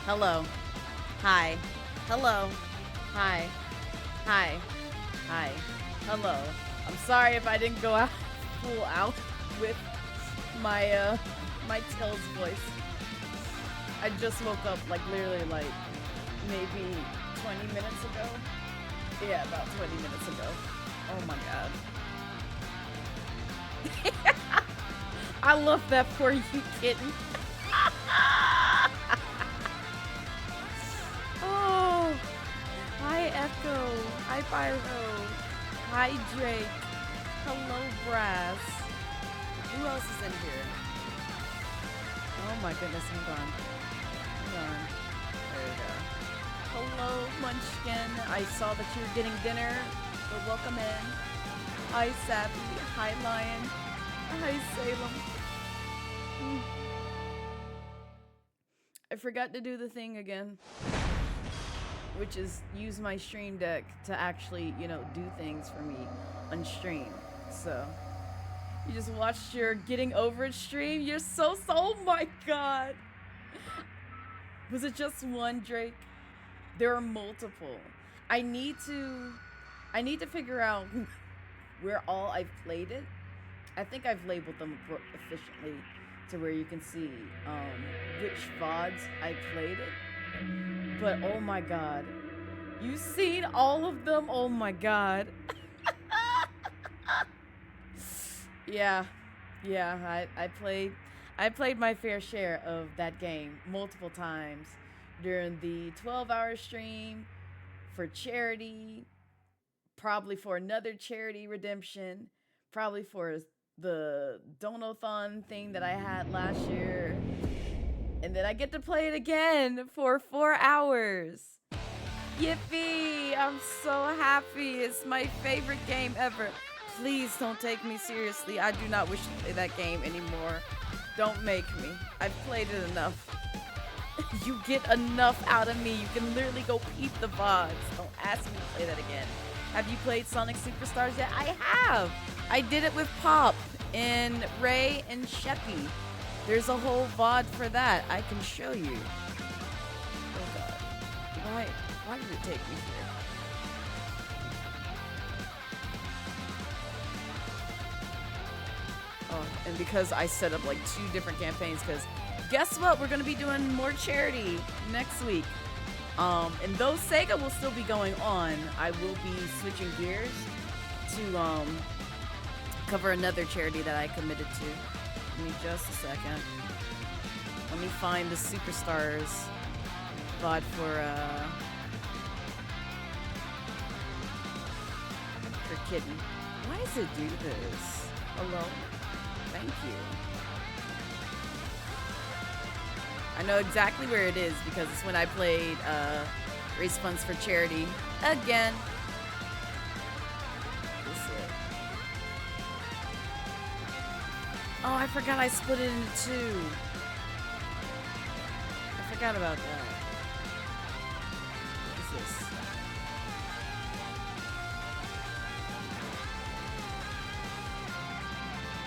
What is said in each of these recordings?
Hello. Hi. Hello. Hi. Hi. Hi. Hello. I'm sorry if I didn't go out full out with my my Tails voice. I just woke up like literally like maybe 20 minutes ago. Yeah, about 20 minutes ago. Oh my god. I love that for you, kitten. Oh, hi Echo. Hi Pyro. Hi Drake. Hello Brass. Who else is in here? Oh my goodness, hold on. Hold on. There we go. Hello Munchkin. I saw that you were getting dinner, so welcome in. Hi Sappy. Hi Lion. Hi Salem. I forgot to do the thing again, which is use my stream deck to actually, you know, do things for me on stream. So you just watched your getting over it stream. You're so oh my god. Was it just one, Drake? There are multiple. I need to figure out where all I've played it. I think I've labeled them efficiently to where you can see which VODs I played it. But oh my god. You've seen all of them? Oh my god. Yeah. Yeah, I played my fair share of that game multiple times during the 12-hour stream, for charity, probably for another charity redemption, probably for the Donathon thing that I had last year. And then I get to play it again for 4 hours. Yippee! I'm so happy. It's my favorite game ever. Please don't take me seriously. I do not wish to play that game anymore. Don't make me. I've played it enough. You get enough out of me. You can literally go peep the VODs. Don't ask me to play that again. Have you played Sonic Superstars yet? I have. I did it with Pop and Ray and Sheppy. There's a whole VOD for that. I can show you. Oh god. Why did it take me here? Oh, and because I set up like 2 different campaigns, because guess what? We're going to be doing more charity next week. And though SEGA will still be going on, I will be switching gears to cover another charity that I committed to. Give me just a second. Let me find the Superstars VOD for Kitten. Why does it do this? Hello? Thank you. I know exactly where it is because it's when I played Race Funds for Charity again. Oh, I forgot I split it into 2. I forgot about that. What is this?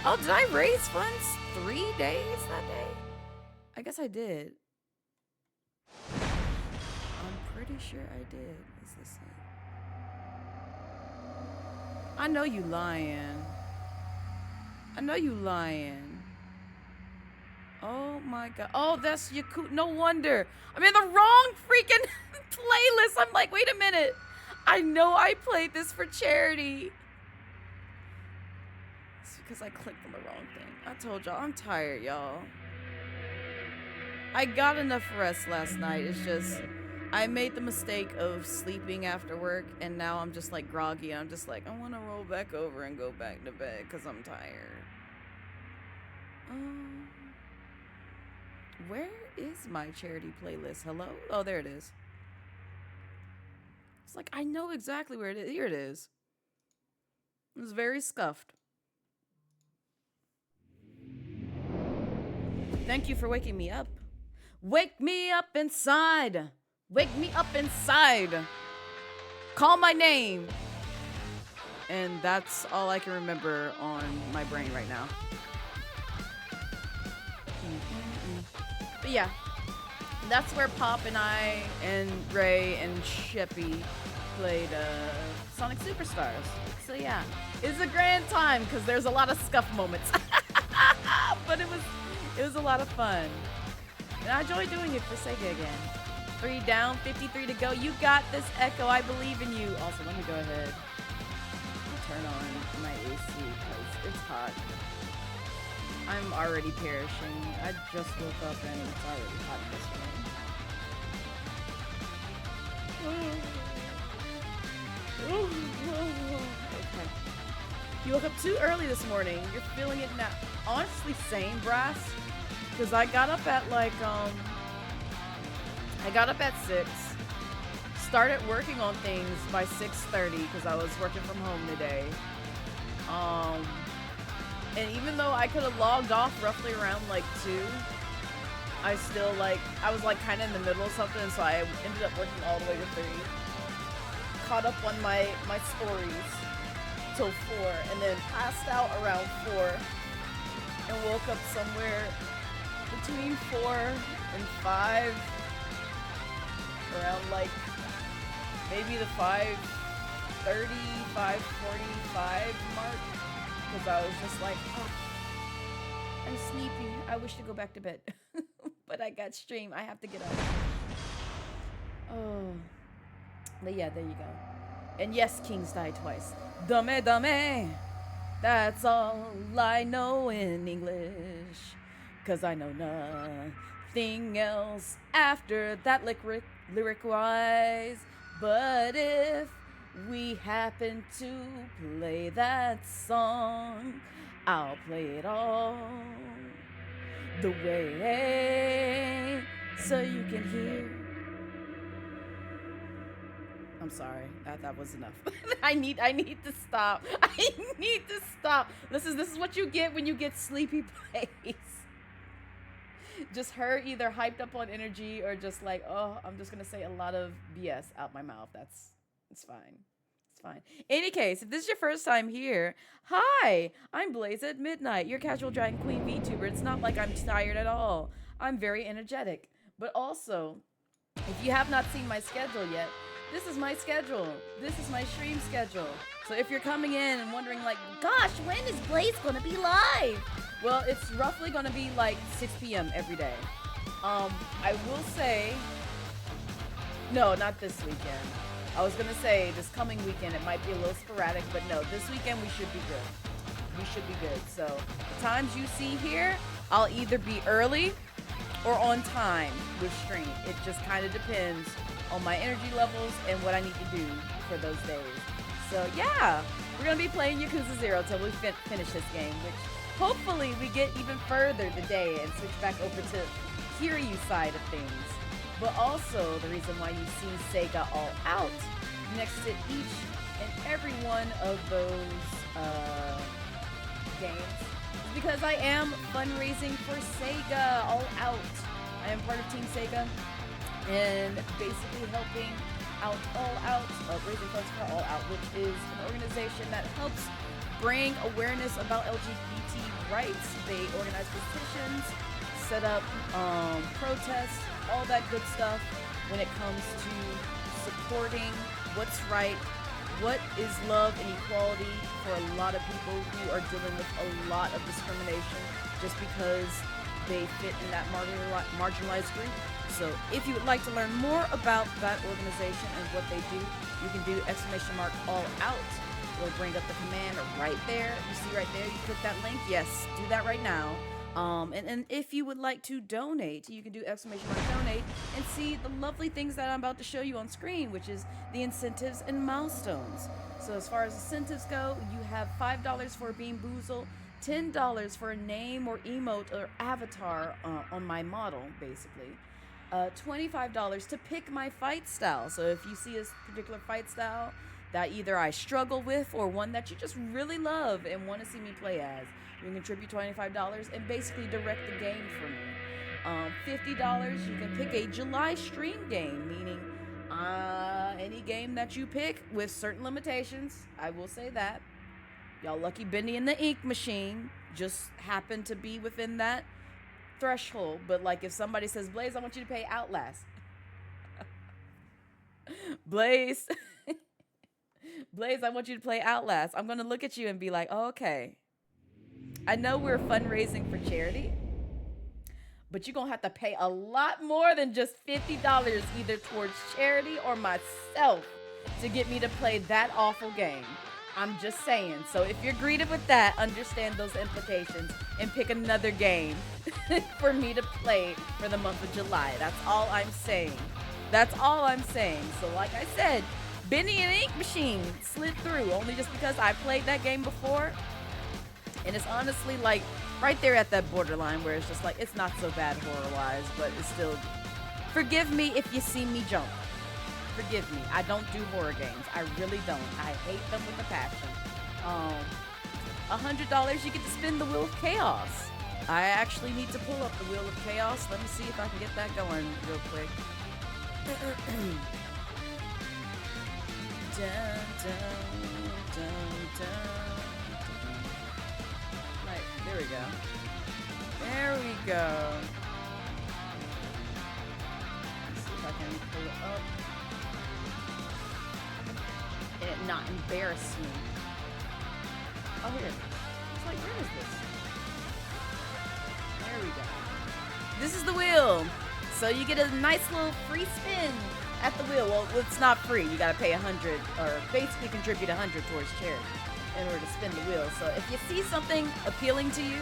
Oh, did I raise funds 3 days that day? I guess I did. I'm pretty sure I did. Is this it? I know you lying. I know you lying. Oh my god. Oh, that's Yakuza. No wonder. I'm in the wrong freaking playlist. I'm like, wait a minute. I know I played this for charity. It's because I clicked on the wrong thing. I told y'all, I'm tired, y'all. I got enough rest last night. It's just, I made the mistake of sleeping after work, and now I'm just like groggy. I'm just like, I want to roll back over and go back to bed because I'm tired. Where is my charity playlist? Hello? Oh, there it is. It's like, I know exactly where it is. Here it is. It's very scuffed. Thank you for waking me up. Wake me up inside. Wake me up inside. Call my name. And that's all I can remember on my brain right now. But yeah, That's where Pop and I and Ray and Sheppy played Sonic Superstars. So yeah, it's a grand time because there's a lot of scuff moments, but it was a lot of fun, and I enjoy doing it for Sega again. 3 down, 53 to go. You got this, Echo. I believe in you. Also, let me go ahead and turn on my AC because it's hot. I'm already perishing. I just woke up and it's already hot in this room. Okay. You woke up too early this morning. You're feeling it now. Honestly, same, Brass. Because I got up at like, I got up at 6. Started working on things by 6:30 because I was working from home today. And even though I could have logged off roughly around like 2, I still I was like kind of in the middle of something, so I ended up working all the way to 3. Caught up on my stories till 4, and then passed out around 4, and woke up somewhere between 4 and 5, around like maybe the 5:30, 5:45 mark. Because I was just like, oh, I'm sleepy. I wish to go back to bed. But I got stream. I have to get up. Oh. But yeah, there you go. And yes, kings die twice. Dame, dame. That's all I know in English. Because I know nothing else after that lyric-wise. But if we happen to play that song, I'll play it all the way so you can hear. I'm sorry, that was enough. I need to stop. I need to stop. This is what you get when you get sleepy plays. Just her either hyped up on energy or just like, oh, I'm just gonna say a lot of BS out my mouth. It's fine. It's fine. Any case, if this is your first time here, hi, I'm Blazette Midnight, your casual Dragon Queen VTuber. It's not like I'm tired at all. I'm very energetic. But also, if you have not seen my schedule yet, this is my schedule. This is my stream schedule. So if you're coming in and wondering like, gosh, when is Blaze gonna be live? Well, it's roughly gonna be like 6 p.m. every day. I will say, no, not this weekend. I was gonna say this coming weekend it might be a little sporadic, but no, this weekend we should be good. We should be good. So the times you see here, I'll either be early or on time with stream. It just kind of depends on my energy levels and what I need to do for those days. So yeah, we're gonna be playing Yakuza 0 till we finish this game, which hopefully we get even further today and switch back over to Kiryu side of things. But also the reason why you see SEGA All Out next to each and every one of those games is because I am fundraising for SEGA All Out. I am part of Team SEGA and basically helping out All Out, raising funds for All Out, which is an organization that helps bring awareness about LGBT rights. They organize petitions, set up protests, all that good stuff when it comes to supporting what's right, what is love and equality for a lot of people who are dealing with a lot of discrimination just because they fit in that marginalized group. So if you would like to learn more about that organization and what they do, you can do !all out. We'll bring up the command right there. You see right there, you click that link. Yes, do that right now. And if you would like to donate, you can do !donate and see the lovely things that I'm about to show you on screen, which is the incentives and milestones. So as far as incentives go, you have $5 for a Bean Boozle, $10 for a name or emote or avatar on my model, basically. $25 to pick my fight style. So if you see a particular fight style that either I struggle with or one that you just really love and want to see me play as, you can contribute $25 and basically direct the game for me. $50, you can pick a July stream game, meaning any game that you pick with certain limitations. I will say that. Y'all lucky Bendy and the Ink Machine just happened to be within that threshold, but like if somebody says, Blaze, I want you to pay Outlast. Blaze, Blaze, I want you to play Outlast. I'm gonna look at you and be like, oh, okay. I know we're fundraising for charity, but you're gonna have to pay a lot more than just $50 either towards charity or myself to get me to play that awful game. I'm just saying. So if you're greeted with that, understand those implications and pick another game for me to play for the month of July. That's all I'm saying. That's all I'm saying. So like I said, Benny and Ink Machine slid through only just because I played that game before. And it's honestly like right there at that borderline where it's just like, it's not so bad horror-wise, but it's still, forgive me if you see me jump. Forgive me. I don't do horror games. I really don't. I hate them with a passion. $100, you get to spin the Wheel of Chaos. I actually need to pull up the Wheel of Chaos. Let me see if I can get that going real quick. Dun, dun, dun, dun. Right, there we go. There we go. Let's see if I can pull it up. And it not embarrass me. Oh, here. It's like, where is this? There we go. This is the wheel. So you get a nice little free spin at the wheel. Well, it's not free. You gotta pay 100 or basically contribute 100 towards charity in order to spin the wheel. So if you see something appealing to you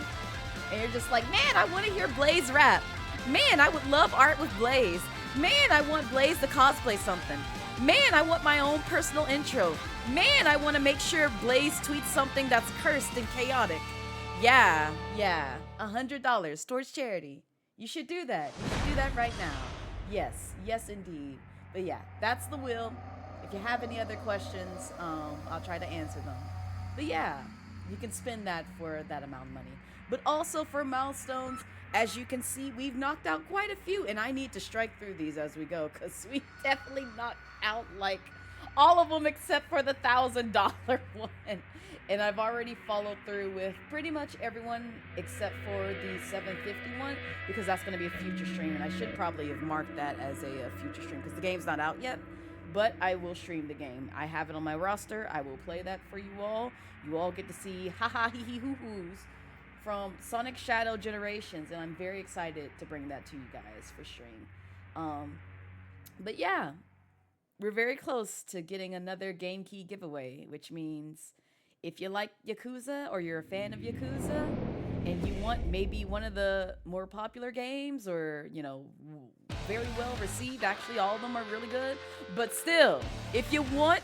and you're just like, man, I want to hear Blaze rap. Man, I would love art with Blaze. Man, I want Blaze to cosplay something. Man, I want my own personal intro. Man, I want to make sure Blaze tweets something that's cursed and chaotic. Yeah, $100 towards charity. You should do that. You should do that right now. Yes, indeed. But yeah, that's the wheel. If you have any other questions, I'll try to answer them. But yeah, you can spend that for that amount of money. But also for milestones, as you can see, we've knocked out quite a few, and I need to strike through these as we go, because we definitely knocked out like all of them except for the $1,000 one. And I've already followed through with pretty much everyone except for the 750 one, because that's going to be a future stream, and I should probably have marked that as a future stream because the game's not out yet. But I will stream the game. I have it on my roster. I will play that for you all. You all get to see haha hee hee hoo hoos from Sonic Shadow Generations, and I'm very excited to bring that to you guys for stream. But yeah, we're very close to getting another game key giveaway, which means if you like Yakuza or you're a fan of Yakuza and you want maybe one of the more popular games or, you know, very well received, actually all of them are really good, but still, if you want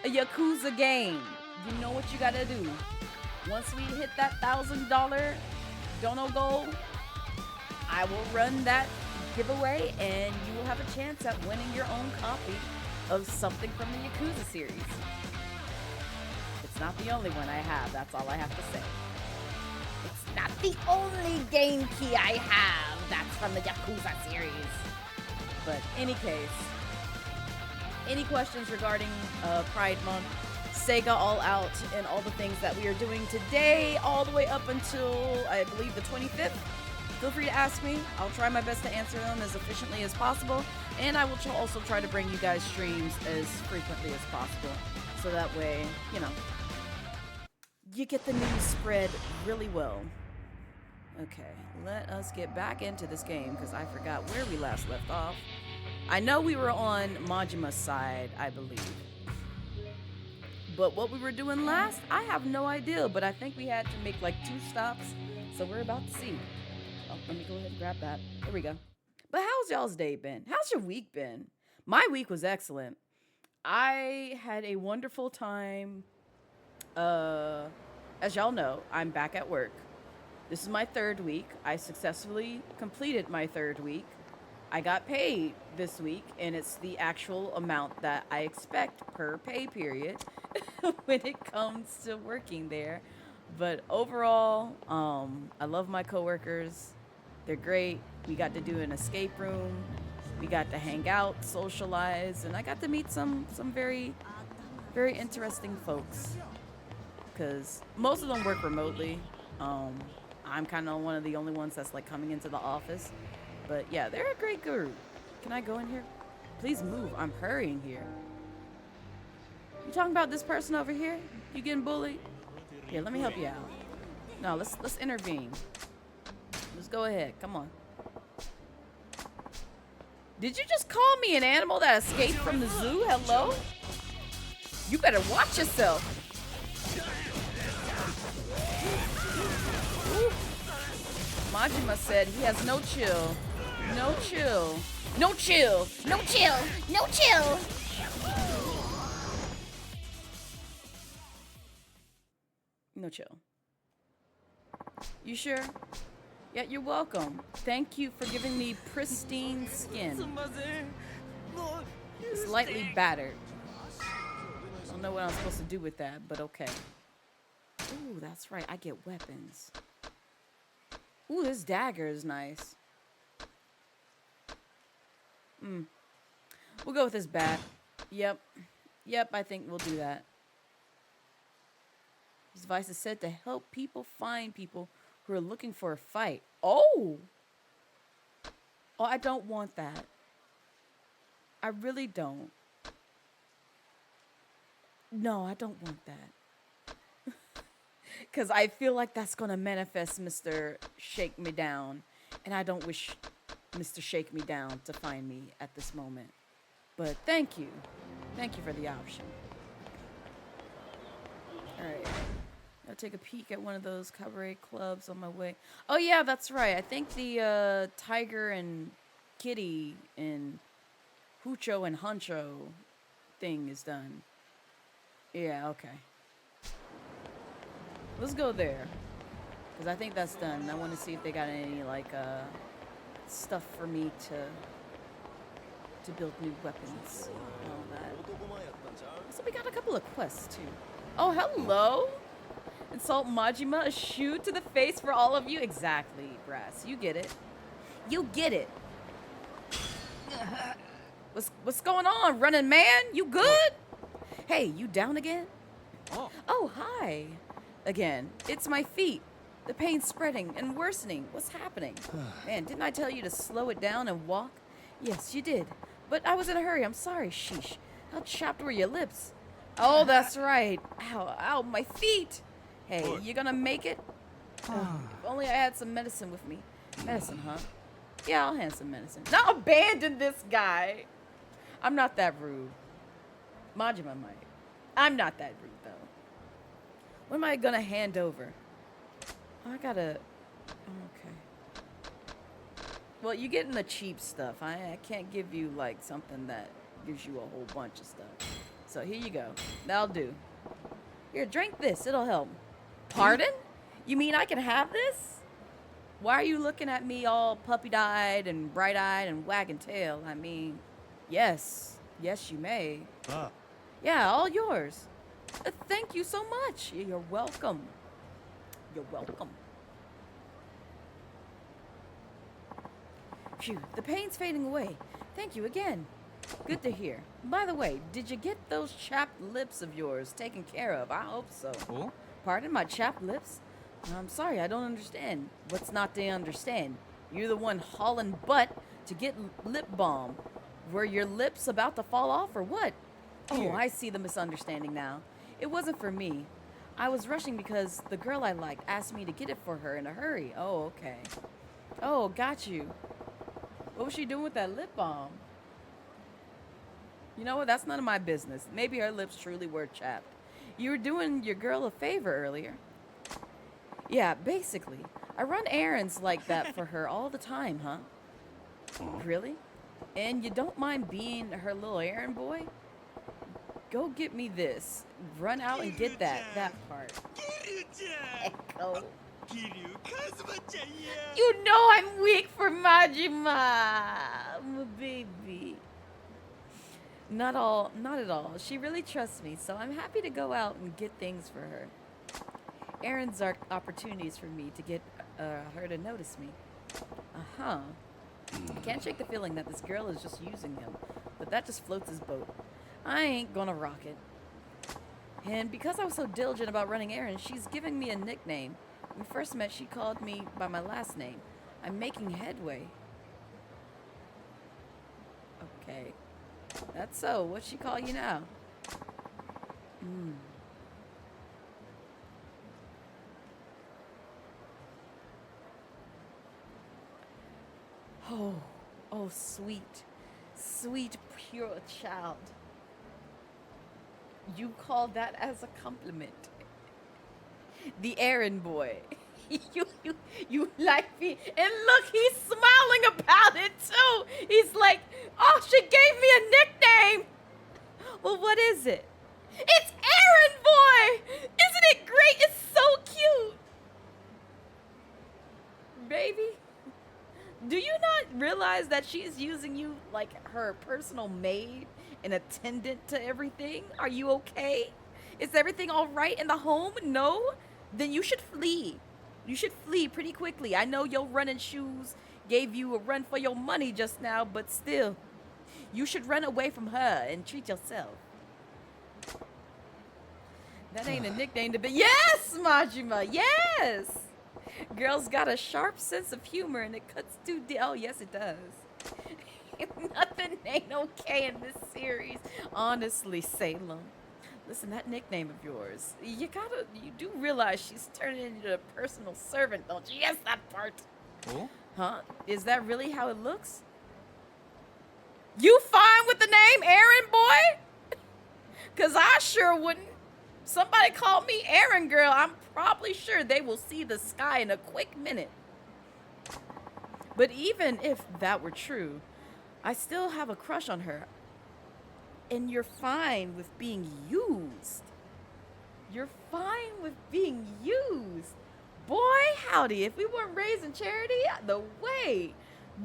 a Yakuza game, you know what you gotta do. Once we hit that $1,000 dono goal, I will run that giveaway and you will have a chance at winning your own copy of something from the Yakuza series. It's not the only one I have, that's all I have to say. It's not the only game key I have that's from the Yakuza series. But any case, any questions regarding Pride Month, SEGA All Out, and all the things that we are doing today, all the way up until, I believe, the 25th, feel free to ask me. I'll try my best to answer them as efficiently as possible, and I will also try to bring you guys streams as frequently as possible, so that way, you know, you get the news spread really well. Okay, let us get back into this game, because I forgot where we last left off. I know we were on Majima's side, I believe. But what we were doing last, I have no idea, but I think we had to make like 2 stops, so we're about to see. Oh, let me go ahead and grab that. There we go. But how's y'all's day been? How's your week been? My week was excellent. I had a wonderful time. As y'all know, I'm back at work. This is my 3rd week. I successfully completed my 3rd week. I got paid this week, and it's the actual amount that I expect per pay period when it comes to working there. But overall, I love my coworkers. They're great. We got to do an escape room. We got to hang out, socialize, and I got to meet some very, very interesting folks. Because most of them work remotely. I'm kind of one of the only ones that's like coming into the office. But yeah, they're a great group. Can I go in here? Please move. I'm hurrying here. You talking about this person over here? You getting bullied? Here, let me help you out. No, let's intervene. Let's go ahead. Come on. Did you just call me an animal that escaped from the zoo? Hello? You better watch yourself. Ooh. Majima said he has no chill. No chill. No chill. No chill. No chill. No chill. You sure? Yeah, you're welcome. Thank you for giving me pristine skin. Slightly battered. I don't know what I'm supposed to do with that, but okay. Ooh, that's right. I get weapons. Ooh, this dagger is nice. We'll go with this bat. Yep. Yep, I think we'll do that. This device is said to help people find people who are looking for a fight. Oh! Oh, I don't want that. I really don't. No, I don't want that. Because I feel like that's going to manifest Mr. Shake Me Down. And I don't wish Mr. Shake Me Down to find me at this moment. But thank you. Thank you for the option. Alright. I'll take a peek at one of those cabaret clubs on my way. Oh, yeah, that's right. I think the Tiger and Kitty and Hucho and Huncho thing is done. Yeah, okay. Let's go there. Because I think that's done. I want to see if they got any, like, stuff for me to build new weapons and all that. So we got a couple of quests, too. Oh, hello! Insult Majima, a shoe to the face for all of you? Exactly, Brass. You get it. You get it. What's going on, running man? You good? Hey, you down again? Oh, hi. Again, it's my feet. The pain's spreading and worsening. What's happening? Man, didn't I tell you to slow it down and walk? Yes, you did. But I was in a hurry. I'm sorry, sheesh. How chapped were your lips? Oh, that's right. Ow, ow, my feet. Hey, you gonna make it? If only I had some medicine with me. Medicine, huh? Yeah, I'll hand some medicine. Now abandon this guy. I'm not that rude. Majima might. I'm not that rude, though. What am I gonna hand over? Oh, I gotta... Okay. Well, you're getting the cheap stuff. I can't give you, like, something that gives you a whole bunch of stuff. So here you go. That'll do. Here, drink this. It'll help. Pardon? You mean I can have this? Why are you looking at me all puppy-eyed and bright-eyed and wagging tail? I mean, yes. Yes, you may. Yeah, all yours. Thank you so much. You're welcome. You're welcome. Phew, the pain's fading away. Thank you again. Good to hear. By the way, did you get those chapped lips of yours taken care of? I hope so. Oh? Pardon, my chapped lips? I'm sorry, I don't understand. What's not to understand? You're the one hauling butt to get lip balm. Were your lips about to fall off or what? Oh, I see the misunderstanding now. It wasn't for me. I was rushing because the girl I liked asked me to get it for her in a hurry. Oh, okay. Oh, got you. What was she doing with that lip balm? You know what? That's none of my business. Maybe her lips truly were chapped. You were doing your girl a favor earlier. Yeah, basically. I run errands like that for her all the time, huh? Really? And you don't mind being her little errand boy? Go get me this. Run out and get that part. Echo. You know I'm weak for Majima. My baby. Not at all. She really trusts me, so I'm happy to go out and get things for her. Errands are opportunities for me to get her to notice me. Uh-huh. I can't shake the feeling that this girl is just using him, but that just floats his boat. I ain't gonna rock it. And because I was so diligent about running errands, she's giving me a nickname. When we first met, she called me by my last name. I'm making headway. Okay. That's so. What'd she call you now? Oh, oh, sweet, sweet, pure child. You call that as a compliment. The errand boy. You like me. And look, he's smiling about it too. He's like, oh, she gave me a nickname. Well, what is it? It's errand boy. Isn't it great? It's so cute. Baby, do you not realize that she's using you like her personal maid and attendant to everything? Are you okay? Is everything all right in the home? No? Then you should flee. You should flee pretty quickly. I know your running shoes gave you a run for your money just now, but still, you should run away from her and treat yourself. That ain't a nickname to be. Yes, Majima, yes! Girl's got a sharp sense of humor and it cuts too deep. Oh, yes, it does. Nothing ain't okay in this series. Honestly, Salem. Listen, that nickname of yours, you do realize she's turning into a personal servant, don't you? Yes, that part. Oh? Huh? Is that really how it looks? You fine with the name Errand Boy? Because I sure wouldn't. Somebody called me Errand Girl, I'm probably sure they will see the sky in a quick minute. But even if that were true, I still have a crush on her. And you're fine with being used. You're fine with being used. Boy, howdy, if we weren't raising charity, the way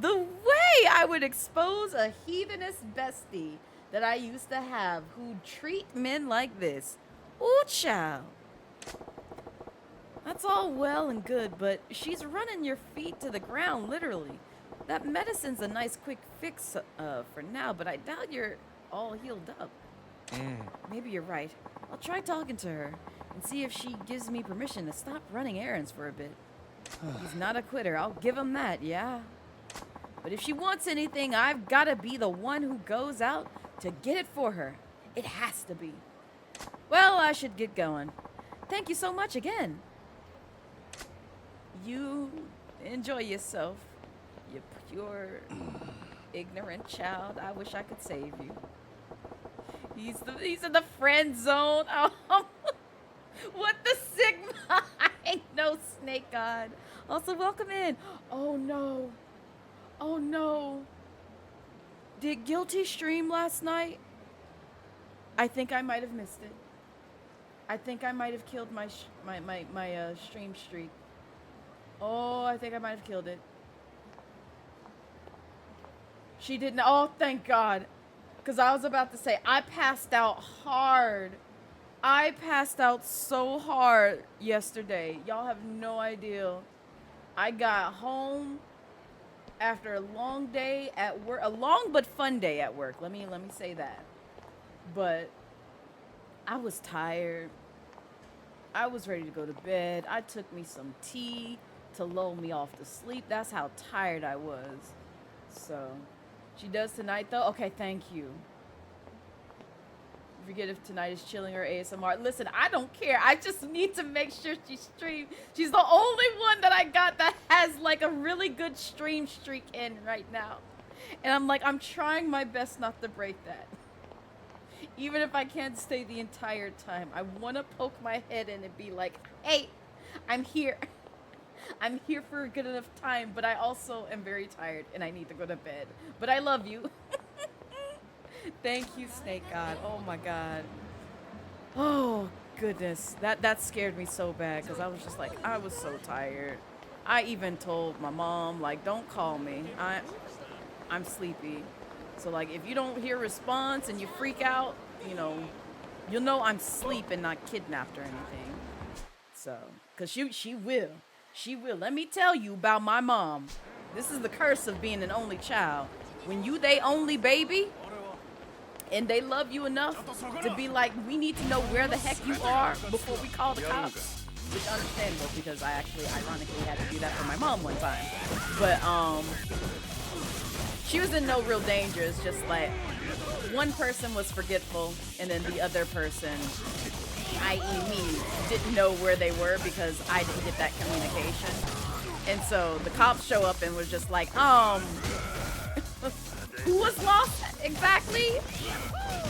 I would expose a heathenous bestie that I used to have who'd treat men like this. Ooh, child. That's all well and good, but she's running your feet to the ground, literally. That medicine's a nice quick fix for now, but I doubt you're all healed up. Maybe you're right. I'll try talking to her and see if she gives me permission to stop running errands for a bit. He's not a quitter, I'll give him that, yeah. But if she wants anything, I've got to be the one who goes out to get it for her. It has to be. Well, I should get going. Thank you so much again. You enjoy yourself, you pure, ignorant child. I wish I could save you. He's in the friend zone. Oh, what the Sigma? I ain't no snake god. Also, welcome in. Oh no. Oh no. Did Guilty stream last night? I think I might have missed it. I think I might have killed my stream streak. Oh, I think I might have killed it. She didn't. Oh, thank God. Because I was about to say, I passed out hard. I passed out so hard yesterday. Y'all have no idea. I got home after a long day at work. A long but fun day at work. Let me say that. But I was tired. I was ready to go to bed. I took me some tea to lull me off to sleep. That's how tired I was. So, she does tonight though? Okay, thank you. Forget if tonight is chilling or ASMR. Listen, I don't care. I just need to make sure she streams. She's the only one that I got that has like a really good stream streak in right now. And I'm like, I'm trying my best not to break that. Even if I can't stay the entire time, I want to poke my head in and be like, hey, I'm here. I'm here for a good enough time, but I also am very tired and I need to go to bed. But I love you. Thank you, Snake God. Oh my God. Oh goodness. That scared me so bad because I was just like, I was so tired. I even told my mom, like, don't call me. I'm sleepy. So like, if you don't hear response and you freak out, you'll know I'm asleep and not kidnapped or anything. So, cause she will. She will. Let me tell you about my mom. This is the curse of being an only child. When they only baby, and they love you enough to be like, we need to know where the heck you are before we call the cops. which understandable because I actually ironically had to do that for my mom one time. But she was in no real danger. It's just like one person was forgetful and then the other person, i.e. me, didn't know where they were because I didn't get that communication. And so the cops show up and was just like, who was lost exactly?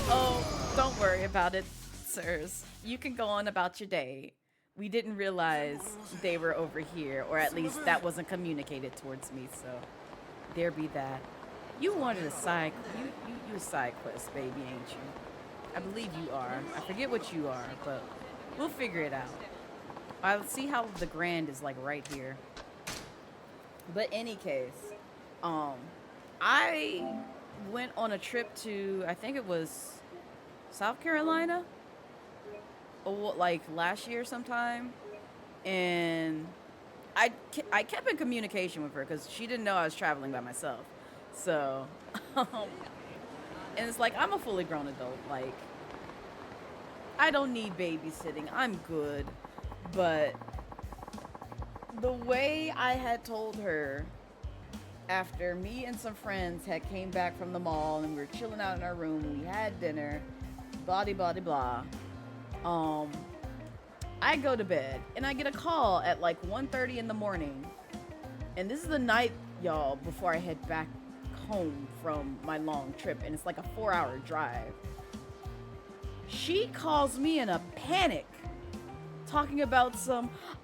Oh, don't worry about it, sirs. You can go on about your day. We didn't realize they were over here, or at least that wasn't communicated towards me, so there be that. You wanted a side, you a side quest, baby, ain't you? I believe you are. I forget what you are, but we'll figure it out. I'll see how the Grand is like right here. But any case, I went on a trip to, I think it was South Carolina, like last year sometime, and I kept in communication with her because she didn't know I was traveling by myself. So, and it's like, I'm a fully grown adult. Like, I don't need babysitting. I'm good. But the way I had told her after me and some friends had came back from the mall and we were chilling out in our room, we had dinner, blah, blah, blah, blah. I go to bed and I get a call at like 1:30 in the morning. And this is the night, y'all, before I head back home from my long trip. And it's like a 4-hour drive. She calls me in a panic, talking about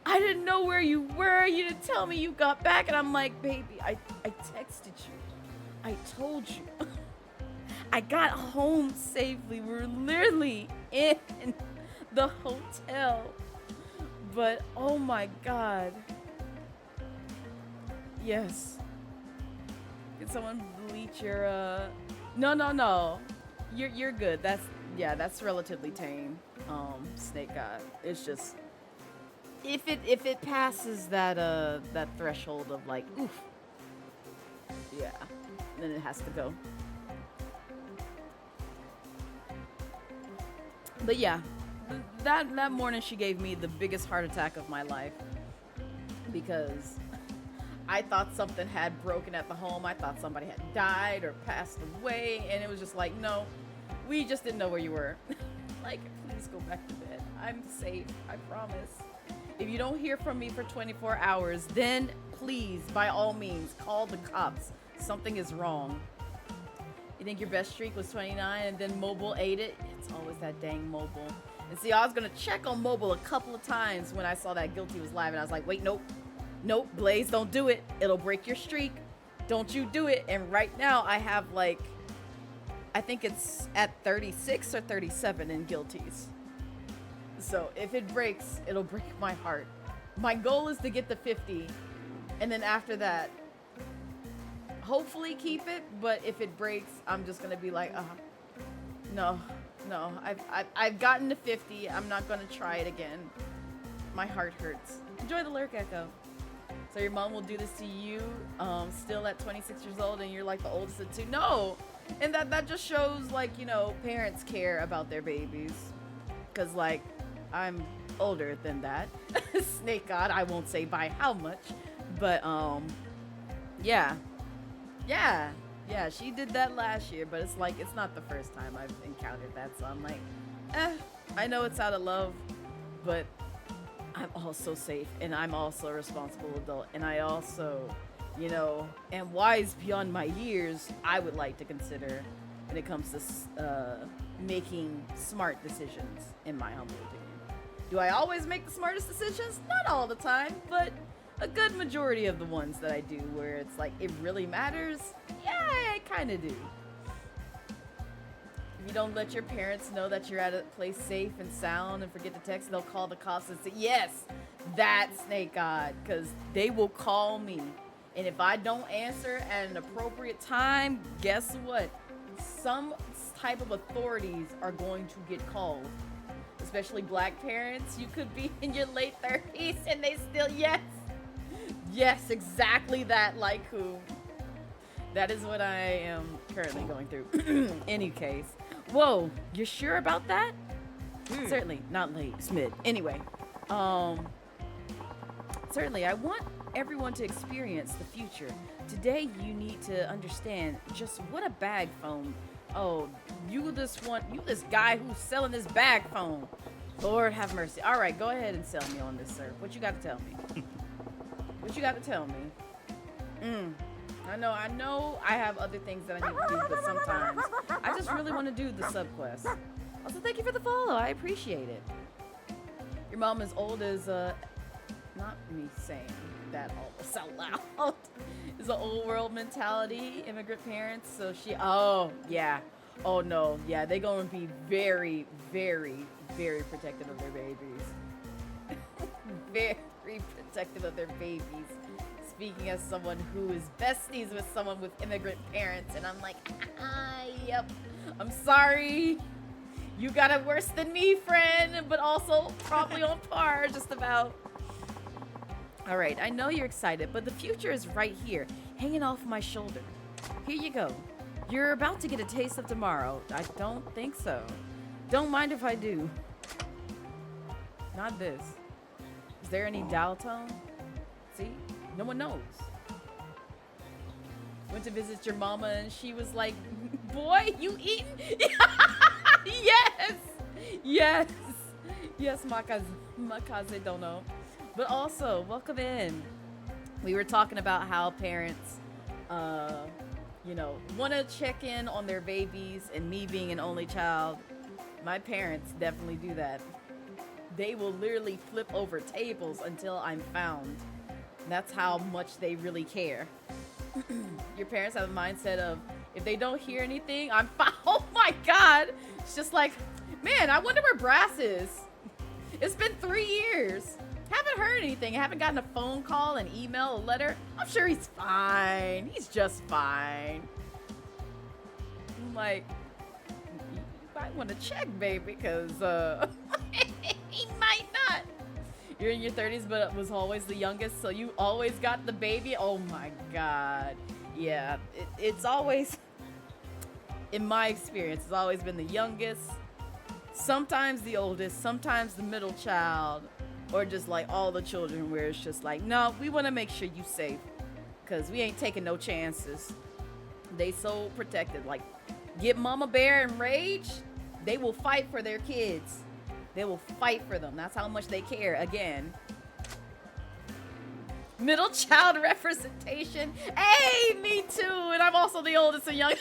I didn't know where you were. You didn't tell me you got back. And I'm like, baby, I texted you. I told you. I got home safely. We were literally in the hotel. But oh my God. Yes. Can someone bleach your No. You're good. That's relatively tame. Snake God. It's just if it passes that threshold of like oof. Yeah. Then it has to go. But yeah, that morning she gave me the biggest heart attack of my life because I thought something had broken at the home. I thought somebody had died or passed away, and it was just like, no, we just didn't know where you were. Like, please go back to bed. I'm safe, I promise. If you don't hear from me for 24 hours, then please, by all means, call the cops. Something is wrong. You think your best streak was 29 and then mobile ate it? It's always that dang mobile. And see, I was gonna check on mobile a couple of times when I saw that Guilty was live, and I was like, wait, nope, Blaze, don't do it. It'll break your streak. Don't you do it. And right now I have like, I think it's at 36 or 37 in Guilties. So if it breaks, it'll break my heart. My goal is to get to 50, and then after that, hopefully keep it. But if it breaks, I'm just gonna be like, no. I've gotten to 50. I'm not gonna try it again. My heart hurts. Enjoy the lurk, Echo. So your mom will do this to you, still at 26 years old, and you're like the oldest of two. No, and that just shows like, you know, parents care about their babies. Cause like, I'm older than that. Snake God, I won't say by how much, but yeah, she did that last year, but it's like, it's not the first time I've encountered that, so I'm like, I know it's out of love, but I'm also safe, and I'm also a responsible adult, and I also, you know, am wise beyond my years, I would like to consider when it comes to making smart decisions, in my humble opinion. Do I always make the smartest decisions? Not all the time, but a good majority of the ones that I do where it's like, it really matters? Yeah, I kind of do. If you don't let your parents know that you're at a place safe and sound and forget to text, they'll call the cops and say, yes, that's Snake God, because they will call me. And if I don't answer at an appropriate time, guess what? Some type of authorities are going to get called. Especially black parents. You could be in your late 30s and they still, yes, exactly that, like who. That is what I am currently going through. Any case. Whoa, you're sure about that? Certainly not late, Smith. Anyway, Certainly, I want everyone to experience the future. Today, you need to understand just what a bag phone. Oh, you this guy who's selling this bag phone. Lord have mercy. All right, go ahead and sell me on this, sir. What you got to tell me? What you got to tell me? I know I have other things that I need to do, but sometimes I just really want to do the sub quest. Also, thank you for the follow. I appreciate it. Your mom is old as, not me saying that all out loud. It's an old world mentality, immigrant parents, so oh, yeah. Oh, no. Yeah, they're going to be very, very, very protective of their babies. Very protective of their babies. Speaking as someone who is besties with someone with immigrant parents, and I'm like, yep, I'm sorry. You got it worse than me, friend, but also probably on par, just about. All right, I know you're excited, but the future is right here, hanging off my shoulder. Here you go. You're about to get a taste of tomorrow. I don't think so. Don't mind if I do. Not this. Is there any dial tone? See? No one knows. Went to visit your mama and she was like, boy, you eating? Yes! Yes! Yes, Makaze don't know. But also, welcome in. We were talking about how parents, want to check in on their babies, and me being an only child, my parents definitely do that. They will literally flip over tables until I'm found. That's how much they really care. Your parents have a mindset of, if they don't hear anything, I'm fine. Oh my God. It's just like, man, I wonder where Brass is. It's been 3 years. Haven't heard anything. Haven't gotten a phone call, an email, a letter. I'm sure he's fine. He's just fine. I'm like, you might want to check, baby, because he might not. You're in your 30s, but was always the youngest, so you always got the baby. Oh my God. Yeah, it's always, in my experience, it's always been the youngest, sometimes the oldest, sometimes the middle child, or just like all the children where it's just like, no, we want to make sure you safe, because we ain't taking no chances. They so protected. Like, get Mama Bear enraged, they will fight for their kids. They will fight for them. That's how much they care. Again, middle child representation. Hey, me too. And I'm also the oldest and young.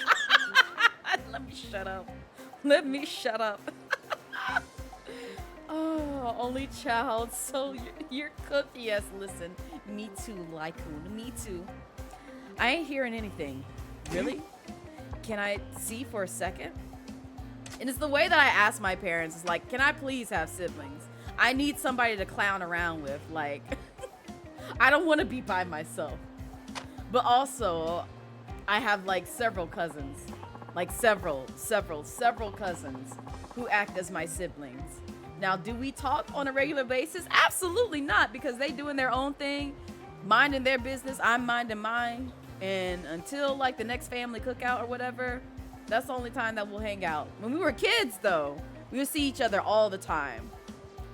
Let me shut up. Let me shut up. Oh, only child. So you're cooked. Yes, listen. Me too, Lycoon. Me too. I ain't hearing anything. Really? Can I see for a second? And it's the way that I ask my parents. It's like, can I please have siblings? I need somebody to clown around with. Like, I don't want to be by myself. But also, I have like several cousins. Like several cousins who act as my siblings. Now, do we talk on a regular basis? Absolutely not, because they doing their own thing, minding their business. I'm minding mine. And until like the next family cookout or whatever, that's the only time that we'll hang out. When we were kids, though, we would see each other all the time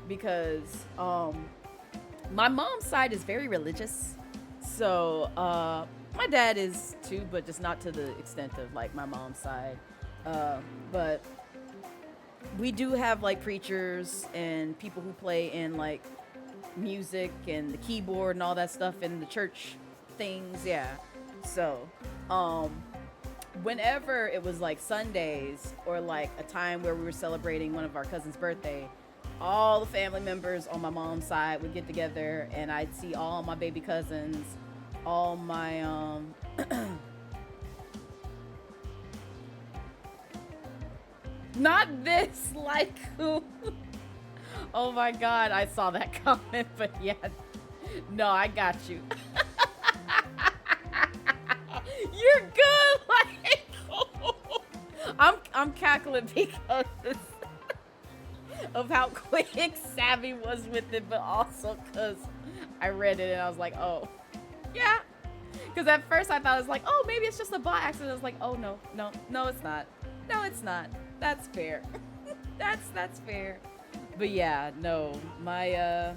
because my mom's side is very religious. So my dad is too, but just not to the extent of like my mom's side. But we do have like preachers and people who play in like music and the keyboard and all that stuff in the church things. Yeah. So, whenever it was like Sundays or like a time where we were celebrating one of our cousins' birthday, all the family members on my mom's side would get together and I'd see all my baby cousins, all my not this, like who? Oh my God, I saw that comment, but yeah, no, I got you. You're good, like I'm cackling because of how quick Savvy was with it, but also because I read it and I was like, oh, yeah. Because at first I thought it was like, oh, maybe it's just a bot accident. I was like, oh, no, it's not. No, it's not. That's fair. That's fair. But yeah, no, my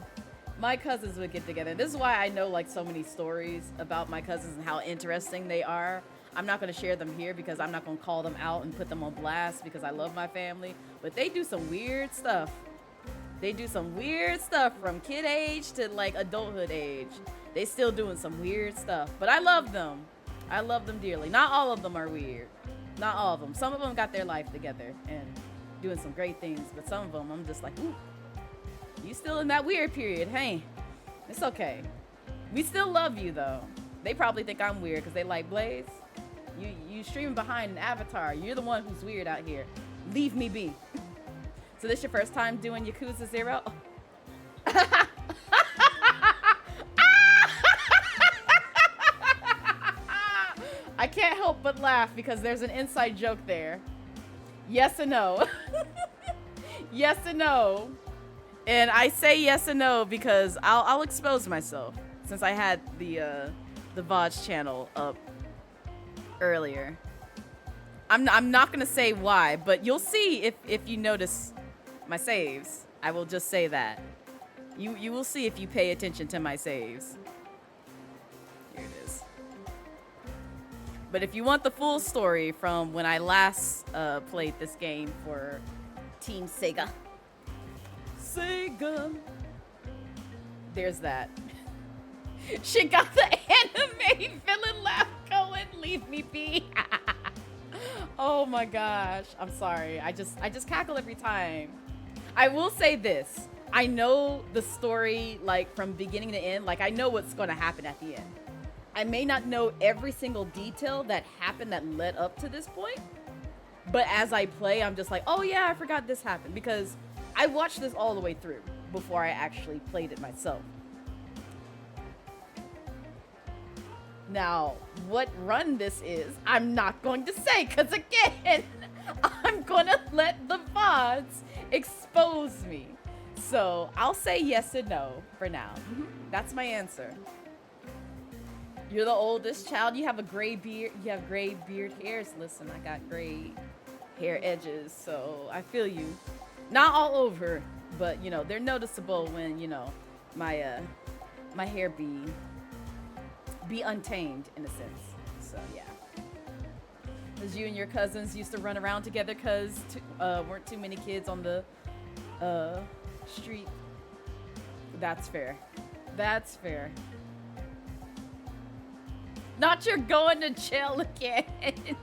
My cousins would get together. This is why I know like so many stories about my cousins and how interesting they are. I'm not going to share them here because I'm not going to call them out and put them on blast because I love my family. But they do some weird stuff. They do some weird stuff from kid age to like adulthood age. They still doing some weird stuff. But I love them. I love them dearly. Not all of them are weird. Not all of them. Some of them got their life together and doing some great things. But some of them, I'm just like, ooh. You still in that weird period, hey? It's okay. We still love you though. They probably think I'm weird because they like Blaze. You streaming behind an avatar. You're the one who's weird out here. Leave me be. So this your first time doing Yakuza 0? I can't help but laugh because there's an inside joke there. Yes and no. Yes and no. And I say yes and no because I'll expose myself since I had the VODs channel up earlier. I'm not gonna say why, but you'll see if you notice my saves. I will just say that. You will see if you pay attention to my saves. Here it is. But if you want the full story from when I last played this game for Team SEGA. SEGA. There's that. She got the anime villain laugh going. Leave me be. Oh my gosh. I'm sorry. I just cackle every time. I will say this. I know the story like from beginning to end. Like I know what's going to happen at the end. I may not know every single detail that happened that led up to this point. But as I play, I'm just like, oh yeah, I forgot this happened because I watched this all the way through before I actually played it myself. Now, what run this is, I'm not going to say, because again, I'm going to let the VODs expose me. So, I'll say yes and no for now. That's my answer. You're the oldest child. You have a gray beard. You have gray beard hairs. Listen, I got gray hair edges, so I feel you. Not all over, but you know they're noticeable when you know my my hair be untamed in a sense. So yeah. As you and your cousins used to run around together because weren't too many kids on the street. That's fair. That's fair. Not you're going to jail again.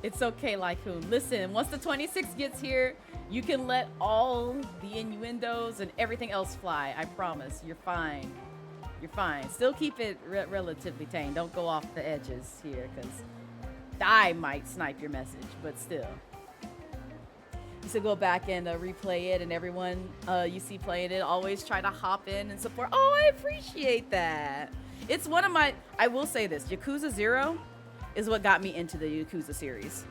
It's okay, Lycoon. Listen, once the 26 gets here, you can let all the innuendos and everything else fly. I promise. You're fine. You're fine. Still keep it relatively tame. Don't go off the edges here, because I might snipe your message, but still. You should go back and replay it, and everyone you see playing it, always try to hop in and support. Oh, I appreciate that. It's one of my... I will say this. Yakuza 0 is what got me into the Yakuza series.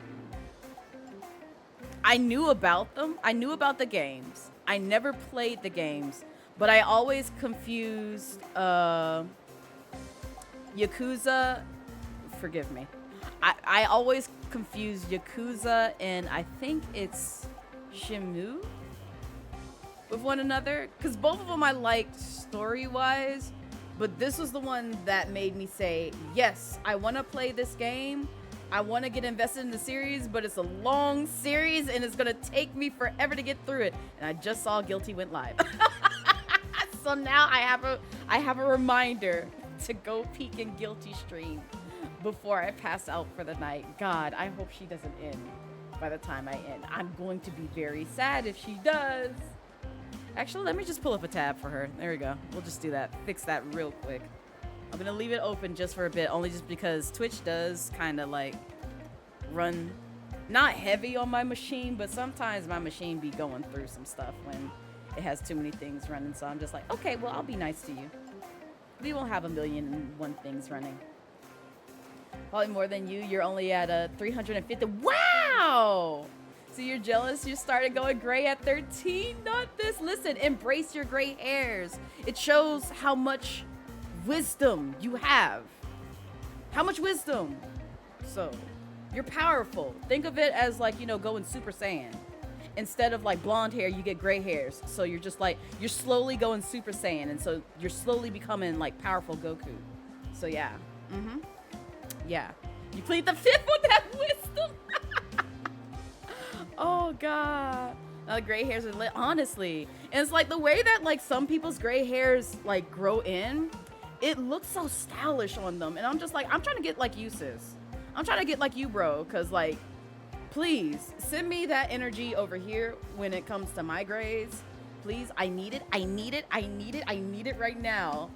I knew about them. I knew about the games. I never played the games, but I always confused Yakuza. Forgive me. I always confused Yakuza and I think it's Shimu with one another, because both of them I liked story-wise, but this was the one that made me say, yes, I want to play this game. I want to get invested in the series, but it's a long series and it's going to take me forever to get through it. And I just saw Guilty went live. So now I have a reminder to go peek in Guilty stream before I pass out for the night. God, I hope she doesn't end by the time I end. I'm going to be very sad if she does. Actually, let me just pull up a tab for her. There we go. We'll just do that. Fix that real quick. I'm going to leave it open just for a bit, only just because Twitch does kind of like run not heavy on my machine, but sometimes my machine be going through some stuff when it has too many things running. So I'm just like, okay, well, I'll be nice to you. We won't have 1,000,001 things running. Probably more than you. You're only at 350. Wow! So you're jealous you started going gray at 13? Not this. Listen, embrace your gray hairs. It shows how much wisdom you have. How much wisdom. So, you're powerful. Think of it as like, you know, going Super Saiyan. instead of like blonde hair, you get gray hairs. So you're just like, you're slowly going Super Saiyan. And so you're slowly becoming like powerful Goku. So yeah. Yeah. You plead the fifth with that wisdom. Oh, God. The gray hairs are lit, honestly. And it's like the way that like some people's gray hairs like grow in, it looks so stylish on them. And I'm just like, I'm trying to get like you, sis. I'm trying to get like you, bro. Because like, please send me that energy over here when it comes to my grays. Please, I need it. I need it. I need it. I need it right now.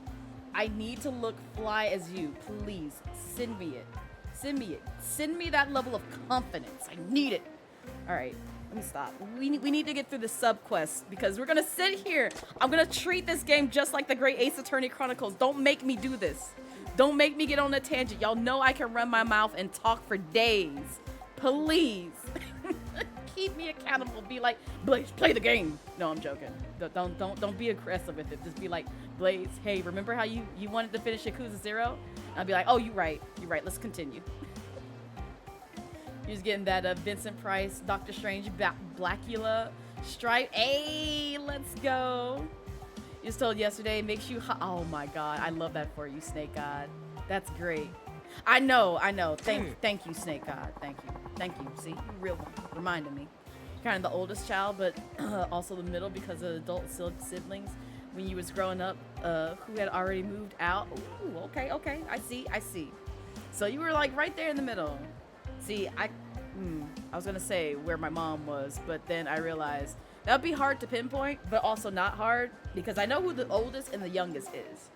I need to look fly as you. Please send me it. Send me it. Send me that level of confidence. I need it. All right. Let me stop. We need to get through the sub quest because we're gonna sit here. I'm gonna treat this game just like the Great Ace Attorney Chronicles. Don't make me do this. Don't make me get on a tangent. Y'all know I can run my mouth and talk for days. Please keep me accountable. Be like, Blaze, play the game. No, I'm joking. Don't be aggressive with it. Just be like, Blaze, hey, remember how you wanted to finish Yakuza 0? And I'll be like, oh, you're right. Let's continue. You're just getting that Vincent Price, Doctor Strange, Blackula, Stripe. Hey, let's go. You just told yesterday, makes you oh my God. I love that for you, Snake God. That's great. I know. Thank you, Snake God. Thank you. See, you real one. Reminded me. Kind of the oldest child, but also the middle because of adult siblings. When you was growing up, who had already moved out. Ooh, okay. I see. So you were like right there in the middle. See, I was gonna say where my mom was, but then I realized that would be hard to pinpoint, but also not hard because I know who the oldest and the youngest is.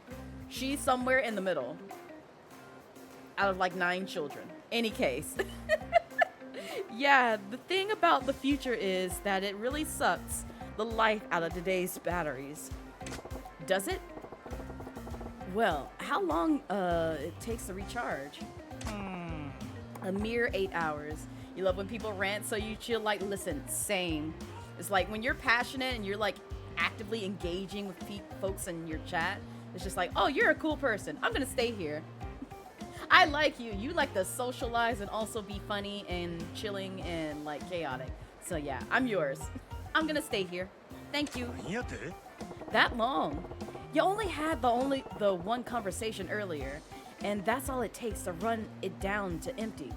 She's somewhere in the middle out of like 9 children. Any case. Yeah, the thing about the future is that it really sucks the life out of today's batteries. Does it? Well, how long it takes to recharge? A mere 8 hours. You love when people rant, so you chill. Like, listen, same. It's like when you're passionate and you're like actively engaging with folks in your chat. It's just like, oh, you're a cool person. I'm gonna stay here. I like you. You like to socialize and also be funny and chilling and like chaotic. So yeah, I'm yours. I'm gonna stay here. Thank you. That long? You only had the one conversation earlier. And that's all it takes to run it down to empty.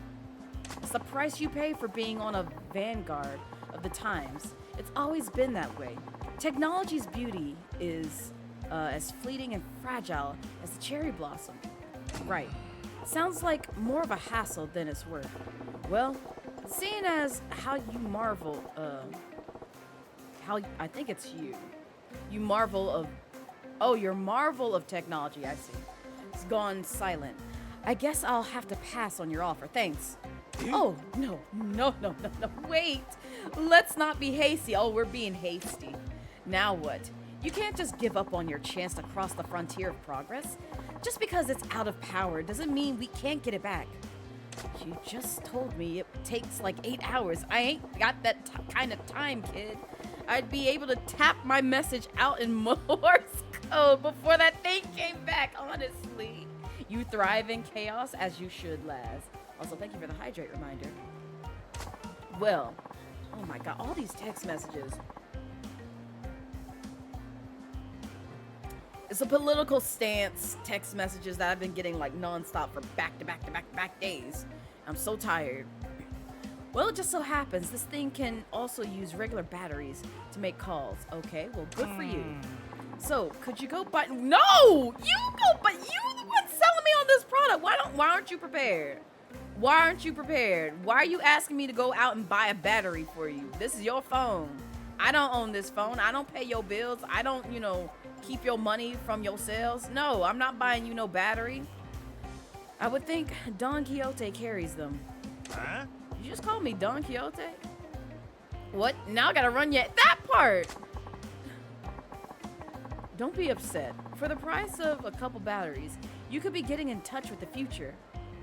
It's the price you pay for being on a vanguard of the times. It's always been that way. Technology's beauty is as fleeting and fragile as the cherry blossom. Right. Sounds like more of a hassle than it's worth. Well, seeing as how you marvel, I think it's you. You marvel of, your marvel of technology, I see. It's gone silent. I guess I'll have to pass on your offer. Thanks. Oh, no. Wait. Let's not be hasty. Oh, we're being hasty. Now what? You can't just give up on your chance to cross the frontier of progress. Just because it's out of power doesn't mean we can't get it back. You just told me it takes like 8 hours. I ain't got that kind of time, kid. I'd be able to tap my message out in Morse code before that thing came back, honestly. You thrive in chaos as you should, Laz. Also, thank you for the hydrate reminder. Well, oh my God, all these text messages. It's a political stance text messages that I've been getting like nonstop for back to back days. I'm so tired. Well, it just so happens this thing can also use regular batteries to make calls. Okay, well, good for you. So, could you go buy? No, you go, but you the one selling me on this product. Why aren't you prepared? Why aren't you prepared? Why are you asking me to go out and buy a battery for you? This is your phone. I don't own this phone. I don't pay your bills. I don't, keep your money from your sales. No, I'm not buying you no battery. I would think Don Quixote carries them. Huh? You just called me Don Quixote? What? Now I gotta run yet. That part! Don't be upset. For the price of a couple batteries, you could be getting in touch with the future.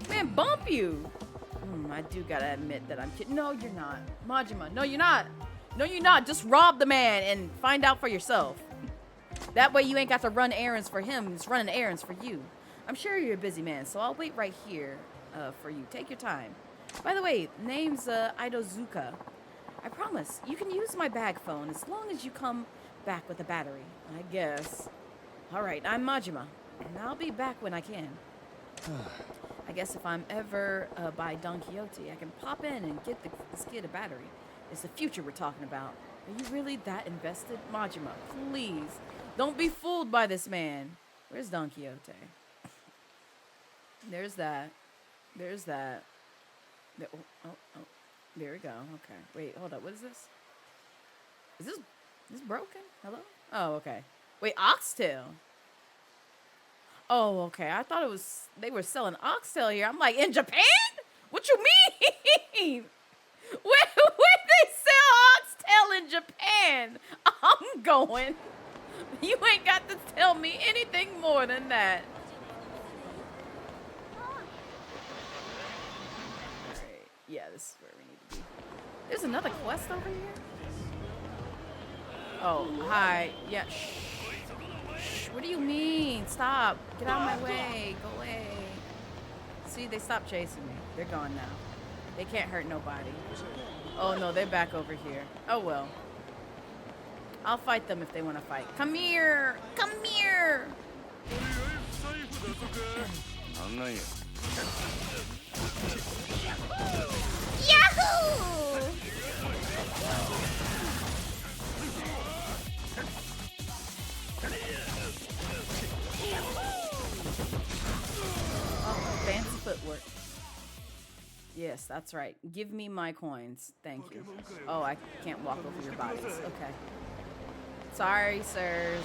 Man, bump you! I do gotta admit that I'm kidding. No, you're not. Majima, no, you're not. No, you're not. Just rob the man and find out for yourself. That way you ain't got to run errands for him. He's running errands for you. I'm sure you're a busy man, so I'll wait right here for you. Take your time. By the way, name's Idozuka. I promise, you can use my bag phone as long as you come back with a battery, I guess. Alright, I'm Majima, and I'll be back when I can. I guess if I'm ever by Don Quixote, I can pop in and get this kid a battery. It's the future we're talking about. Are you really that invested? Majima, please. Don't be fooled by this man. Where's Don Quixote? There's that. There's that. Oh. There we go. Okay. Wait, hold up. What is this? Is this broken? Hello? Oh, okay. Wait, oxtail. Oh, okay. I thought they were selling oxtail here. I'm like, in Japan? What you mean? Where they sell oxtail in Japan? I'm going. You ain't got to tell me anything more than that. Alright. Yeah, this is where we need to be. There's another quest over here? Oh, hi. Yeah, shh. What do you mean? Stop. Get out of my way. Go away. See, they stopped chasing me. They're gone now. They can't hurt nobody. Oh, no, they're back over here. Oh, well. I'll fight them if they want to fight. Come here. Come here. Yahoo! Oh, fancy footwork. Yes, that's right. Give me my coins. Thank you. Oh, I can't walk over your bodies. Okay. Sorry, sirs.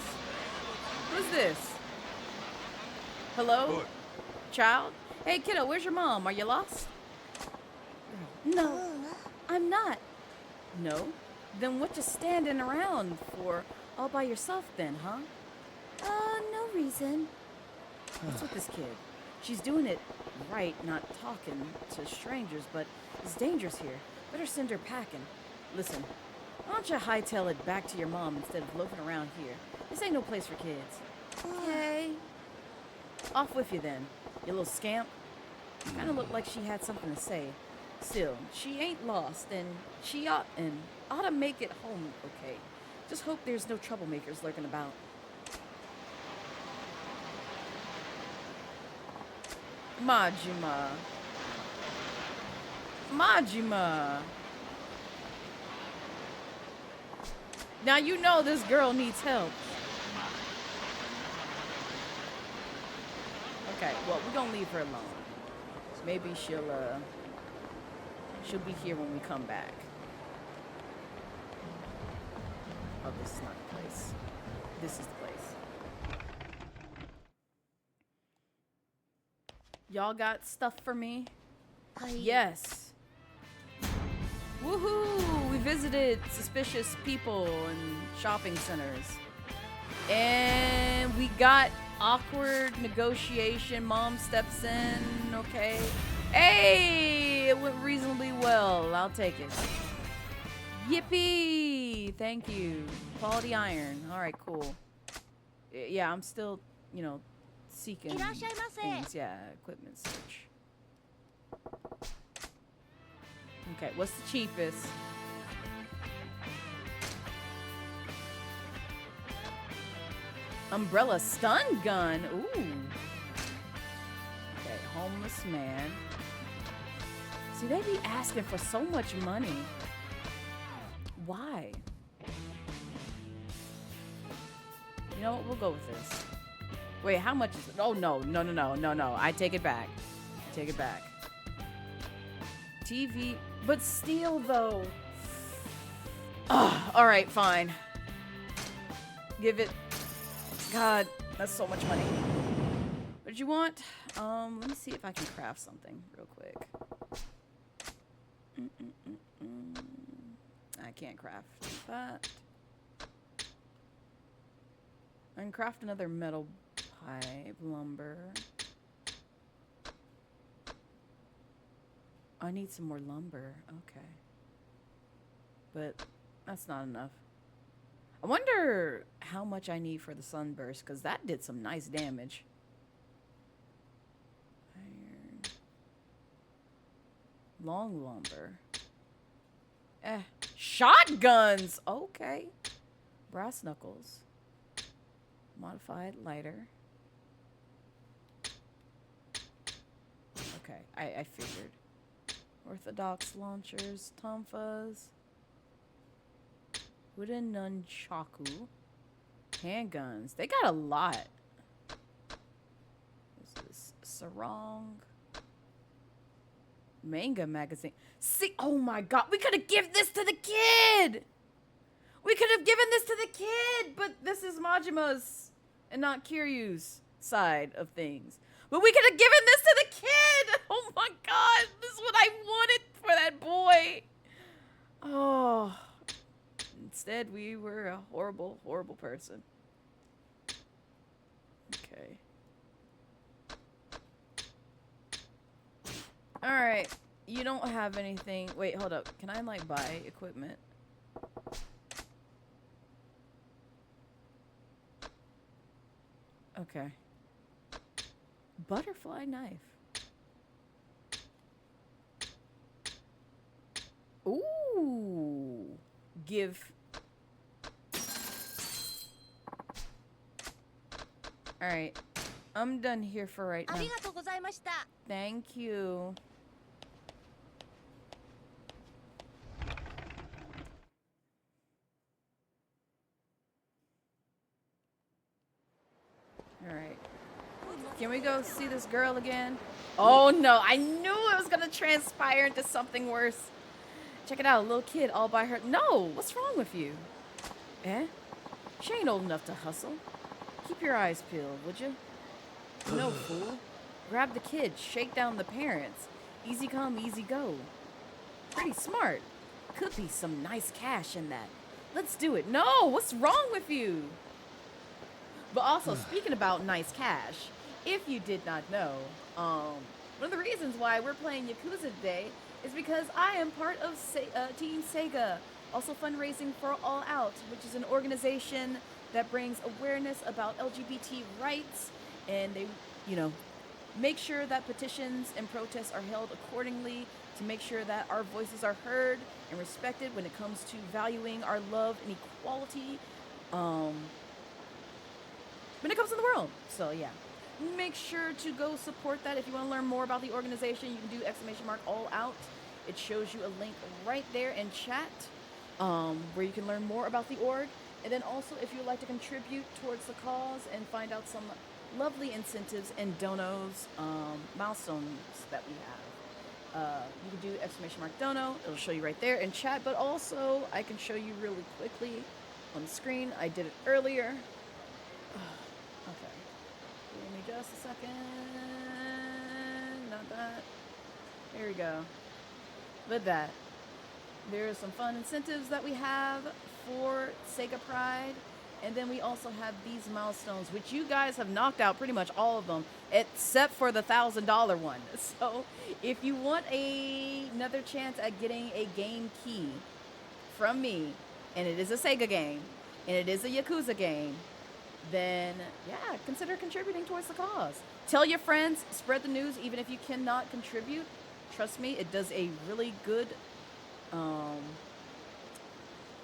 Who's this? Hello? Child? Hey, kiddo, where's your mom? Are you lost? No, I'm not. No? Then what you standing around for all by yourself then, huh? No reason. What's with this kid? She's doing it right, not talking to strangers, but it's dangerous here. Better send her packing. Listen, why don't you hightail it back to your mom instead of loafing around here? This ain't no place for kids. Okay. Off with you then, you little scamp. Kinda looked like she had something to say. Still, she ain't lost, and she ought to make it home okay. Just hope there's no troublemakers lurking about. Majima. Now you know this girl needs help. Okay, well, we're gonna leave her alone. Maybe she'll be here when we come back. Oh, this is not the place. This is the place. Y'all got stuff for me? Yes. Woohoo! We visited suspicious people and shopping centers. And we got awkward negotiation. Mom steps in, okay. Hey! It went reasonably well. I'll take it. Yippee! Thank you. Quality iron. Alright, cool. Yeah, I'm still, seeking things. Yeah, equipment search. Okay, what's the cheapest? Umbrella stun gun. Ooh. Okay, homeless man. See, they be asking for so much money. Why? You know what? We'll go with this. Wait, how much is it? Oh, no. I take it back. Take it back. TV. But steel, though. Oh, all right, fine. Give it. God, that's so much money. What did you want? Let me see if I can craft something real quick. I can't craft that. I can craft another metal pipe, lumber. I need some more lumber. Okay. But that's not enough. I wonder how much I need for the sunburst, because that did some nice damage. Iron. Long lumber. Shotguns. Okay. Brass knuckles. Modified lighter. Okay, I figured. Orthodox launchers, tonfas. Wooden nunchaku. Handguns. They got a lot. This is sarong. Manga magazine. See, oh my god, we could have given this to the kid! We could have given this to the kid, but this is Majima's and not Kiryu's side of things. But we could have given this to the kid! Oh my god, this is what I wanted for that boy. Oh. Instead, we were a horrible, horrible person. Okay. Alright. You don't have anything. Wait, hold up. Can I, like, buy equipment? Okay. Butterfly knife. Ooh. Give. Alright. I'm done here for right now. Thank you. Alright. Can we go see this girl again? Oh no, I knew it was gonna transpire into something worse. Check it out, a little kid all by her. No, what's wrong with you? Eh? She ain't old enough to hustle. Keep your eyes peeled, would you? No, fool. Grab the kid, shake down the parents. Easy come, easy go. Pretty smart. Could be some nice cash in that. Let's do it. No, what's wrong with you? But also, speaking about nice cash, if you did not know, one of the reasons why we're playing Yakuza today is because I am part of Team SEGA, also fundraising for All Out, which is an organization that brings awareness about LGBT rights, and they, you know, make sure that petitions and protests are held accordingly to make sure that our voices are heard and respected when it comes to valuing our love and equality when it comes to the world. So yeah, make sure to go support that. If you want to learn more about the organization, you can do !all out. It shows you a link right there in chat where you can learn more about the org. And then also, if you would like to contribute towards the cause and find out some lovely incentives and donos, milestones that we have, you can do !dono. It'll show you right there in chat. But also, I can show you really quickly on the screen. I did it earlier. Okay. Give me just a second. Not that. There we go. With that, there are some fun incentives that we have for Sega Pride. And then we also have these milestones, which you guys have knocked out pretty much all of them, except for the $1,000 one. So if you want another chance at getting a game key from me, and it is a Sega game, and it is a Yakuza game, then yeah, consider contributing towards the cause. Tell your friends, spread the news, even if you cannot contribute. Trust me, it does a really good,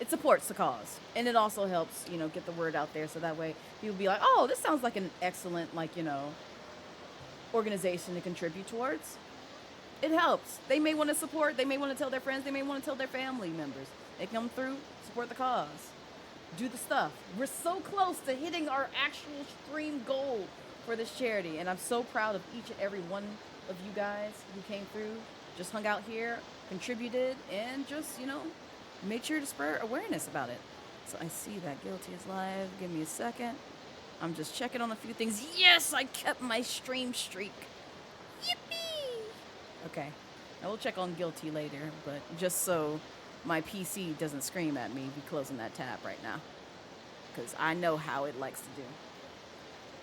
it supports the cause. And it also helps, you know, get the word out there, so that way people be like, oh, this sounds like an excellent, like, you know, organization to contribute towards. It helps. They may want to support, they may want to tell their friends, they may want to tell their family members. They come through, support the cause. Do the stuff. We're so close to hitting our actual stream goal for this charity, and I'm so proud of each and every one of you guys who came through, just hung out here, contributed, and just, you know, made sure to spread awareness about it. So I see that Guilty is live. Give me a second. I'm just checking on a few things. Yes, I kept my stream streak. Yippee! Okay, I will check on Guilty later, but just so my PC doesn't scream at me, be closing that tab right now, because I know how it likes to do.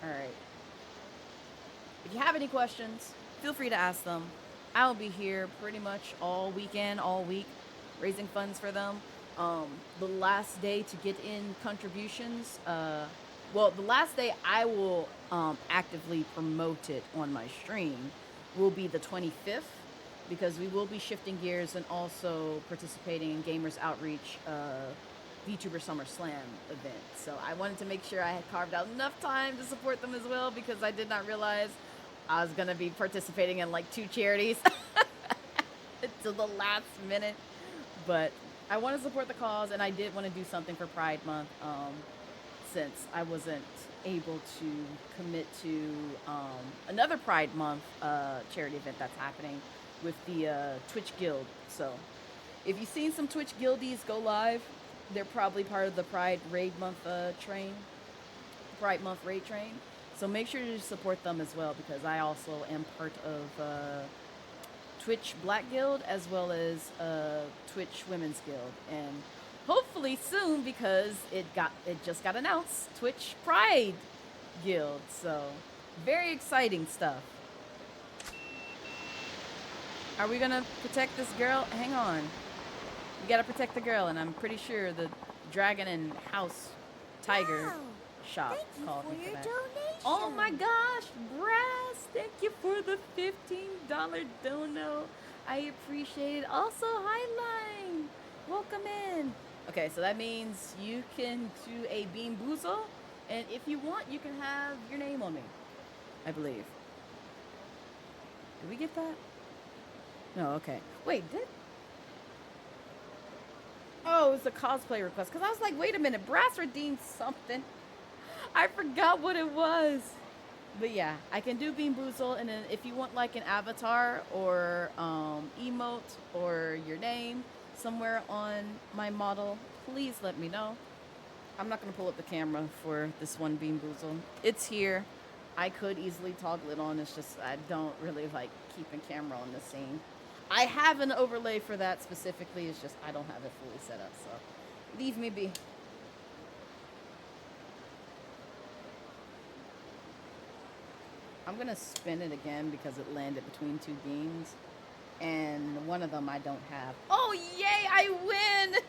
All right. If you have any questions, feel free to ask them. I'll be here pretty much all weekend, all week, raising funds for them. The last day to get in contributions, well, the last day I will actively promote it on my stream will be the 25th. because we will be shifting gears and also participating in Gamers Outreach VTuber Summer Slam event. So I wanted to make sure I had carved out enough time to support them as well, because I did not realize I was going to be participating in like 2 charities until the last minute. But I want to support the cause, and I did want to do something for Pride Month, since I wasn't able to commit to another Pride Month charity event that's happening with the Twitch Guild. So if you've seen some Twitch Guildies go live, they're probably part of the Pride Month raid train. So make sure to support them as well, because I also am part of Twitch Black Guild as well as Twitch Women's Guild, and hopefully soon, because it just got announced, Twitch Pride Guild. So very exciting stuff. Are we gonna protect this girl? Hang on. We gotta protect the girl, and I'm pretty sure the Dragon and House Tiger shop called me for that. Oh my gosh, Brass! Thank you for the $15 dono. I appreciate it. Also, hi Line. Welcome in. Okay, so that means you can do a Bean Boozle, and if you want, you can have your name on me, I believe. Did we get that? No, okay. Wait, Oh, it was a cosplay request. Because I was like, wait a minute, Brass redeemed something. I forgot what it was. But yeah, I can do Bean Boozle, and then if you want like an avatar or emote or your name somewhere on my model, please let me know. I'm not going to pull up the camera for this one Bean Boozle. It's here. I could easily toggle it on. It's just I don't really like keeping camera on the scene. I have an overlay for that specifically. It's just I don't have it fully set up, so leave me be. I'm gonna spin it again because it landed between 2 beans, and one of them I don't have. Oh yay! I win!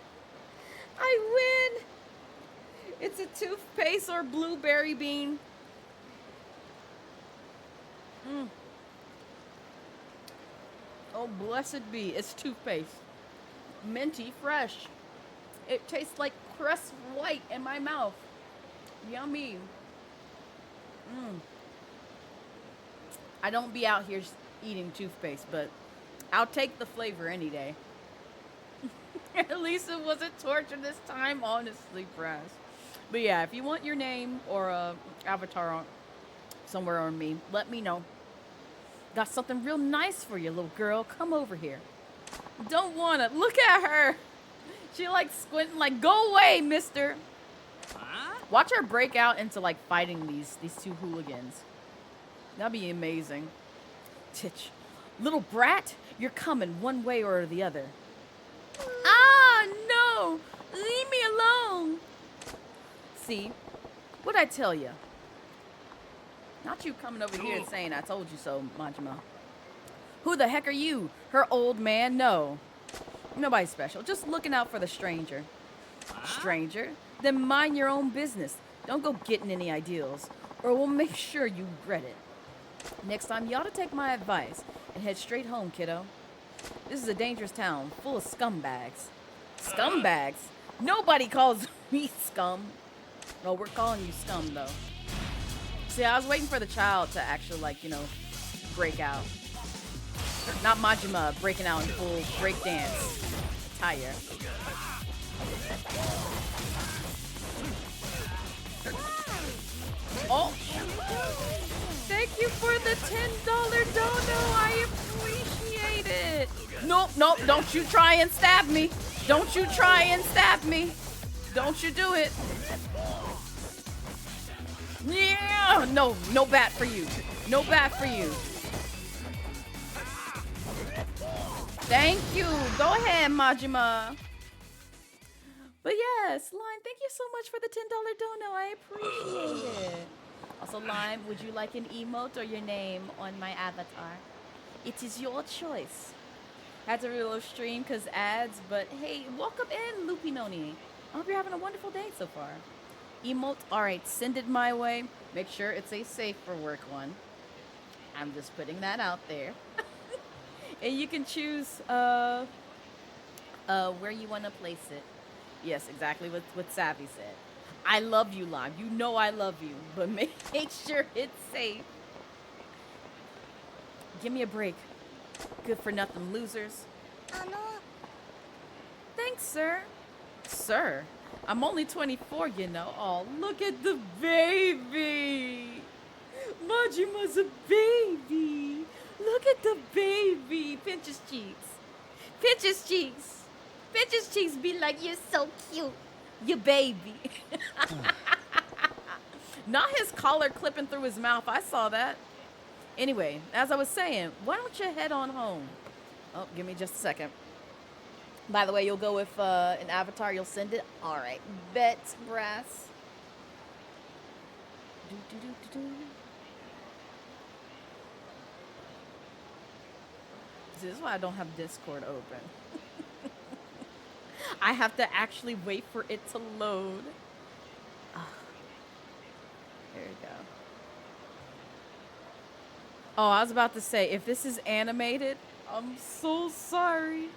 I win! It's a toothpaste or blueberry bean. Oh, blessed be. It's toothpaste. Minty fresh. It tastes like crust white in my mouth. Yummy. I don't be out here eating toothpaste, but I'll take the flavor any day. At least it wasn't torture this time, honestly, Press. But yeah, if you want your name or a avatar on somewhere on me, let me know. Got something real nice for you, little girl. Come over here. Don't wanna. Look at her. She like squinting like, go away, mister. Watch her break out into like fighting these 2 hooligans. That'd be amazing. Titch. Little brat, you're coming one way or the other. Ah, no. Leave me alone. See? What'd I tell you? Not you coming over here and saying, I told you so, Majima. Who the heck are you? Her old man? No. Nobody special. Just looking out for the stranger. Stranger? Then mind your own business. Don't go getting any ideals, or we'll make sure you regret it. Next time, you ought to take my advice and head straight home, kiddo. This is a dangerous town, full of scumbags. Scumbags? Nobody calls me scum. No, we're calling you scum, though. See, I was waiting for the child to actually, like, you know, break out. Not Majima breaking out in full breakdance attire. Oh! Thank you for the $10 dono. I appreciate it. Nope, nope. Don't you try and stab me. Don't you try and stab me. Don't you do it. Yeah! No, no bat for you. No bat for you. Thank you. Go ahead, Majima. But yes, Lime, thank you so much for the $10 dono. I appreciate it. Also, Lime, would you like an emote or your name on my avatar? It is your choice. Had to reload stream because ads, but hey, welcome in, Lupinoni. I hope you're having a wonderful day so far. Emote, alright, send it my way. Make sure it's a safe for work one. I'm just putting that out there. And you can choose where you want to place it. Yes, exactly what Savvy said. I love you, Lime. You know I love you, but make sure it's safe. Give me a break. Good for nothing losers. Thanks, sir. Sir, I'm only 24, you know. Oh, look at the baby. Majima's a baby. Look at the baby. Pinch his cheeks. Pinch his cheeks. Pinch his cheeks. Be like, you're so cute. You baby. Not his collar clipping through his mouth. I saw that. Anyway, as I was saying, why don't you head on home? Oh, give me just a second. By the way, you'll go with an avatar. You'll send it. All right. Bet, brass. This is why I don't have Discord open. I have to actually wait for it to load. There we go. Oh, I was about to say, if this is animated, I'm so sorry.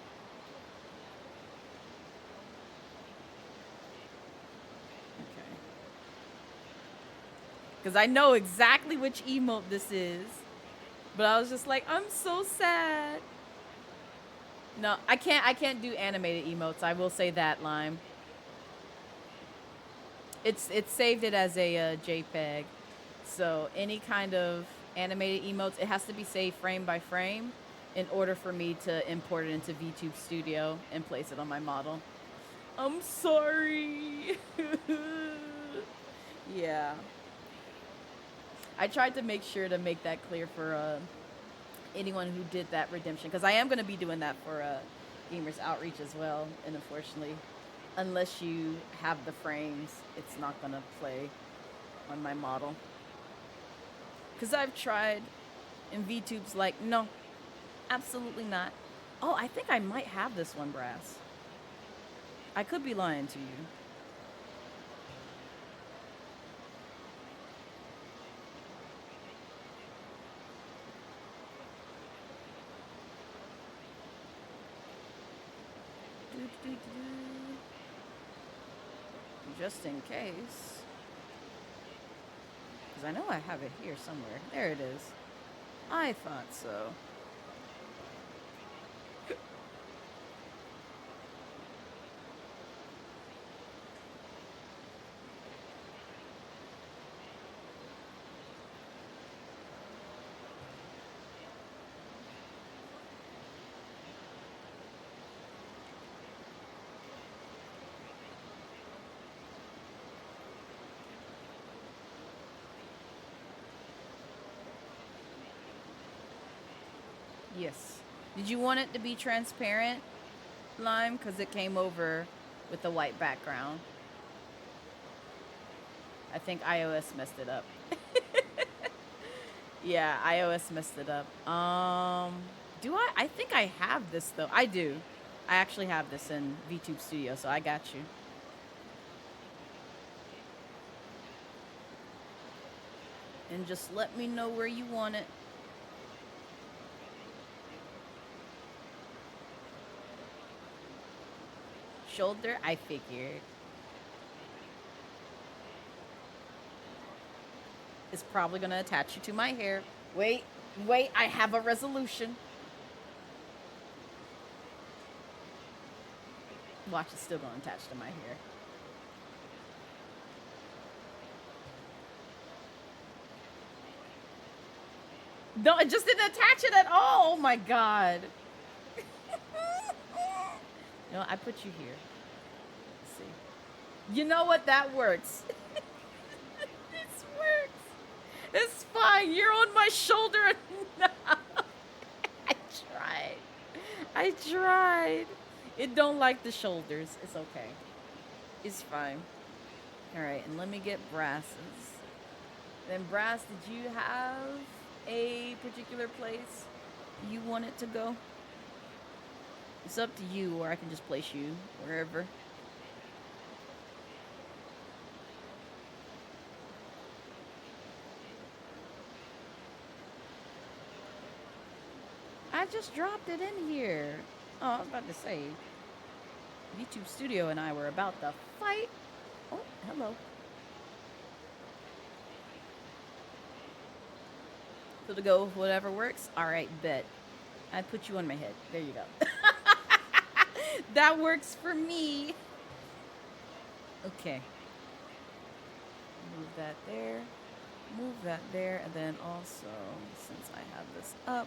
Okay. Because I know exactly which emote this is. But I was just like, I'm so sad. No, I can't do animated emotes. I will say that, Lime. It's saved it as a JPEG. So any kind of animated emotes, it has to be saved frame by frame in order for me to import it into VTube Studio and place it on my model. I'm sorry. Yeah. I tried to make sure to make that clear for anyone who did that redemption, because I am going to be doing that for Gamers Outreach as well, and unfortunately, unless you have the frames, it's not going to play on my model. Because I've tried, and VTube's like, no, absolutely not. Oh, I think I might have this one, Brass. I could be lying to you. Just in case. Because I know I have it here somewhere. There it is. I thought so. Yes. Did you want it to be transparent, Lime? Because it came over with the white background. I think iOS messed it up. Yeah, iOS messed it up. Do I? I think I have this, though. I do. I actually have this in VTube Studio, so I got you. And just let me know where you want it. Shoulder, I figured. It's probably going to attach you to my hair. Wait, I have a resolution. Watch, it's still going to attach to my hair. No, it just didn't attach it at all. Oh my god. No, I put you here. Let's see. You know what? That works. This works. It's fine. You're on my shoulder now. I tried. It don't like the shoulders. It's okay. It's fine. All right, and let me get Brass's. Then Brass, did you have a particular place you want it to go? It's up to you, or I can just place you wherever. I I just dropped it in here. Oh, I was about to say, VTube Studio and I were about to fight. Oh, hello. So to go, whatever works. All right, bet. I put you on my head. There you go. That works for me. Okay. Move that there. Move that there. And then also, since I have this up,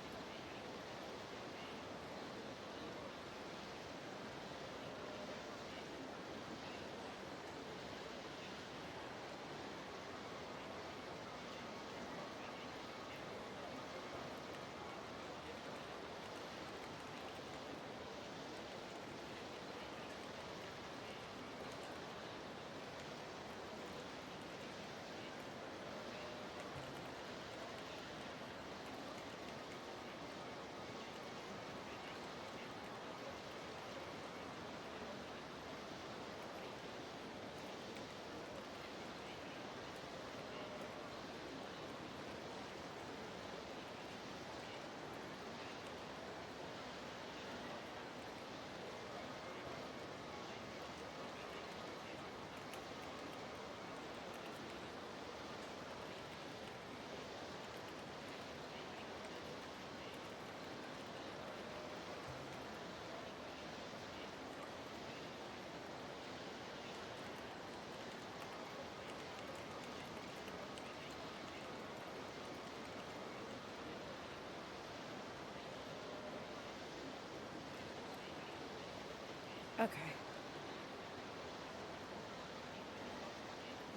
okay.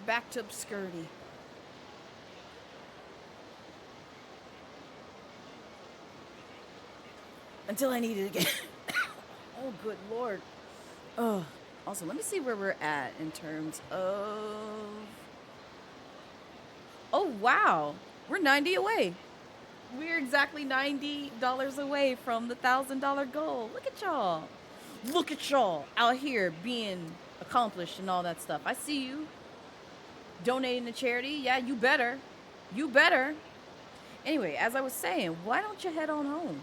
Back to obscurity. Until I need it again. Oh, good lord. Oh. Also, let me see where we're at in terms of... Oh, wow. We're 90 away. We're exactly $90 away from the $1,000 goal. Look at y'all. Look at y'all out here being accomplished and all that stuff. I see you. Donating to charity. Yeah, you better. You better. Anyway, as I was saying, why don't you head on home?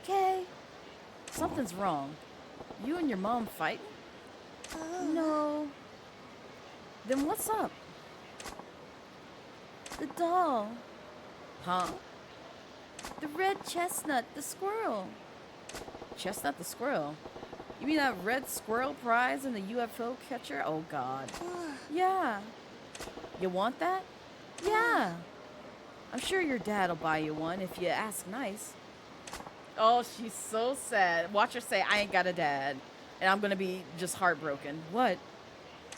Okay. Something's wrong. You and your mom fighting? No. Then what's up? The doll. Huh? The red chestnut, the squirrel. Chestnut the squirrel? You mean that red squirrel prize in the UFO catcher? Oh, God. Yeah. You want that? Yeah. I'm sure your dad'll buy you one if you ask nice. Oh, she's so sad. Watch her say, I ain't got a dad. And I'm gonna be just heartbroken. What?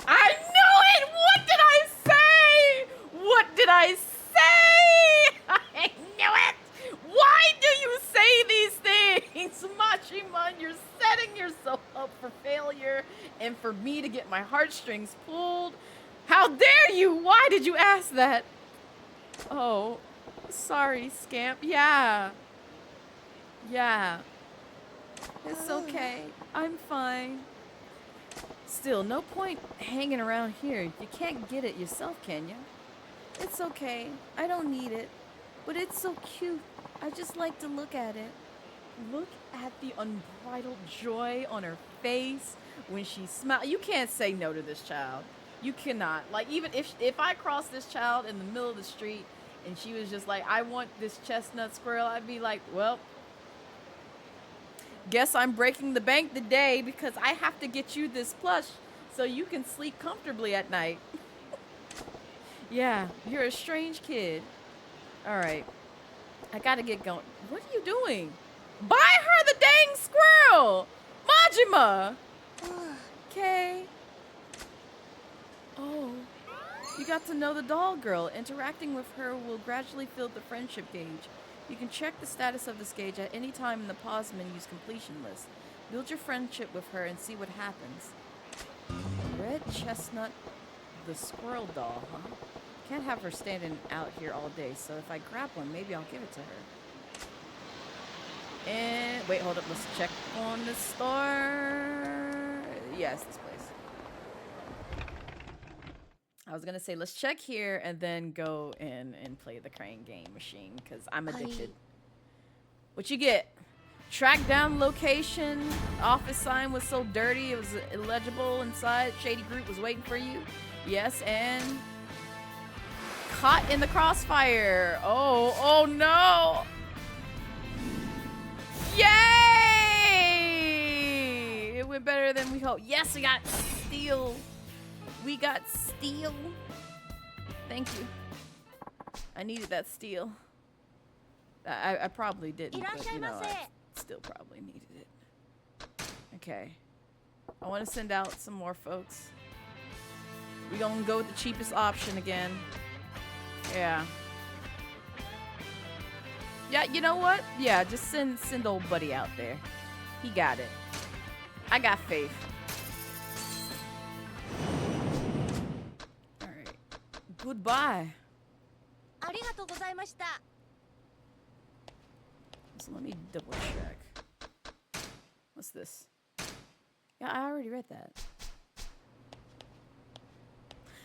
I knew it! What did I say? What did I say? I knew it! Why do you say these things? Machima, you're setting yourself up for failure and for me to get my heartstrings pulled. How dare you? Why did you ask that? Oh, sorry, scamp. Yeah. Yeah. It's okay. I'm fine. Still, no point hanging around here. You can't get it yourself, can you? It's okay. I don't need it. But it's so cute. I just like to look at it. Look at the unbridled joy on her face when she smiles. You can't say no to this child. You cannot. Like, even if I crossed this child in the middle of the street and she was just like, I want this chestnut squirrel, I'd be like, well, guess I'm breaking the bank today because I have to get you this plush so you can sleep comfortably at night. Yeah, you're a strange kid. All right. I gotta get going. What are you doing? Buy her the dang squirrel! Majima! Okay. Oh. You got to know the doll girl. Interacting with her will gradually fill the friendship gauge. You can check the status of this gauge at any time in the pause menu's completion list. Build your friendship with her and see what happens. Red chestnut, the squirrel doll, huh? Can't have her standing out here all day, so if I grab one, maybe I'll give it to her. And wait, hold up, let's check on the store. Yes, this place. I was gonna say, let's check here and then go in and play the crane game machine, because I'm addicted. What you get? Track down location. Office sign was so dirty it was illegible inside. Shady group was waiting for you. Yes, and caught in the crossfire. Oh no! Yay! It went better than we hoped. Yes, we got steel. We got steel. Thank you. I needed that steel. I probably didn't, but you know, I still probably needed it. Okay. I want to send out some more folks. We gonna go with the cheapest option again. Yeah. Yeah, you know what? Yeah, just send old buddy out there. He got it. I got faith. Alright. Goodbye. So let me double check. What's this? Yeah, I already read that.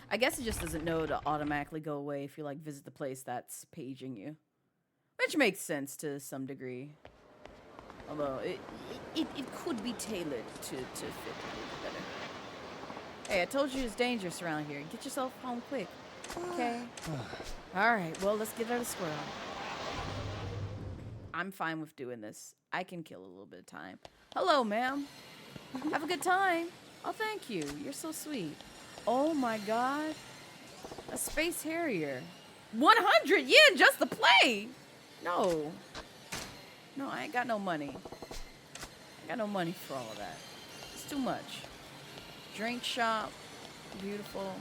I guess it just doesn't know to automatically go away if you like visit the place that's paging you. Which makes sense to some degree. Although it could be tailored to fit a little better. Hey, I told you it's dangerous around here. Get yourself home quick. Okay. Alright, well let's get out of squirrel. I'm fine with doing this. I can kill a little bit of time. Hello, ma'am. Have a good time. Oh, thank you. You're so sweet. Oh my god. A space harrier. 100 yen just to play. No. No, I ain't got no money. I got no money for all of that. It's too much. Drink shop. Beautiful.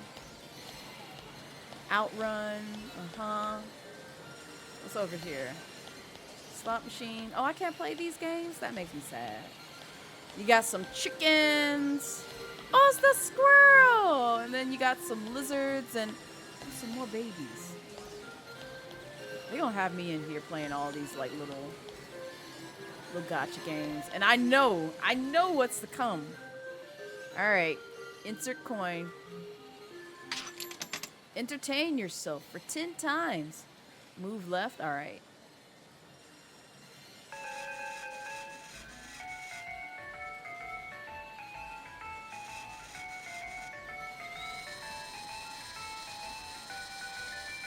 Outrun. Uh-huh. What's over here? Slot machine. Oh, I can't play these games? That makes me sad. You got some chickens. Oh, it's the squirrel. And then you got some lizards and some more babies. They're gonna have me in here playing all these like little gotcha games. And I know what's to come. All right, insert coin. Entertain yourself for 10 times. Move left, all right.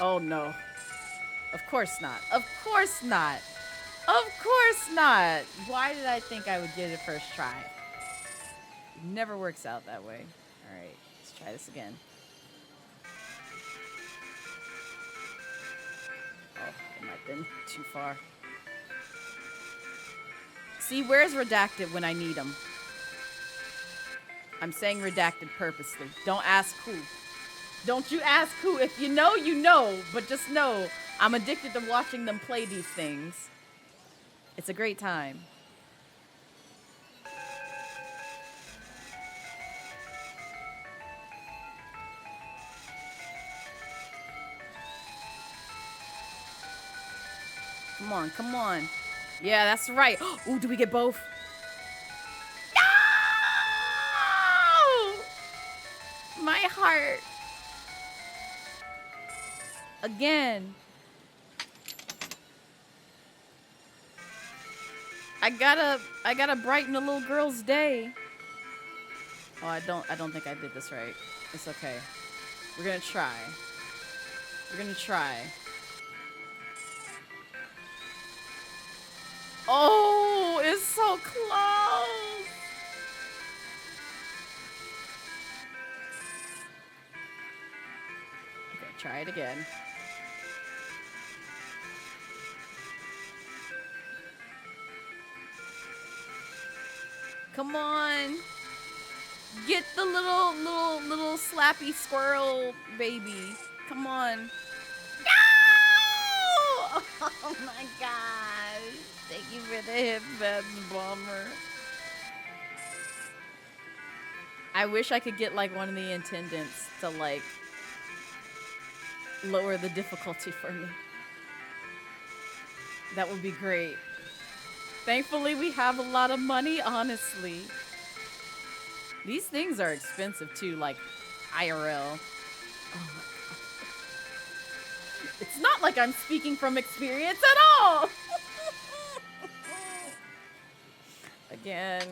Oh no. Of course not. Of course not. Of course not. Why did I think I would get it first try? It never works out that way. All right, let's try this again. Oh, it might have been too far. See, where's redacted when I need them? I'm saying redacted purposely. Don't ask who. Don't you ask who. If you know, you know. But just know, I'm addicted to watching them play these things. It's a great time. Come on, come on. Yeah, that's right. Ooh, do we get both? No! My heart. Again. I gotta brighten a little girl's day. Oh, I don't think I did this right. It's okay. We're gonna try. We're gonna try. Oh, it's so close. Okay, try it again. Come on. Get the little slappy squirrel baby. Come on. No! Oh my gosh. Thank you for the hip beds, bomber. I wish I could get like one of the attendants to like lower the difficulty for me. That would be great. Thankfully, we have a lot of money, honestly. These things are expensive too, like IRL. Oh my god. It's not like I'm speaking from experience at all. again.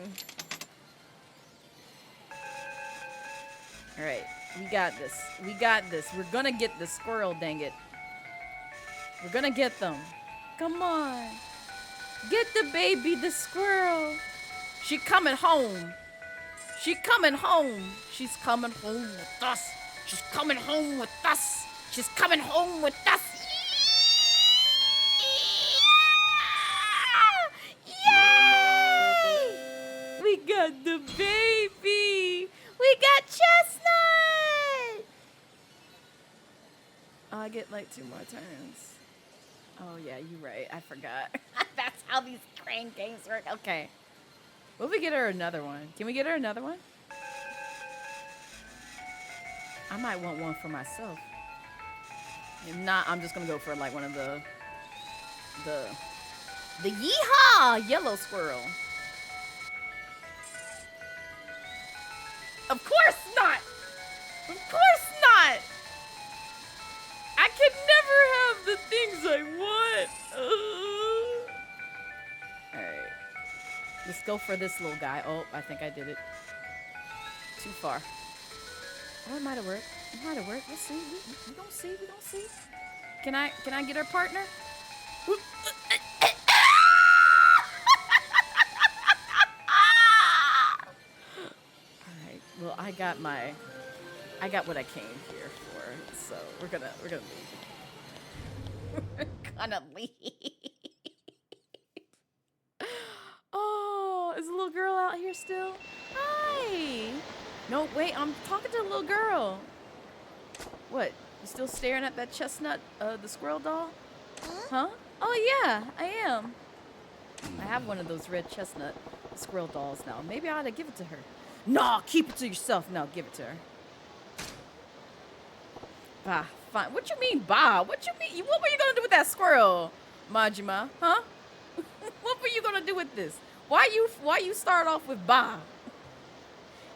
All right, we got this. We got this. We're gonna get the squirrel, dang it. We're gonna get them. Come on. Get the baby, the squirrel. She coming home. She coming home. She's coming home with us. She's coming home with us. She's coming home with us. Yay! We got the baby. We got Chestnut. Oh, I get like 2 more turns. Oh yeah, you're right. I forgot. That's how these crane games work. Okay. Will we get her another one? Can we get her another one? I might want one for myself. If not, I'm just gonna go for like one of the yeehaw yellow squirrel. Of course not. Of course not. I could never have the things I want. All right. Let's go for this little guy. Oh, I think I did it. Too far. Oh, it might have worked. It might have worked. Let's see. We don't see. We don't see. Can I get her partner? All right. Well, I got what I came here for. So we're gonna leave. We're gonna leave. Oh, is the little girl out here still? Hi. No, wait, I'm talking to the little girl. What? You still staring at that chestnut, the squirrel doll? Huh? Oh, yeah, I am. I have one of those red chestnut squirrel dolls now. Maybe I ought to give it to her. Nah, keep it to yourself. No, give it to her. Bah, fine. What you mean, bah? What you mean? What were you gonna do with that squirrel, Majima? Huh? What were you gonna do with this? Why you start off with bah?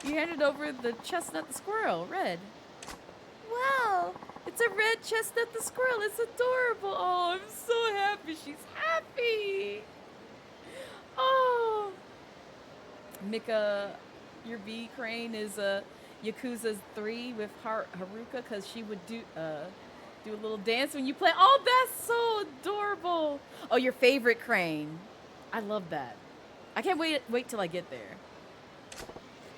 You handed over the chestnut the squirrel, red. Wow, it's a red chestnut the squirrel. It's adorable. Oh, I'm so happy. She's happy. Oh. Mika, your V crane is Yakuza 3 with Haruka because she would do a little dance when you play. Oh, that's so adorable. Oh, your favorite crane. I love that. I can't wait till I get there.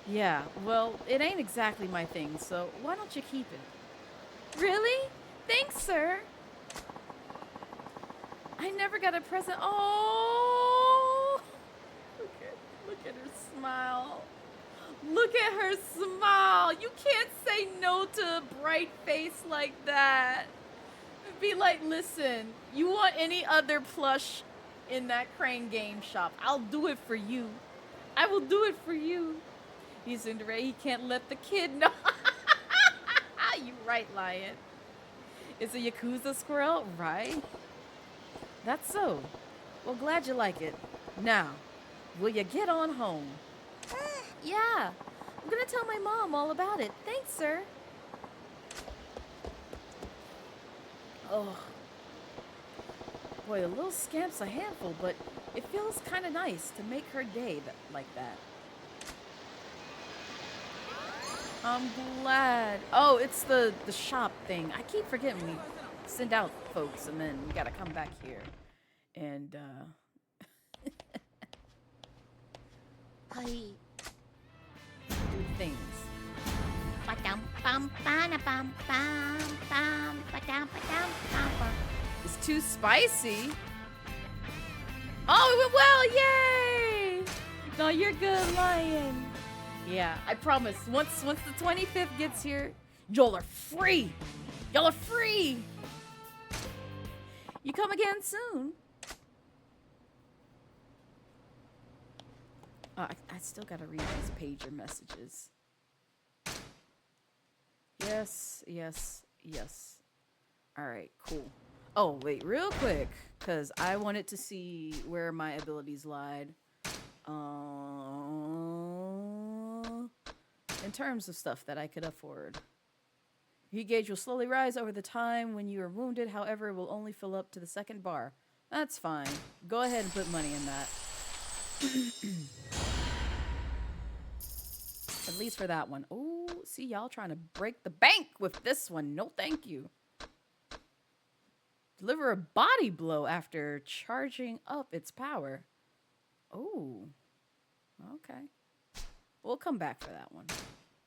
Yeah, well, it ain't exactly my thing, so why don't you keep it? Really? Thanks, sir. I never got a present. Oh! Look at her smile. Look at her smile. You can't say no to a bright face like that. Be like, listen, you want any other plush in that crane game shop, I'll do it for you. I will do it for you. He's in the rain. He can't let the kid know. You right, Lion. It's a Yakuza squirrel, right? That's so. Well, glad you like it. Now, will you get on home? Yeah. I'm gonna tell my mom all about it. Thanks, sir. Oh. Boy, a little scamp's a handful, but it feels kind of nice to make her day like that. I'm glad. Oh, it's the shop thing. I keep forgetting we send out folks and then we gotta come back here and do things. It's too spicy. Oh, it went well! Yay! No, you're good, Lion. Yeah, I promise. Once the 25th gets here, y'all are free. Y'all are free. You come again soon. I still gotta read these pager messages. Yes, yes, yes. All right, cool. Oh, wait, real quick, because I wanted to see where my abilities lied. In terms of stuff that I could afford. Heat gauge will slowly rise over the time when you are wounded. However, it will only fill up to the second bar. That's fine. Go ahead and put money in that. At least for that one. Oh, see, y'all trying to break the bank with this one. No, thank you. Deliver a body blow after charging up its power. Oh, okay. We'll come back for that one.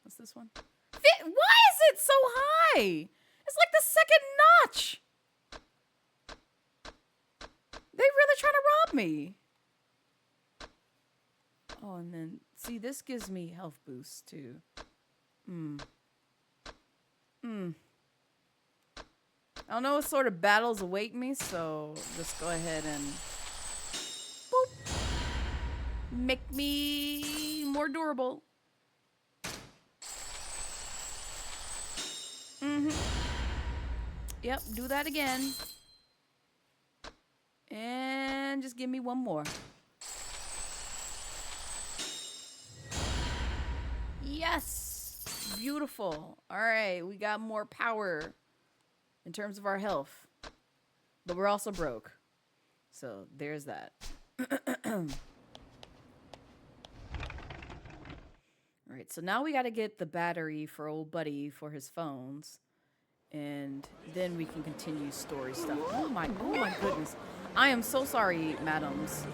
What's this one? Why is it so high? It's like the second notch. They really trying to rob me. Oh, and then, see, this gives me health boosts, too. I don't know what sort of battles await me, so just go ahead and boop. Make me more durable. Yep, do that again. And just give me one more. Yes! Beautiful. All right, we got more power in terms of our health. But we're also broke. So there's that. Alright, so now we gotta get the battery for old buddy for his phones. And then we can continue story stuff. Oh my goodness. I am so sorry, madams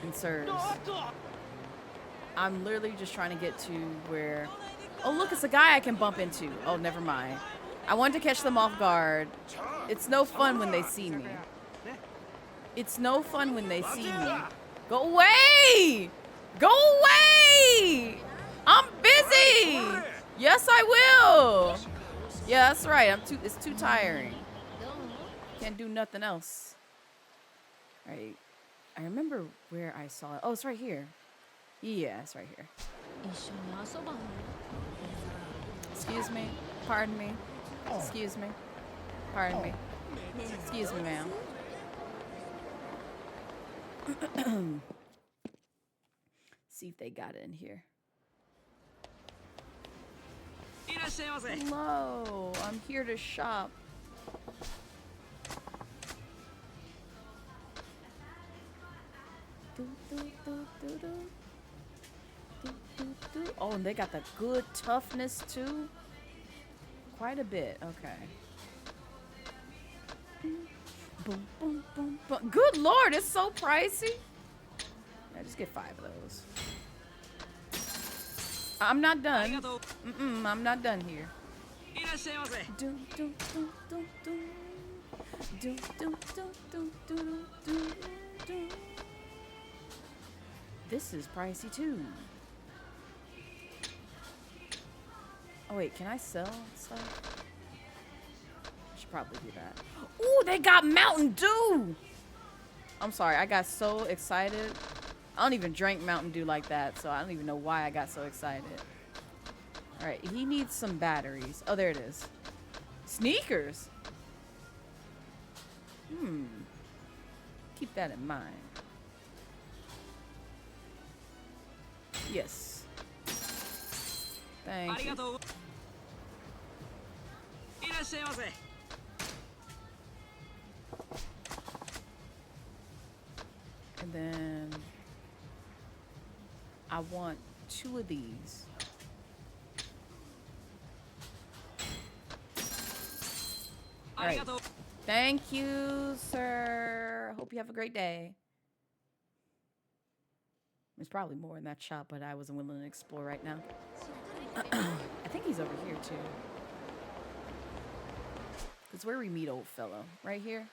and sirs. I'm literally just trying to get to where... Oh, look, it's a guy I can bump into. Oh, never mind. I wanted to catch them off guard. It's no fun when they see me. It's no fun when they see me. Go away! Go away! I'm busy! Yes, I will! Yeah, that's right. It's too tiring. Can't do nothing else. All right. I remember where I saw it. Oh, it's right here. Yeah, it's right here. Excuse me. Pardon me. Excuse me. Pardon me. Excuse me, ma'am. See if they got it in here. Hello, I'm here to shop. Oh, and they got the good toughness too. Quite a bit. Okay. Boom, boom, boom, boom. Good Lord, it's so pricey. Yeah, just get 5 of those. I'm not done. I'm not done here. This is pricey too. Oh wait, can I sell stuff? I should probably do that. Ooh, they got Mountain Dew! I'm sorry, I got so excited. I don't even drink Mountain Dew like that, so I don't even know why I got so excited. Alright, he needs some batteries. Oh, there it is. Sneakers! Keep that in mind. Yes. Thank you. And then I want 2 of these. All right. Thank you, sir. Hope you have a great day. There's probably more in that shop, but I wasn't willing to explore right now. I think he's over here, too. Because where we meet old fellow? Right here?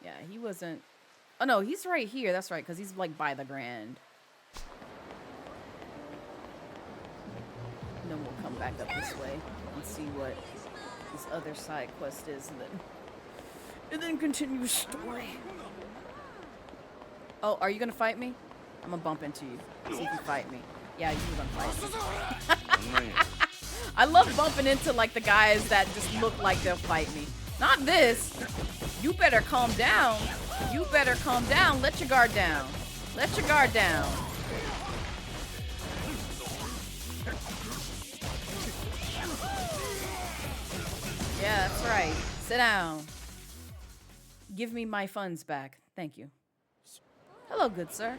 Yeah, he wasn't... Oh, no, he's right here. That's right, because he's, like, by the Grand. And then we'll come back up this way and see what this other side quest is, and then continue story. Oh, are you gonna fight me? I'm gonna bump into you. See if you fight me. Yeah, you're gonna fight me. I love bumping into like the guys that just look like they'll fight me. Not this. You better calm down. You better calm down. Let your guard down. Let your guard down. Yeah, that's right. Sit down. Give me my funds back. Thank you. Hello, good sir.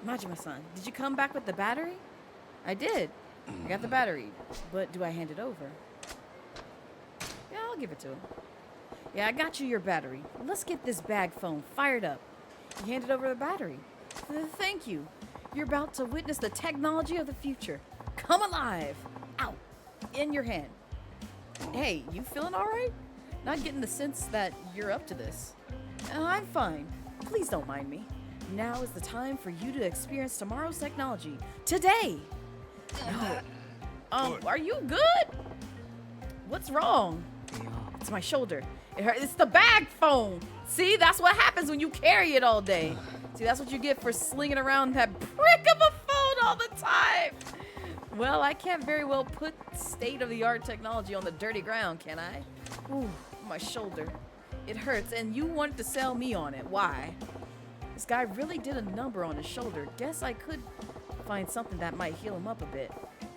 Majima-san, did you come back with the battery? I did. I got the battery. But do I hand it over? Yeah, I'll give it to him. Yeah, I got you your battery. Let's get this bag phone fired up. He handed over the battery. Thank you. You're about to witness the technology of the future. Come alive. Ow. In your hand. Hey, you feeling all right? Not getting the sense that you're up to this. I'm fine. Please don't mind me. Now is the time for you to experience tomorrow's technology. Today! No. Are you good? What's wrong? It's my shoulder. It hurts. It's the bag phone. See, that's what happens when you carry it all day. See, that's what you get for slinging around that prick of a phone all the time. Well, I can't very well put state-of-the-art technology on the dirty ground, can I? Ooh, my shoulder. It hurts, and you wanted to sell me on it. Why? This guy really did a number on his shoulder. Guess I could find something that might heal him up a bit.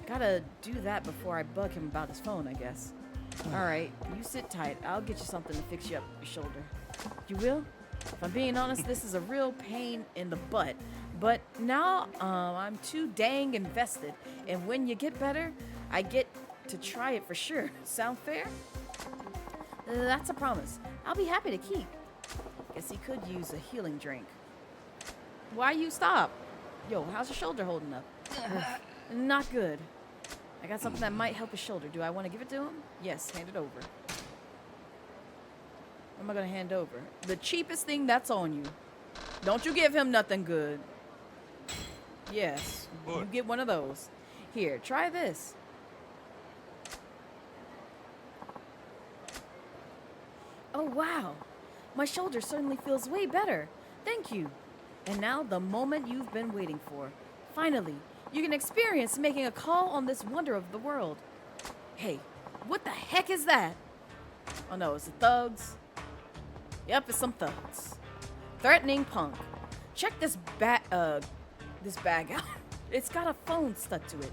Gotta do that before I bug him about his phone, I guess. Alright, you sit tight. I'll get you something to fix you up your shoulder. You will? If I'm being honest, this is a real pain in the butt. But now, I'm too dang invested. And when you get better, I get to try it for sure. Sound fair? That's a promise. I'll be happy to keep. Guess he could use a healing drink. Why you stop? Yo, how's your shoulder holding up? Not good. I got something that might help his shoulder. Do I want to give it to him? Yes, hand it over. What am I going to hand over? The cheapest thing that's on you. Don't you give him nothing good. Yes, you get one of those. Here, try this. Oh, wow. My shoulder certainly feels way better. Thank you. And now the moment you've been waiting for. Finally, you can experience making a call on this wonder of the world. Hey, what the heck is that? Oh no, it's the thugs. Yep, it's some thugs. Threatening punk. Check this bag out. It's got a phone stuck to it.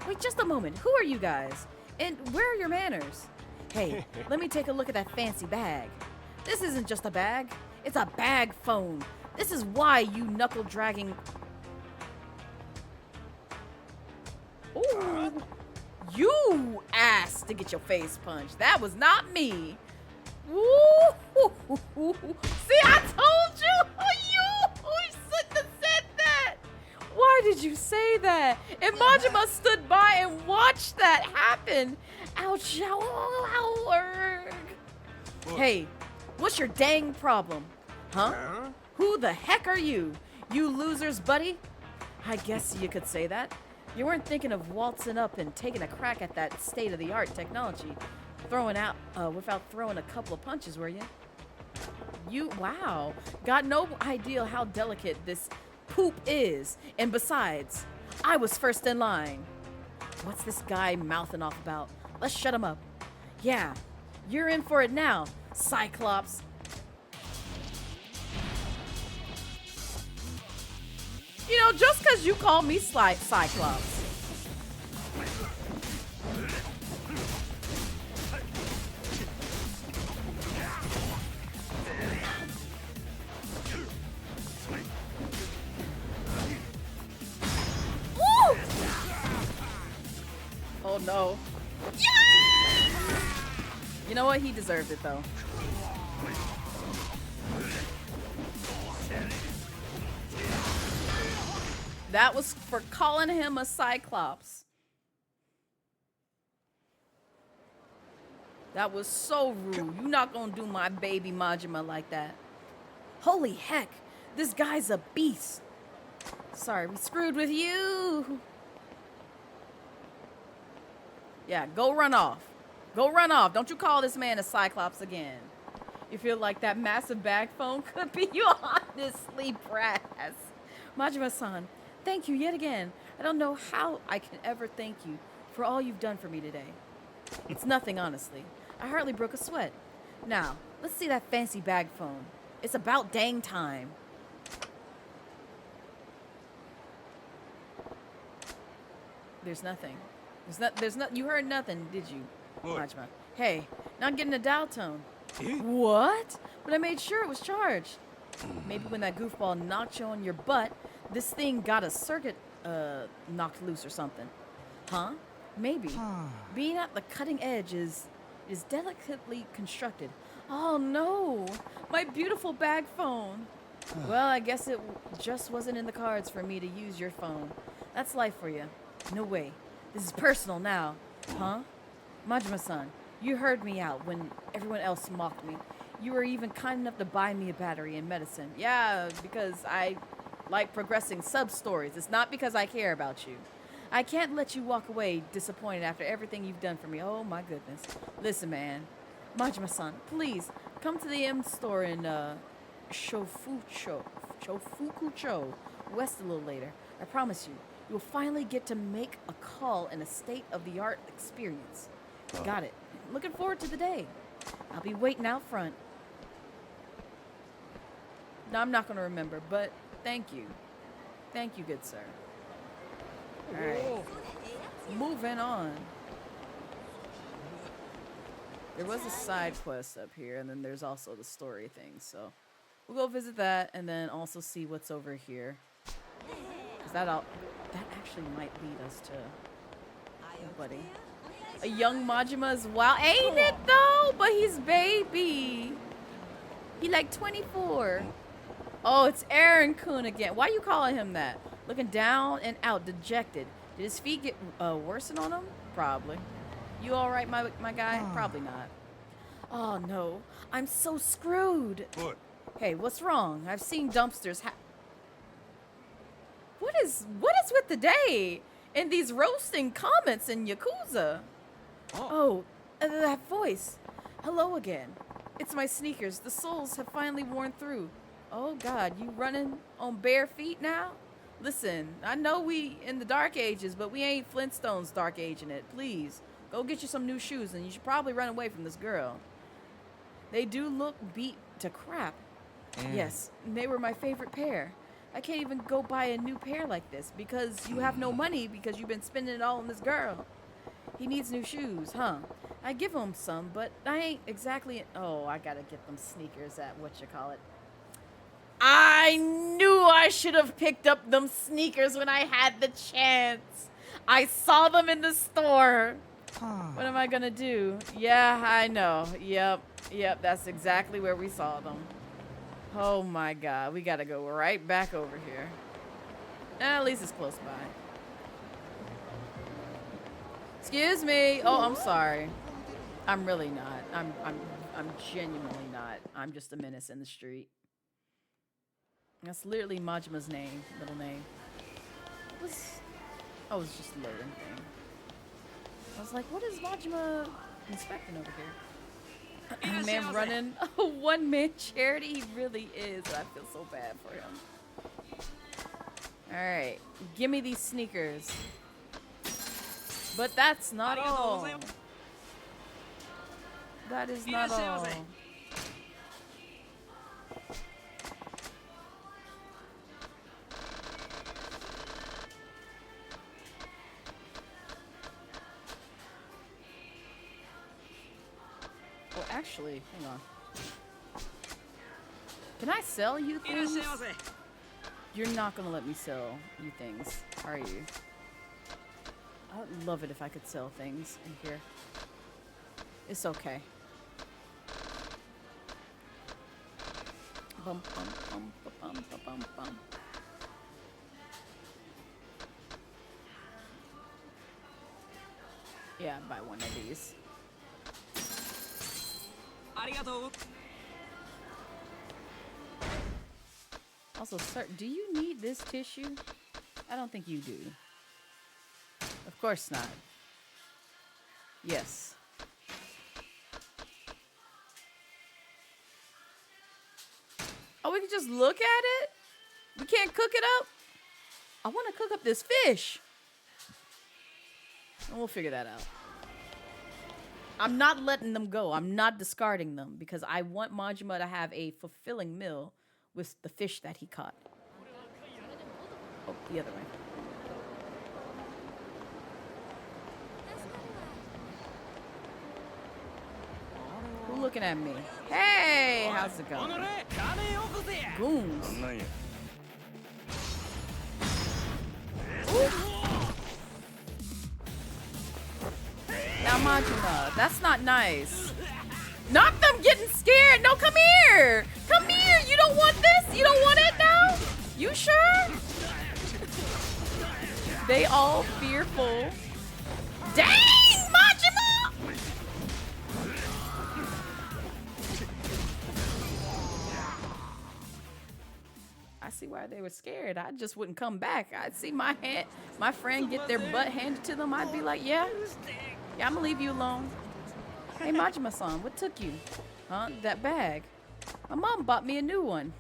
Wait just a moment. Who are you guys? And where are your manners? Hey, let me take a look at that fancy bag. This isn't just a bag. It's a bag phone. This is why you knuckle-dragging... Ooh. You asked to get your face punched. That was not me. Ooh. See, I told you. You shouldn't have said that. Why did you say that? And Majima stood by and watched that happen. Ouch. Ow. Hey, what's your dang problem? Huh? Who the heck are you? You losers, buddy? I guess you could say that. You weren't thinking of waltzing up and taking a crack at that state-of-the-art technology, throwing out without throwing a couple of punches, were you? Wow, got no idea how delicate this poop is. And besides, I was first in line. What's this guy mouthing off about? Let's shut him up. Yeah, you're in for it now, Cyclops. You know, just because you call me Cyclops. Woo! Oh no. Yeah! You know what? He deserved it though. That was for calling him a Cyclops. That was so rude. You're not gonna do my baby Majima like that. Holy heck, this guy's a beast. Sorry, we screwed with you. Yeah, go run off. Go run off. Don't you call this man a Cyclops again. You feel like that massive bag phone could be you honestly, brass. Majima-san, thank you yet again. I don't know how I can ever thank you for all you've done for me today. It's nothing, honestly. I hardly broke a sweat. Now, let's see that fancy bag phone. It's about dang time. There's nothing. There's not. You heard nothing, did you, Majima? Hey, not getting a dial tone. What? But I made sure it was charged. Maybe when that goofball knocked you on your butt, this thing got a circuit knocked loose or something. Huh? Maybe. Being at the cutting edge is delicately constructed. Oh no! My beautiful bag phone! Well, I guess it just wasn't in the cards for me to use your phone. That's life for you. No way. This is personal now. Huh? Majima-san, you heard me out when everyone else mocked me. You were even kind enough to buy me a battery and medicine. Yeah, because I like progressing sub-stories. It's not because I care about you. I can't let you walk away disappointed after everything you've done for me. Oh my goodness. Listen, man. Majima-san, please come to the M store in Shofukucho West a little later. I promise you, you'll finally get to make a call in a state-of-the-art experience. Got it. Looking forward to the day. I'll be waiting out front. No, I'm not going to remember, but thank you. Thank you, good sir. All right. Moving on. There was a side quest up here, and then there's also the story thing, so we'll go visit that and then also see what's over here. Because that actually might lead us to buddy. A young Majima as well. Ain't it though? But he's baby. He like 24. Oh, it's Aaron-kun again. Why you calling him that? Looking down and out, dejected. Did his feet get worsen on him? Probably. You all right, my guy? Probably not. Oh no, I'm so screwed. What? Hey, what's wrong? I've seen dumpsters. What is with the day and these roasting comments in Yakuza? Oh, that voice. Hello again. It's my sneakers. The soles have finally worn through. Oh God, you running on bare feet now? Listen, I know we in the dark ages, but we ain't Flintstones dark aging it. Please, go get you some new shoes, and you should probably run away from this girl. They do look beat to crap. Yes, they were my favorite pair. I can't even go buy a new pair like this because you have no money because you've been spending it all on this girl. He needs new shoes, huh? I give him some, but I ain't exactly... Oh, I gotta get them sneakers at whatchamacallit. I knew I should have picked up them sneakers when I had the chance. I saw them in the store. What am I gonna do? Yeah, I know. Yep, that's exactly where we saw them. Oh my God, we gotta go right back over here. At least it's close by. Excuse me. Oh, I'm sorry. I'm really not. I'm genuinely not. I'm just a menace in the street. That's literally Majima's name, middle name. Oh, it's just a loading thing. I was like, what is Majima inspecting over here? Man running a one-man charity. He really is. I feel so bad for him. All right, give me these sneakers. But that's not all. That is not all. Well, actually, hang on. Can I sell you things? You're not gonna let me sell you things, are you? I would love it if I could sell things in here. It's okay. Bum, bum, bum, bum, bum, bum, bum. Yeah, I'd buy one of these. Also, sir, do you need this tissue? I don't think you do. Of course not. Yes. Oh, we can just look at it? We can't cook it up? I want to cook up this fish. And we'll figure that out. I'm not letting them go. I'm not discarding them because I want Majima to have a fulfilling meal with the fish that he caught. Oh, the other way. Who's looking at me? Hey, how's it going? Goons. Ooh, Now, Majima, that's not nice. Not them getting scared. No, come here. Come here. You don't want this? You don't want it now? You sure? They all fearful. Dang, Majima! I see why they were scared. I just wouldn't come back. I'd see my friend get their butt handed to them. I'd be like, yeah, I'm gonna leave you alone. Hey, Majima-san, what took you? Huh? That bag. My mom bought me a new one.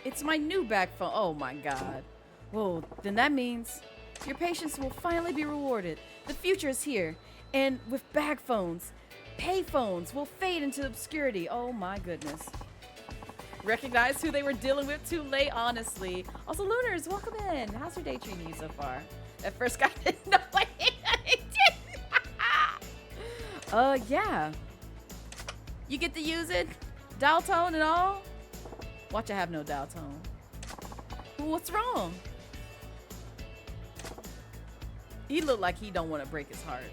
It's my new bag phone. Oh my God. Whoa, then that means your patience will finally be rewarded. The future is here. And with bag phones, pay phones will fade into obscurity. Oh my goodness. Recognize who they were dealing with too late, honestly. Also, Lunars, welcome in. How's your day treating you so far? At first, I didn't know I didn't. Yeah. You get to use it? Dial tone and all? Watch, I have no dial tone. What's wrong? He looked like he don't want to break his heart.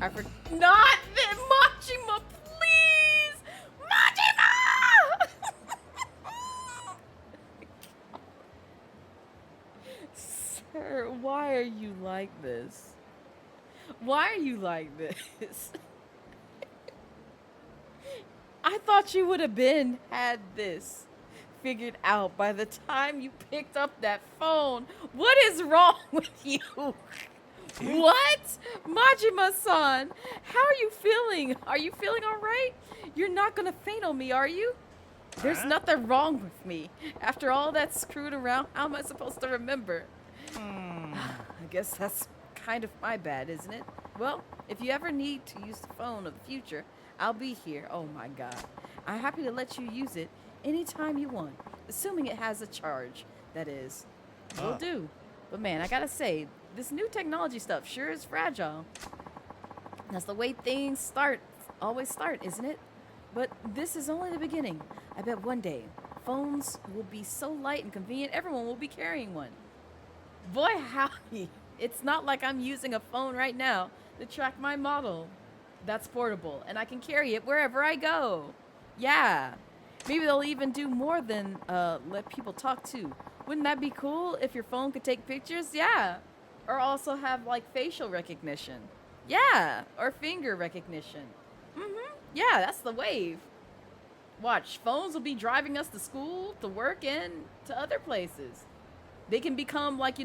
I forgot. Not that Majima, please! Majima! Sir, why are you like this? Why are you like this? I thought you would have had this figured out by the time you picked up that phone. What is wrong with you? What? Majima-san, how are you feeling? Are you feeling all right? You're not gonna faint on me, are you? There's nothing wrong with me. After all that screwed around, how am I supposed to remember? I guess that's kind of my bad, isn't it? Well, if you ever need to use the phone of the future, I'll be here. Oh my God. I'm happy to let you use it anytime you want, assuming it has a charge, that is. Will do. But man, I gotta say, this new technology stuff sure is fragile. That's the way things always start, isn't it? But this is only the beginning. I bet one day, phones will be so light and convenient, everyone will be carrying one. Boy, howdy. It's not like I'm using a phone right now to track my model. That's portable, and I can carry it wherever I go. Yeah. Maybe they'll even do more than let people talk too. Wouldn't that be cool if your phone could take pictures? Yeah. Or also have like facial recognition. Yeah. Or finger recognition. Yeah, that's the wave. Watch, phones will be driving us to school, to work, and to other places. They can become like,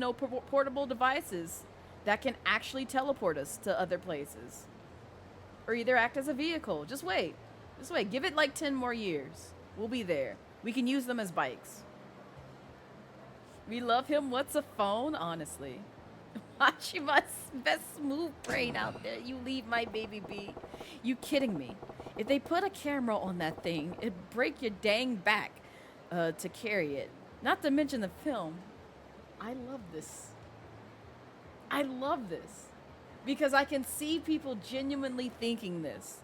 portable devices that can actually teleport us to other places. Or either act as a vehicle. Just wait. Just wait. Give it like 10 more years. We'll be there. We can use them as bikes. We love him. What's a phone? Honestly. Machima's best smooth brain out there. You leave my baby be. You kidding me? If they put a camera on that thing, it'd break your dang back to carry it. Not to mention the film. I love this. I love this. Because I can see people genuinely thinking this.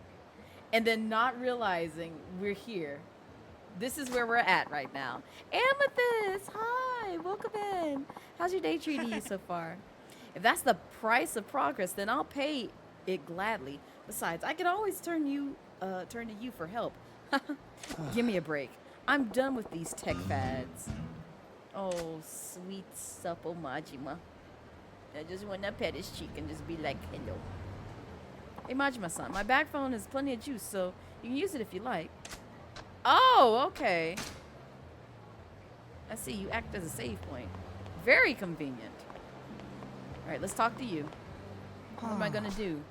And then not realizing we're here. This is where we're at right now. Amethyst, hi, welcome in. How's your day treating you so far? If that's the price of progress, then I'll pay it gladly. Besides, I can always turn to you for help. Give me a break. I'm done with these tech fads. Oh, sweet, supple Majima. I just want to pet his cheek and just be like, hello. Hey, Majima-san, my back phone has plenty of juice, so you can use it if you like. Oh, okay. I see, you act as a save point. Very convenient. All right, let's talk to you. What am I gonna do?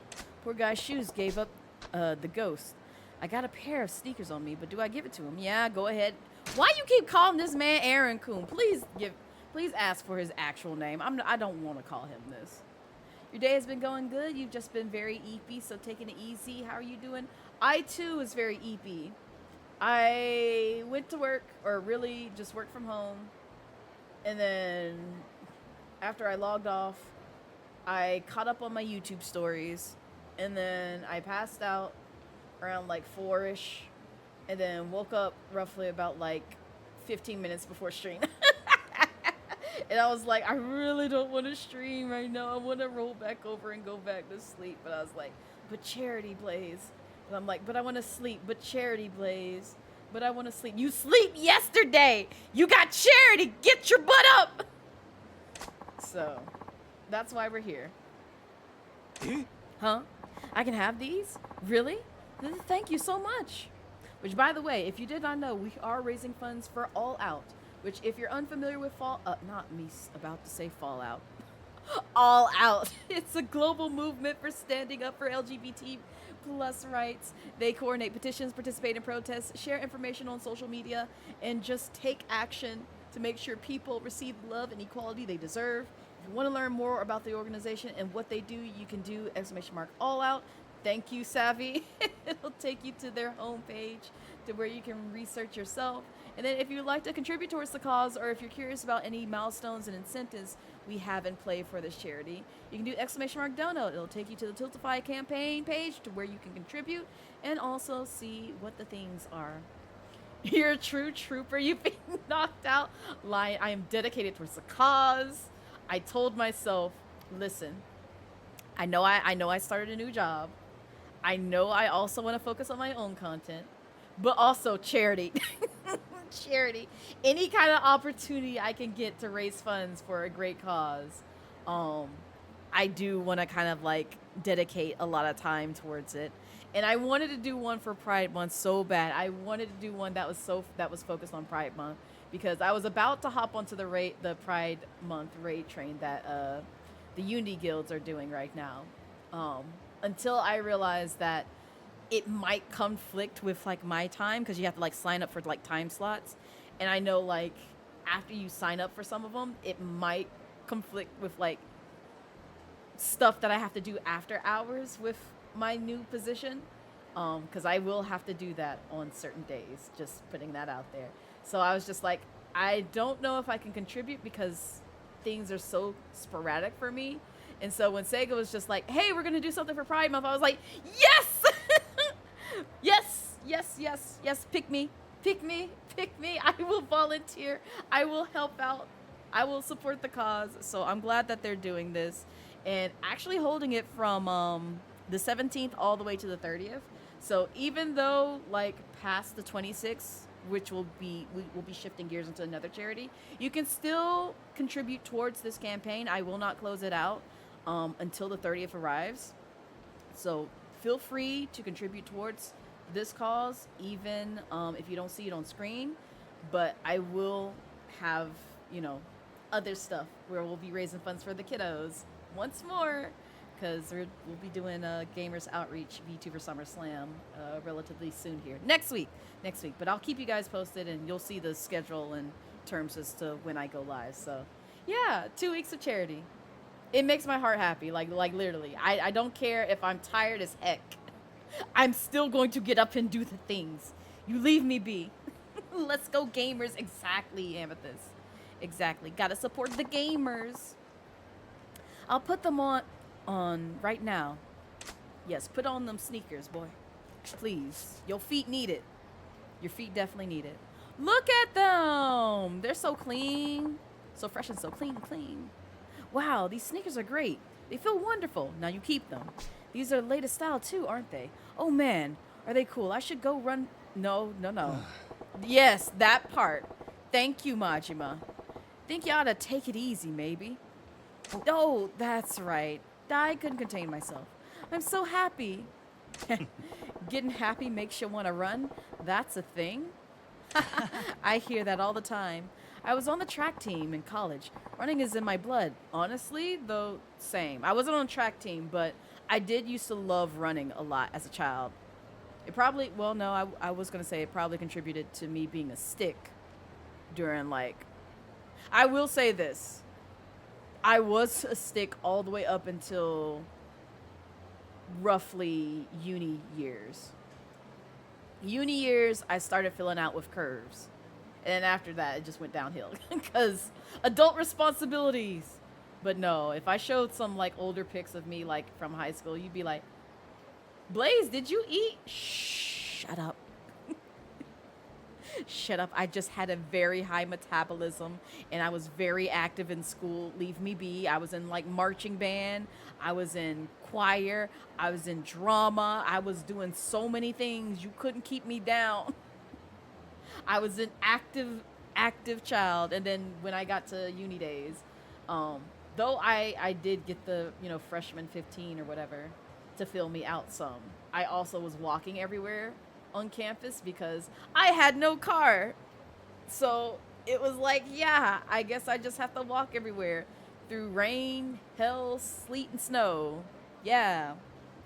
Poor guy's shoes gave up the ghost. I got a pair of sneakers on me, but do I give it to him? Yeah, go ahead. Why you keep calling this man Aaron Coon? Please ask for his actual name. I don't want to call him this. Your day has been going good. You've just been very eepy, so taking it easy. How are you doing? I too was very eepy. I went to work, or really just worked from home, and then after I logged off, I caught up on my YouTube stories, and then I passed out around like 4-ish, and then woke up roughly about like 15 minutes before stream. And I was like, I really don't want to stream right now. I want to roll back over and go back to sleep. But I was like, but charity, Blaze. And I'm like, but I want to sleep. But charity, Blaze. But I want to sleep. You sleep yesterday. You got charity. Get your butt up. So, that's why we're here. Huh? I can have these? Really? Thank you so much. Which, by the way, if you did not know, we are raising funds for All Out. Which, if you're unfamiliar with not me about to say Fallout. All Out. It's a global movement for standing up for LGBT plus rights. They coordinate petitions, participate in protests, share information on social media, and just take action to make sure people receive the love and equality they deserve. If you want to learn more about the organization and what they do, you can do !All Out. Thank you, Savvy. It'll take you to their homepage to where you can research yourself. And then if you'd like to contribute towards the cause, or if you're curious about any milestones and incentives we have in play for this charity, you can do !Donate. It'll take you to the Tiltify campaign page to where you can contribute and also see what the things are. You're a true trooper. You've been knocked out. Lion, I am dedicated towards the cause. I told myself, listen, I know I started a new job. I know I also want to focus on my own content, but also charity. Charity. Any kind of opportunity I can get to raise funds for a great cause. I do want to kind of like dedicate a lot of time towards it. And I wanted to do one for Pride Month so bad. I wanted to do one that was focused on Pride Month, because I was about to hop onto the Pride Month raid train that the Unity guilds are doing right now. Until I realized that it might conflict with like my time, because you have to like sign up for like time slots. And I know like after you sign up for some of them, it might conflict with like stuff that I have to do after hours with my new position. Because I will have to do that on certain days, just putting that out there. So I was just like, I don't know if I can contribute because things are so sporadic for me. And so when SEGA was just like, hey, we're going to do something for Pride Month, I was like, yes! yes, pick me. I will volunteer. I will help out. I will support the cause. So I'm glad that they're doing this and actually holding it from the 17th all the way to the 30th. So even though like past the 26th, which we will be shifting gears into another charity, you can still contribute towards this campaign. I will not close it out until the 30th arrives. So feel free to contribute towards this cause, even if you don't see it on screen. But I will have, other stuff where we'll be raising funds for the kiddos once more, because we'll be doing a Gamers Outreach Vtuber Summer Slam relatively soon here. Next week. But I'll keep you guys posted, and you'll see the schedule and terms as to when I go live. So, yeah, 2 weeks of charity. It makes my heart happy, like literally. I don't care if I'm tired as heck. I'm still going to get up and do the things. You leave me be. Let's go, gamers. Exactly, Amethyst. Exactly. Gotta support the gamers. I'll put them on right now. Yes, put on them sneakers, boy. Please. Your feet need it. Your feet definitely need it. Look at them. They're so clean. So fresh and so clean. Wow, these sneakers are great. They feel wonderful. Now you keep them. These are latest style too, aren't they? Oh man, are they cool? I should go run. No. Yes, that part. Thank you, Majima. Think you ought to take it easy, maybe. Oh, that's right. I couldn't contain myself. I'm so happy. Getting happy makes you want to run? That's a thing? I hear that all the time. I was on the track team in college. Running is in my blood. Honestly, though, same. I wasn't on the track team, but I did used to love running a lot as a child. It probably, I was going to say it probably contributed to me being a stick during, I will say this. I was a stick all the way up until roughly uni years. Uni years, I started filling out with curves. And then after that, it just went downhill because adult responsibilities. But no, if I showed some older pics of me from high school, you'd be like, Blaze, did you eat? Shh, shut up. Shut up. I just had a very high metabolism and I was very active in school. Leave me be. I was in like marching band. I was in choir. I was in drama. I was doing so many things. You couldn't keep me down. I was an active child. And then when I got to uni days, um, though I did get the, freshman 15 or whatever to fill me out some. I also was walking everywhere on campus because I had no car. So it was like, yeah, I guess I just have to walk everywhere through rain, hell, sleet, and snow. Yeah,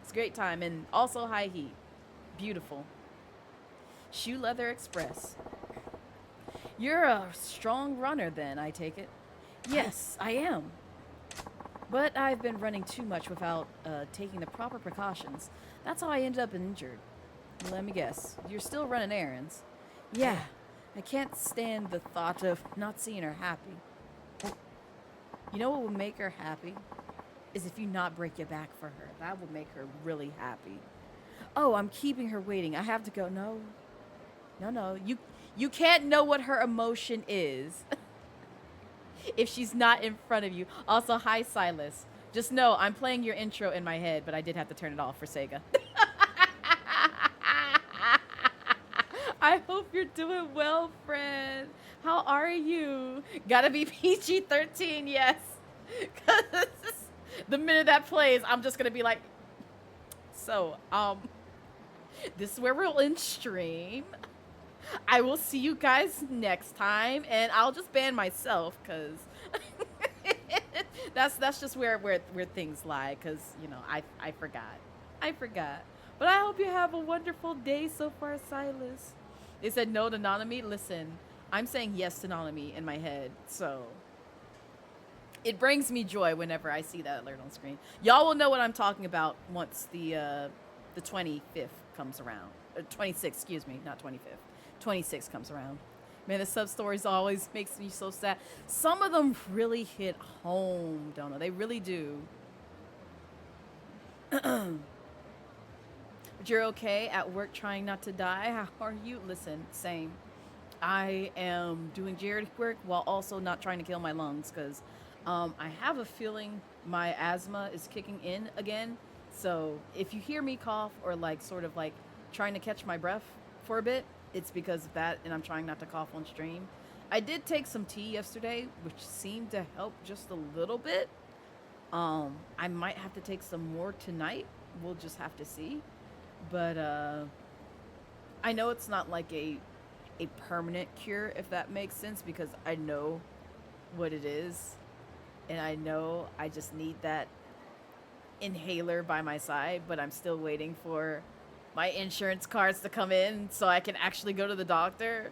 it's a great time. And also high heat. Beautiful. Shoe Leather Express. You're a strong runner then, I take it. Yes, I am. But I've been running too much without taking the proper precautions. That's how I ended up injured. Let me guess. You're still running errands? Yeah. I can't stand the thought of not seeing her happy. You know what would make her happy? Is if you not break your back for her. That would make her really happy. Oh, I'm keeping her waiting. I have to go. No. No. You can't know what her emotion is if she's not in front of you. Also, hi, Silas. Just know I'm playing your intro in my head, but I did have to turn it off for SEGA. I hope you're doing well, friend. How are you? Gotta be PG-13, yes. Because the minute that plays, I'm just gonna be like, so, this is where we'll end stream. I will see you guys next time, and I'll just ban myself, because that's just where things lie, because, I forgot. But I hope you have a wonderful day so far, Silas. They said no to Nanami. Listen, I'm saying yes to Nanami in my head, so it brings me joy whenever I see that alert on screen. Y'all will know what I'm talking about once the 25th comes around. 26th, excuse me, not 25th. 26 comes around. Man, the sub stories always makes me so sad. Some of them really hit home, don't they? They really do. But you're okay at work trying not to die? How are you? Listen, same. I am doing charity work while also not trying to kill my lungs because I have a feeling my asthma is kicking in again. So if you hear me cough or sort of trying to catch my breath for a bit, it's because of that, and I'm trying not to cough on stream. I did take some tea yesterday, which seemed to help just a little bit. I might have to take some more tonight. We'll just have to see. But I know it's not like a permanent cure, if that makes sense, because I know what it is, and I know I just need that inhaler by my side, but I'm still waiting for my insurance cards to come in so I can actually go to the doctor.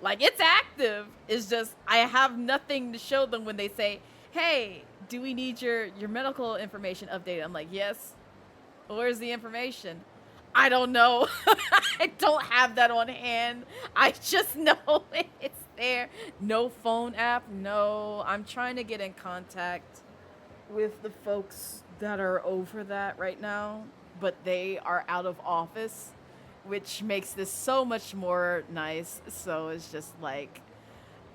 It's active. It's just I have nothing to show them when they say, hey, do we need your medical information updated? I'm like, yes. Where's the information? I don't know. I don't have that on hand. I just know it's there. No phone app. No. I'm trying to get in contact with the folks that are over that right now, but they are out of office, which makes this so much more nice. So it's just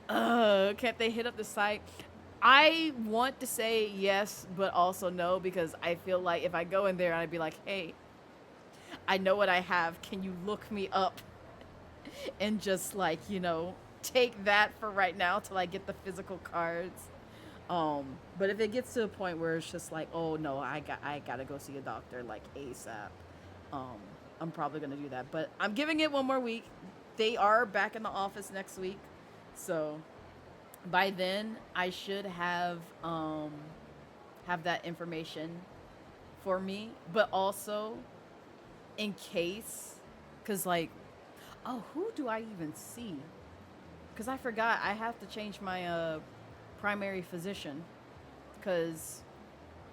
can't they hit up the site? I want to say yes, but also no, because I feel like if I go in there, I'd be like, hey, I know what I have. Can you look me up? And just take that for right now till I get the physical cards. But if it gets to a point where it's just oh no, I gotta go see a doctor ASAP, I'm probably gonna do that. But I'm giving it one more week. They are back in the office next week, so by then I should have that information for me. But also, in case, because who do I even see? Because I forgot I have to change my primary physician, because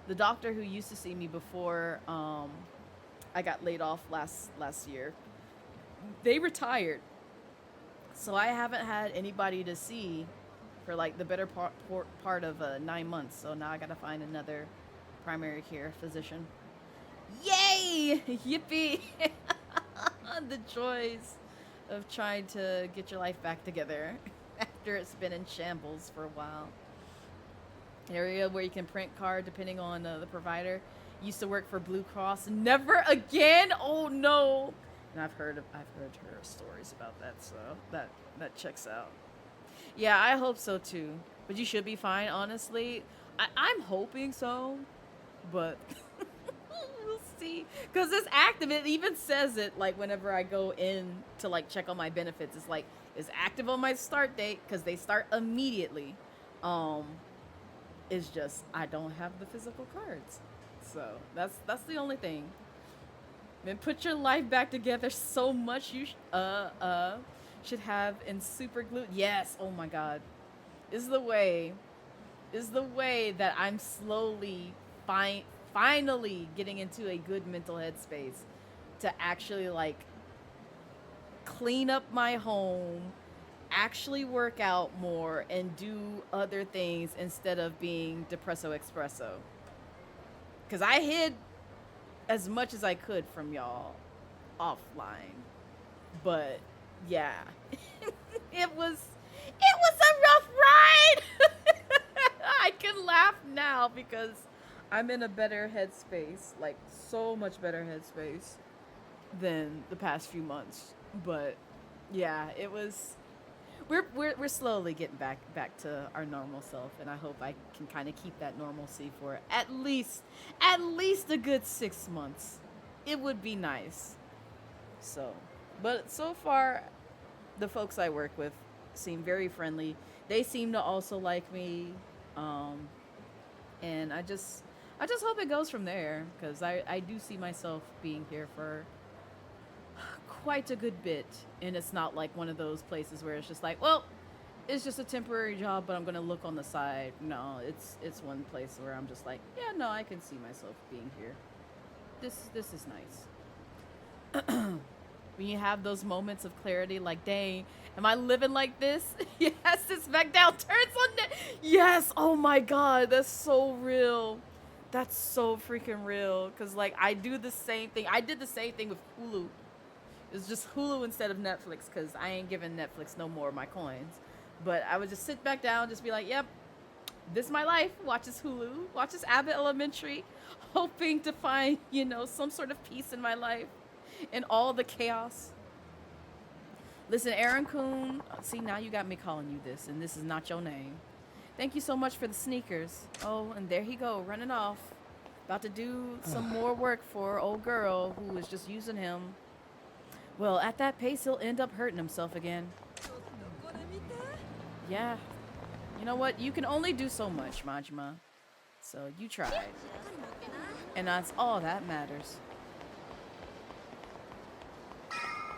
the doctor who used to see me before I got laid off last year, they retired, so I haven't had anybody to see for the better part of 9 months. So now I gotta find another primary care physician. Yay! Yippee! The joys of trying to get your life back together after it's been in shambles for a while. Area where you can print card depending on the provider. Used to work for Blue Cross. Never again. Oh no. And I've heard her stories about that, so that checks out. Yeah, I hope so too. But you should be fine, honestly. I'm hoping so, but we'll see. Because it's active. It even says it like whenever I go in to like check on my benefits. It's like it's active on my start date because they start immediately. Um, it's just I don't have the physical cards, so that's the only thing. Man, put your life back together so much you should have in super glue. Yes, oh my god. Is the way is the way that I'm slowly finally getting into a good mental headspace to actually like clean up my home, actually work out more and do other things instead of being depresso espresso. Cuz I hid as much as I could from y'all offline. But yeah. it was a rough ride. I can laugh now because I'm in a better headspace, like so much better headspace than the past few months. But yeah, it was we're slowly getting back to our normal self, and I hope I can kind of keep that normalcy for at least a good 6 months. It would be nice. So, but so far, the folks I work with seem very friendly. They seem to also like me, um, and I just hope it goes from there because I do see myself being here for quite a good bit, and it's not like one of those places where it's just like, well, it's just a temporary job, but I'm gonna look on the side. No, it's one place where I'm just like, yeah, no, I can see myself being here. This is nice. When you have those moments of clarity, like, dang, am I living like this? Yes, this back down turns on. Yes, oh my god, that's so real. That's so freaking real. Cause like I do the same thing. I did the same thing with Hulu. It's just Hulu instead of Netflix because I ain't giving Netflix no more of my coins. But I would just sit back down, just be like, yep, this is my life. Watches Hulu, watches Abbott Elementary, hoping to find, some sort of peace in my life in all the chaos. Listen, Aaron Kuhn, see, now you got me calling you this, and this is not your name. Thank you so much for the sneakers. Oh, and there he go, running off. About to do some more work for old girl who was just using him. Well, at that pace, he'll end up hurting himself again. Yeah. You know what? You can only do so much, Majima. So you tried. And that's all that matters.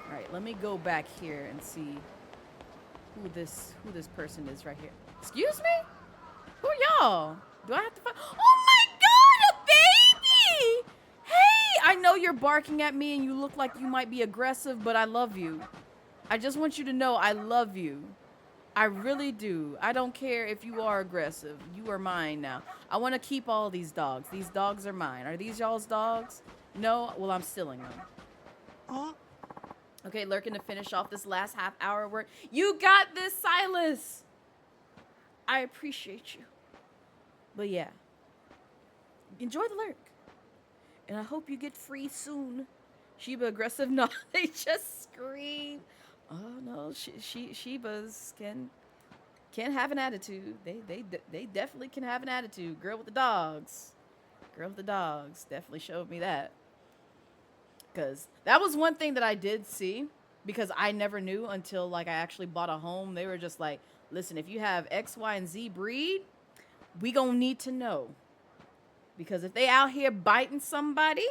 Alright, let me go back here and see who this person is right here. Excuse me? Who are y'all? Do I have to find? Oh my god, a baby! Hey, I know you're barking at me and you look like you might be aggressive, but I love you. I just want you to know I love you. I really do. I don't care if you are aggressive. You are mine now. I want to keep all these dogs. These dogs are mine. Are these y'all's dogs? No? Well, I'm stealing them. Okay, lurking to finish off this last half hour work. You got this, Silas! I appreciate you. But yeah. Enjoy the lurk. And I hope you get free soon. Sheba aggressive? No, they just scream. Oh no, Shebas can have an attitude. They definitely can have an attitude. Girl with the dogs. Girl with the dogs definitely showed me that. Because that was one thing that I did see, because I never knew until like I actually bought a home. They were just like, listen, if you have X, Y, and Z breed, we gonna need to know. Because if they out here biting somebody,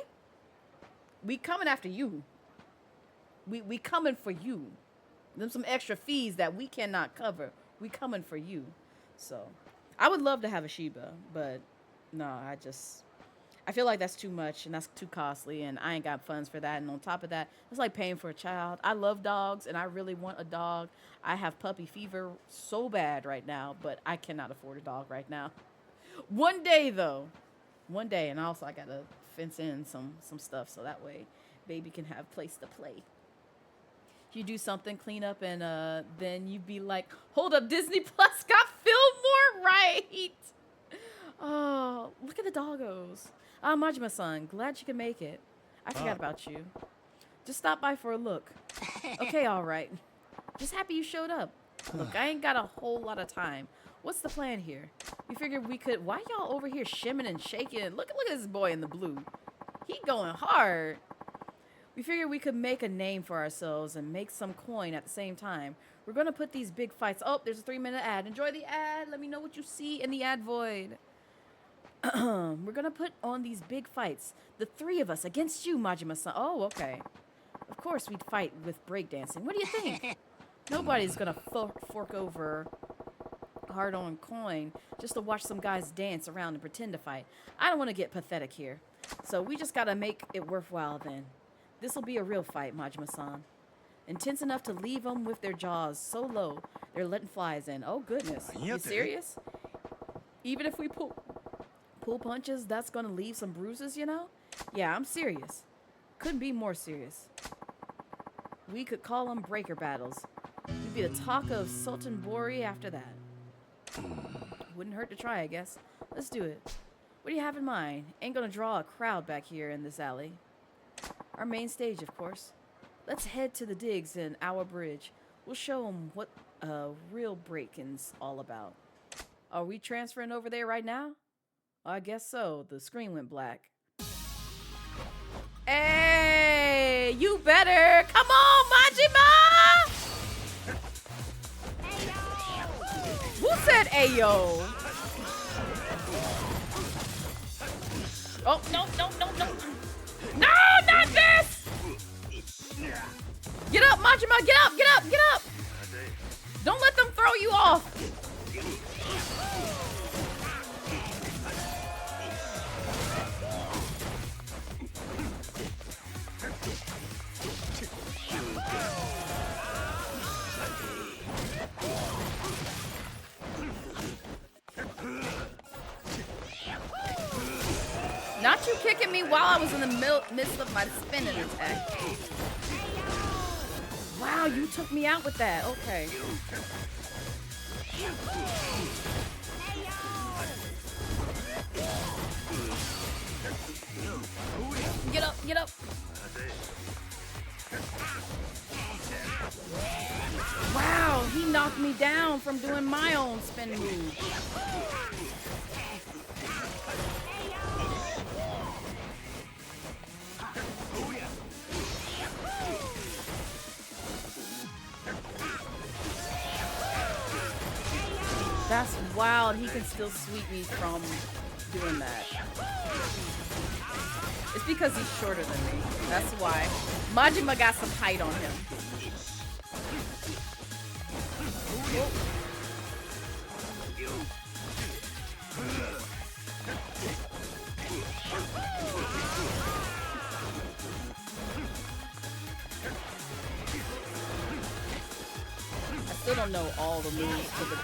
we coming after you. We coming for you. Them some extra fees that we cannot cover. We coming for you. So I would love to have a Shiba, but no, I feel like that's too much and that's too costly, and I ain't got funds for that. And on top of that, it's like paying for a child. I love dogs and I really want a dog. I have puppy fever so bad right now, but I cannot afford a dog right now. One day though. One day, and also I gotta fence in some stuff so that way baby can have place to play. You do something, clean up, and then you'd be like, hold up, Disney Plus got Fillmore right. Oh, look at the doggos. Ah, Majima-san, glad you could make it. I forgot about you. Just stop by for a look. Okay, all right. Just happy you showed up. Look, I ain't got a whole lot of time. What's the plan here? We figured we could... Why y'all over here shimming and shaking? Look at this boy in the blue. He going hard. We figured we could make a name for ourselves and make some coin at the same time. We're going to put these big fights... Oh, there's a 3-minute ad. Enjoy the ad. Let me know what you see in the ad void. We're going to put on these big fights. The 3 of us against you, Majima-san. Oh, okay. Of course we'd fight with breakdancing. What do you think? Nobody's going to fork over hard-earned coin just to watch some guys dance around and pretend to fight. I don't want to get pathetic here. So we just got to make it worthwhile then. This'll be a real fight, Majima-san. Intense enough to leave them with their jaws so low they're letting flies in. Oh, goodness. You serious? Even if we pull punches, that's going to leave some bruises, you know? Yeah, I'm serious. Couldn't be more serious. We could call them breaker battles. We'd be the talk of Sultan Bori after that. Wouldn't hurt to try, I guess. Let's do it. What do you have in mind? Ain't gonna draw a crowd back here in this alley. Our main stage, of course. Let's head to the digs in our bridge. We'll show them what real breaking's all about. Are we transferring over there right now? I guess so. The screen went black. Hey, you better. Come on, Majima! Who said ayo? Oh, no. No, not this! Get up, Majima, get up! Don't let them throw you off. Not you kicking me while I was in the midst of my spinning attack. Wow, you took me out with that. Okay. Get up. Wow, he knocked me down from doing my own spin move. That's wild. He can still sweep me from doing that. It's because he's shorter than me. That's why. Majima got some height on him. I still don't know all the moves to the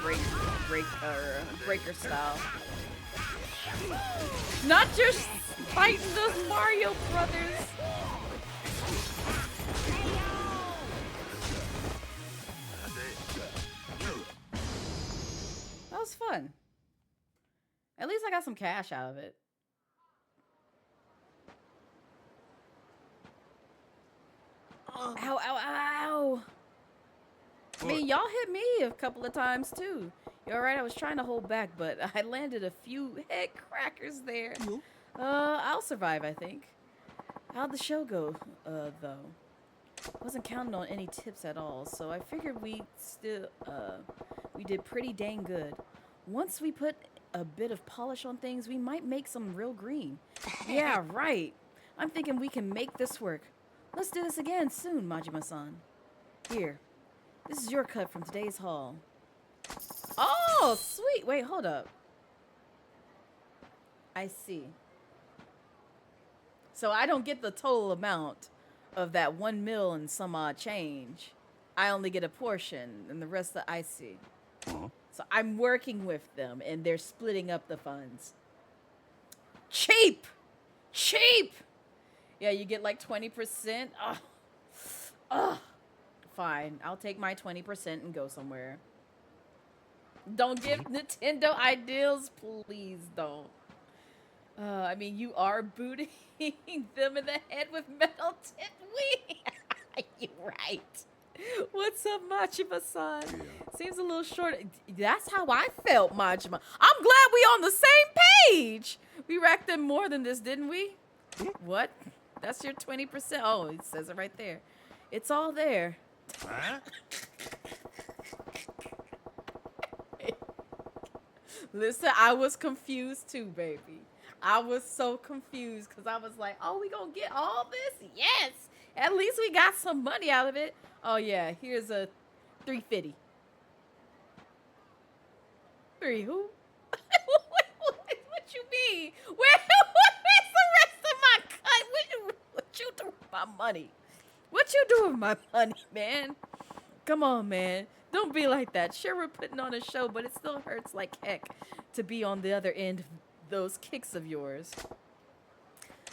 breaker style. Not just fighting those Mario brothers. That was fun. At least I got some cash out of it. Ow, ow, ow. I mean, y'all hit me a couple of times, too. You're all right? I was trying to hold back, but I landed a few head crackers there. I'll survive, I think. How'd the show go, though? Wasn't counting on any tips at all, so I figured we did pretty dang good. Once we put a bit of polish on things, we might make some real green. Yeah, right. I'm thinking we can make this work. Let's do this again soon, Majima-san. Here. This is your cut from today's haul. Oh, sweet. Wait, hold up. I see. So I don't get the total amount of that 1 mil and some odd change. I only get a portion, and the rest of I see. So I'm working with them, and they're splitting up the funds. Cheap! Cheap! Yeah, you get like 20%. Ugh. fine. I'll take my 20% and go somewhere. Don't give Nintendo ideals, please don't. I mean, you are booting them in the head with metal tip Wii. You're right. What's up, Majima-san? Yeah. Seems a little short. That's how I felt, Majima. I'm glad we on the same page. We racked them more than this, didn't we? What? That's your 20%. Oh, it says it right there. It's all there. Huh? Listen, I was confused too, baby. I was so confused because I was like, oh, we gonna get all this? Yes. At least we got some money out of it. Oh, yeah. Here's a 350. 3 who? What you mean? Where's the rest of my cut? What you do with my money? What you do with my money, man? Come on, man. Don't be like that. Sure, we're putting on a show, but it still hurts like heck to be on the other end of those kicks of yours.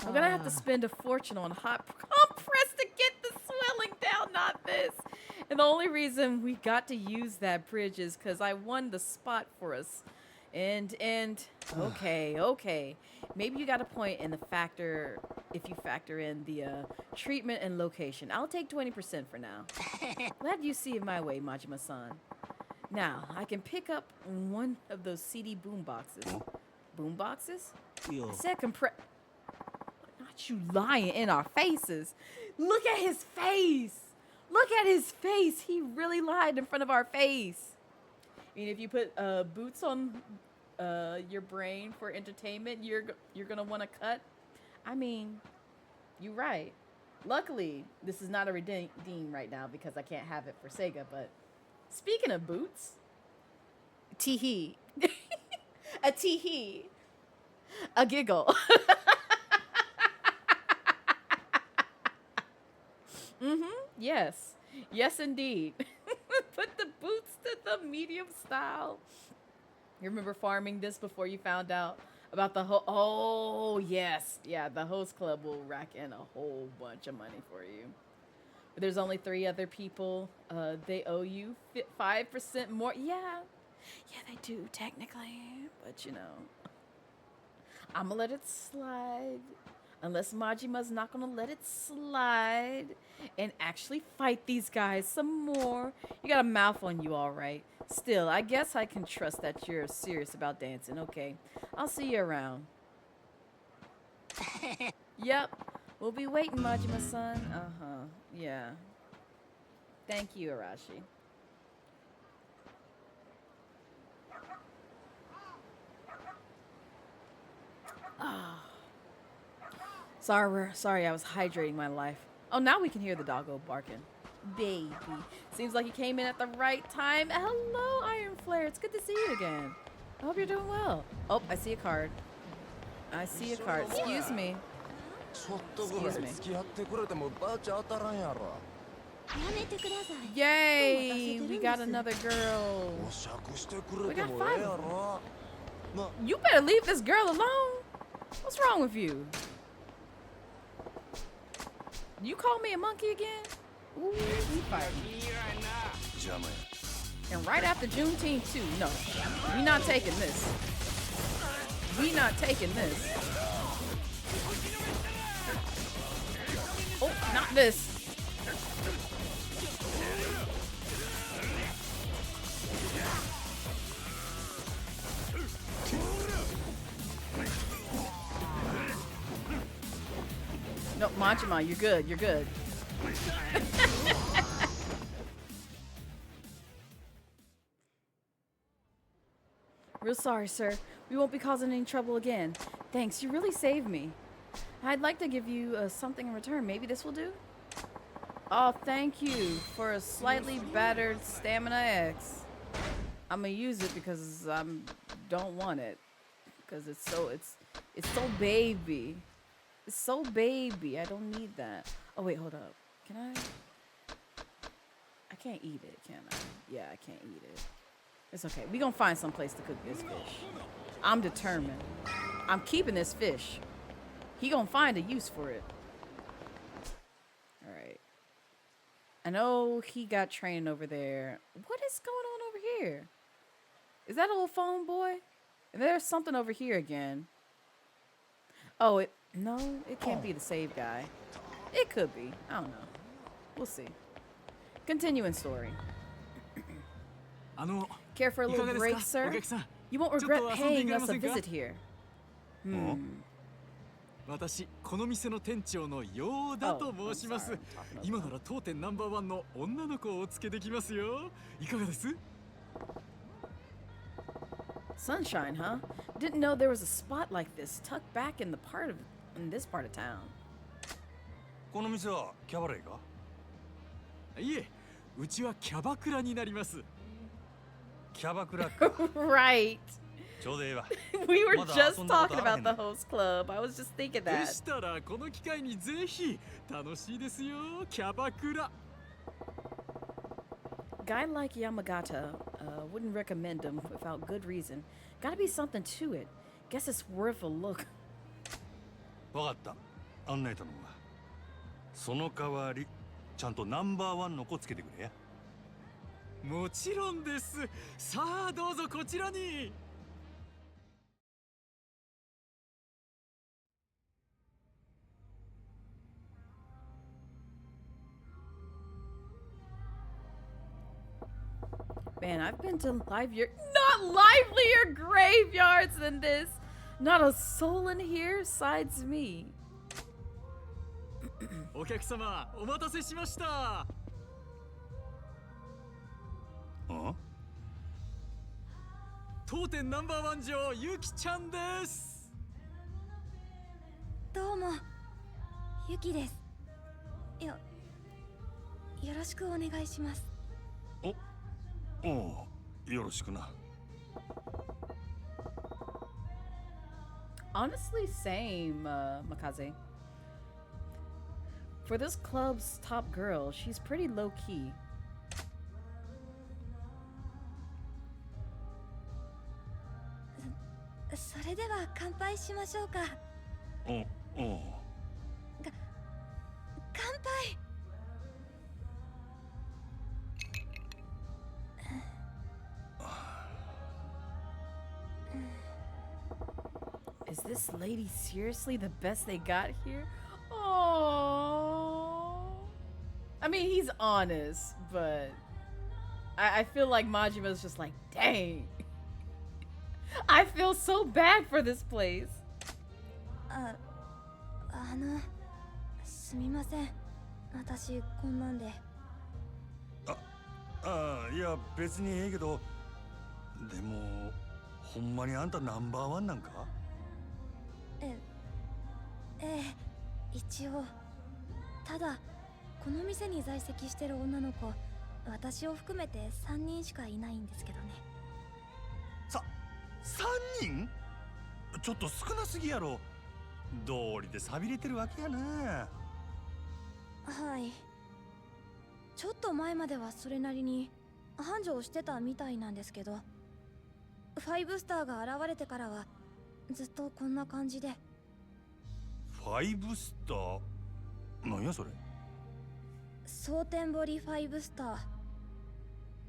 I'm gonna have to spend a fortune on hot compress to get the swelling down, not this. And the only reason we got to use that bridge is because I won the spot for us. And okay. Maybe you got a point in the factor, if you factor in the treatment and location. I'll take 20% for now. Glad you see it my way, Majima-san. Now, I can pick up one of those CD boom boxes. Boom boxes? I said compress. Not you lying in our faces. Look at his face. Look at his face. He really lied in front of our face. I mean, if you put boots on your brain for entertainment, you're gonna want to cut. I mean, you're right. Luckily, this is not a redeem right now because I can't have it for Sega. But speaking of boots, tee-hee. A tee-hee. A giggle. Yes. Yes, indeed. Put the boots to the medium style. You remember farming this before you found out about the whole... Oh, yes. Yeah, the host club will rack in a whole bunch of money for you. But there's only 3 other people. They owe you 5% more. Yeah. Yeah, they do, technically. But, you know, I'm going to let it slide. Unless Majima's not going to let it slide and actually fight these guys some more. You got a mouth on you, all right. Still, I guess I can trust that you're serious about dancing. Okay, I'll see you around. Yep, we'll be waiting, Majima-san. Uh-huh, yeah. Thank you, Arashi. Ah. Sorry, I was hydrating my life. Oh, now we can hear the doggo barking. Baby. Seems like you came in at the right time. Hello, Iron Flare. It's good to see you again. I hope you're doing well. Oh, I see a card. Excuse me. Yay! We got another girl. We got 5 of them. You better leave this girl alone. What's wrong with you? You call me a monkey again? Ooh, we fighting. And right after Juneteenth, too. No, we not taking this. We not taking this. Oh, not this. No, Majima, you're good. You're good. Real sorry, sir. We won't be causing any trouble again. Thanks, you really saved me. I'd like to give you something in return. Maybe this will do? Oh, thank you for a slightly battered Stamina X. I'm gonna use it because I don't want it. Because it's so baby. It's so baby. I don't need that. Oh, wait, hold up. Can I? I can't eat it, can I? Yeah, I can't eat it. It's okay. We gonna find some place to cook this fish. I'm determined. I'm keeping this fish. He gonna find a use for it. All right. I know he got training over there. What is going on over here? Is that old phone boy? And there's something over here again. Oh, it can't be the save guy. It could be. I don't know. We'll see. Continuing story. Care for a little break, sir? You won't regret paying us a visit here. 私この店の店長のヨーダと申します。今なら当店ナンバーワンの女の子をお付けできますよ。いかがです？ Sunshine, huh? Didn't know there was a spot like this tucked back in this part of town. この店はキャバレーか？いえ、うちはキャバクラになります。キャバクラか。Right. ちょうどええわ。We were just talking about the host club. I was just thinking で that. したらこの機会にぜひ楽しいですよ。キャバクラ。Guy like Yamagata, wouldn't recommend him without good reason. Gotta be something to it. Guess it's worth a look. わかった。案内頼むわ。その代わりちゃんとナンバーワンの子つけてくれや。もちろんです。さあどうぞこちらに。Man, I've been to not livelier graveyards than this. Not a soul in here besides me. お客様、お待たせしました。当店ナンバーワン女ゆきちゃんです。どうも、ゆきです。よろしくお願いします。よろしくな。Honestly, same, Makaze. For this club's top girl, she's pretty low-key. それでは乾杯しましょうか。乾杯。Is this lady seriously the best they got here? Oh, I mean, he's honest, but I feel like Majima's just like, dang. I feel so bad for this place. すみません。私こんなんで。いや別にええけど、でもほんまにあんたナンバーワンなんか？一応。ただこの店に在籍してる女の子、私を含めて3人しかいないんですけどね。3人？ちょっと少なすぎやろ。道理で寂れてるわけやな。はい。ちょっと前まではそれなりに繁盛してたみたいなんですけど、5スターが現れてからはずっとこんな感じで。5スター？なんやそれ？蒼天堀5スター。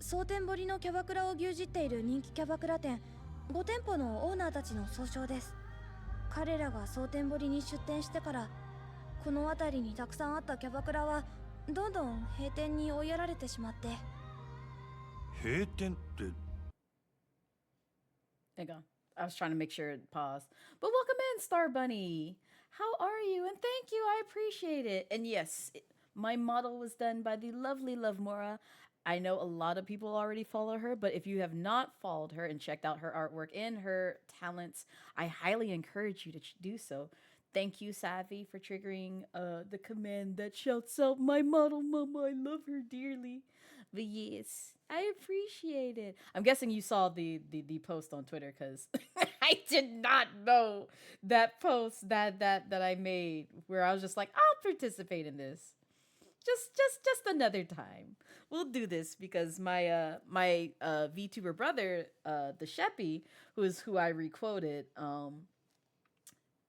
蒼天堀のキャバクラを牛耳っている人気キャバクラ店5店舗のオーナーたちの総称です。彼らが蒼天堀に出店してから、この辺りにたくさんあったキャバクラはどんどん閉店に追いやられてしまって。閉店って？ There you go. I was trying to make sure it paused. But welcome in, Star Bunny. How are you? And thank you. I appreciate it. And yes, my model was done by the lovely Lovmura. I know a lot of people already follow her, but if you have not followed her and checked out her artwork and her talents, I highly encourage you to do so. Thank you, Savvy, for triggering the command that shouts out my model mama. I love her dearly. But yes, I appreciate it. I'm guessing you saw the post on Twitter because I did not know that post that I made where I was just like, I'll participate in this. Just another time. We'll do this because my VTuber brother, the Sheppy, who I requoted,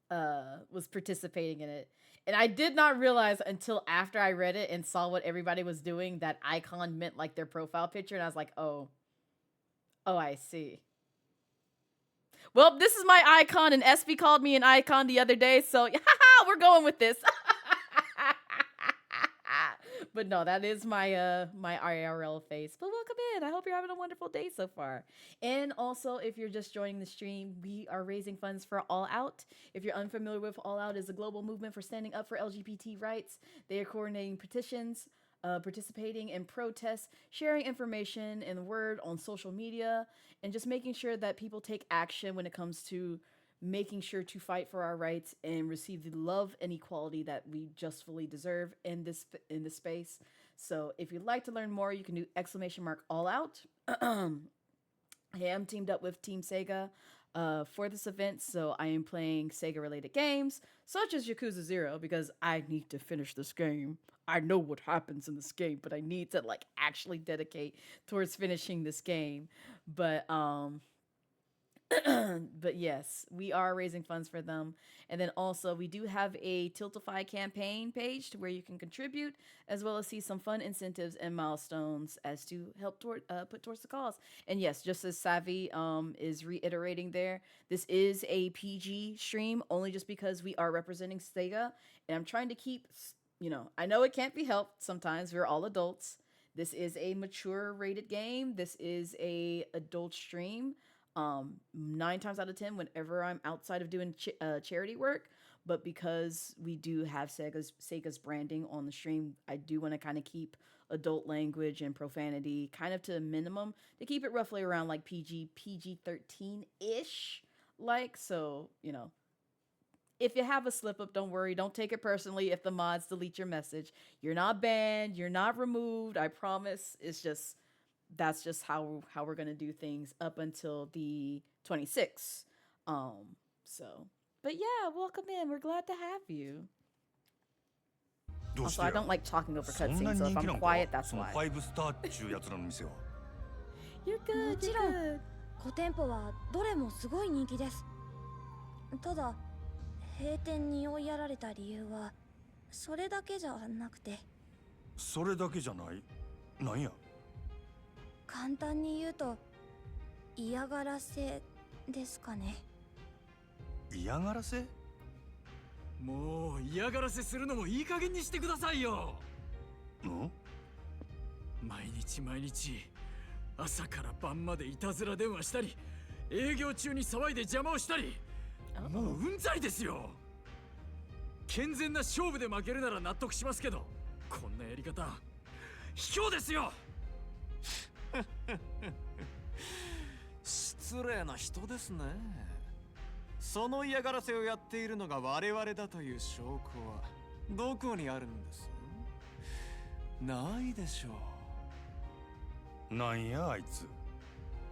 was participating in it. And I did not realize until after I read it and saw what everybody was doing that icon meant like their profile picture. And I was like, oh, I see. Well, this is my icon, and SB called me an icon the other day, so we're going with this. But no, that is my my IRL face. But welcome in. I hope you're having a wonderful day so far. And also, if you're just joining the stream, we are raising funds for All Out. If you're unfamiliar with All Out, is a global movement for standing up for LGBT rights. They are coordinating petitions, participating in protests, sharing information and word on social media, and just making sure that people take action when it comes to making sure to fight for our rights and receive the love and equality that we justly deserve in this space. So if you'd like to learn more, you can do !all out. I am teamed up with Team SEGA for this event, so I am playing SEGA related games such as Yakuza 0 because I need to finish this game. I know what happens in this game, but I need to like actually dedicate towards finishing this game. But but yes, we are raising funds for them. And then also we do have a Tiltify campaign page to where you can contribute, as well as see some fun incentives and milestones as to help put towards the cause. And yes, just as Savvy is reiterating there, this is a PG stream only just because we are representing SEGA. And I'm trying to keep, I know it can't be helped sometimes. We're all adults. This is a mature rated game. This is a adult stream. 9 times out of 10 whenever I'm outside of doing charity work, but because we do have Sega's branding on the stream, I do want to kind of keep adult language and profanity kind of to a minimum to keep it roughly around like PG-13-ish, like, so if you have a slip up, don't worry, don't take it personally if the mods delete your message. You're not banned, you're not removed, I promise. It's just that's just how we're gonna do things up until the 26th. But yeah, welcome in. We're glad to have you. Also, I don't like talking over cutscenes, so if I'm quiet, that's why. You're good. もちろん5店舗はどれもすごい人気です。ただ閉店に追いやられた理由はそれだけじゃなくて。それだけじゃない。なんや。簡単に言うと嫌がらせですかね。嫌がらせ？もう嫌がらせするのもいい加減にしてくださいよ。毎日朝から晩までいたずら電話したり、営業中に騒いで邪魔をしたり、もううんざりですよ。健全な勝負で負けるなら納得しますけど、こんなやり方卑怯ですよ。失礼な人ですね。その嫌がらせをやっているのが我々だという証拠はどこにあるんです？ないでしょう。なんやあいつ。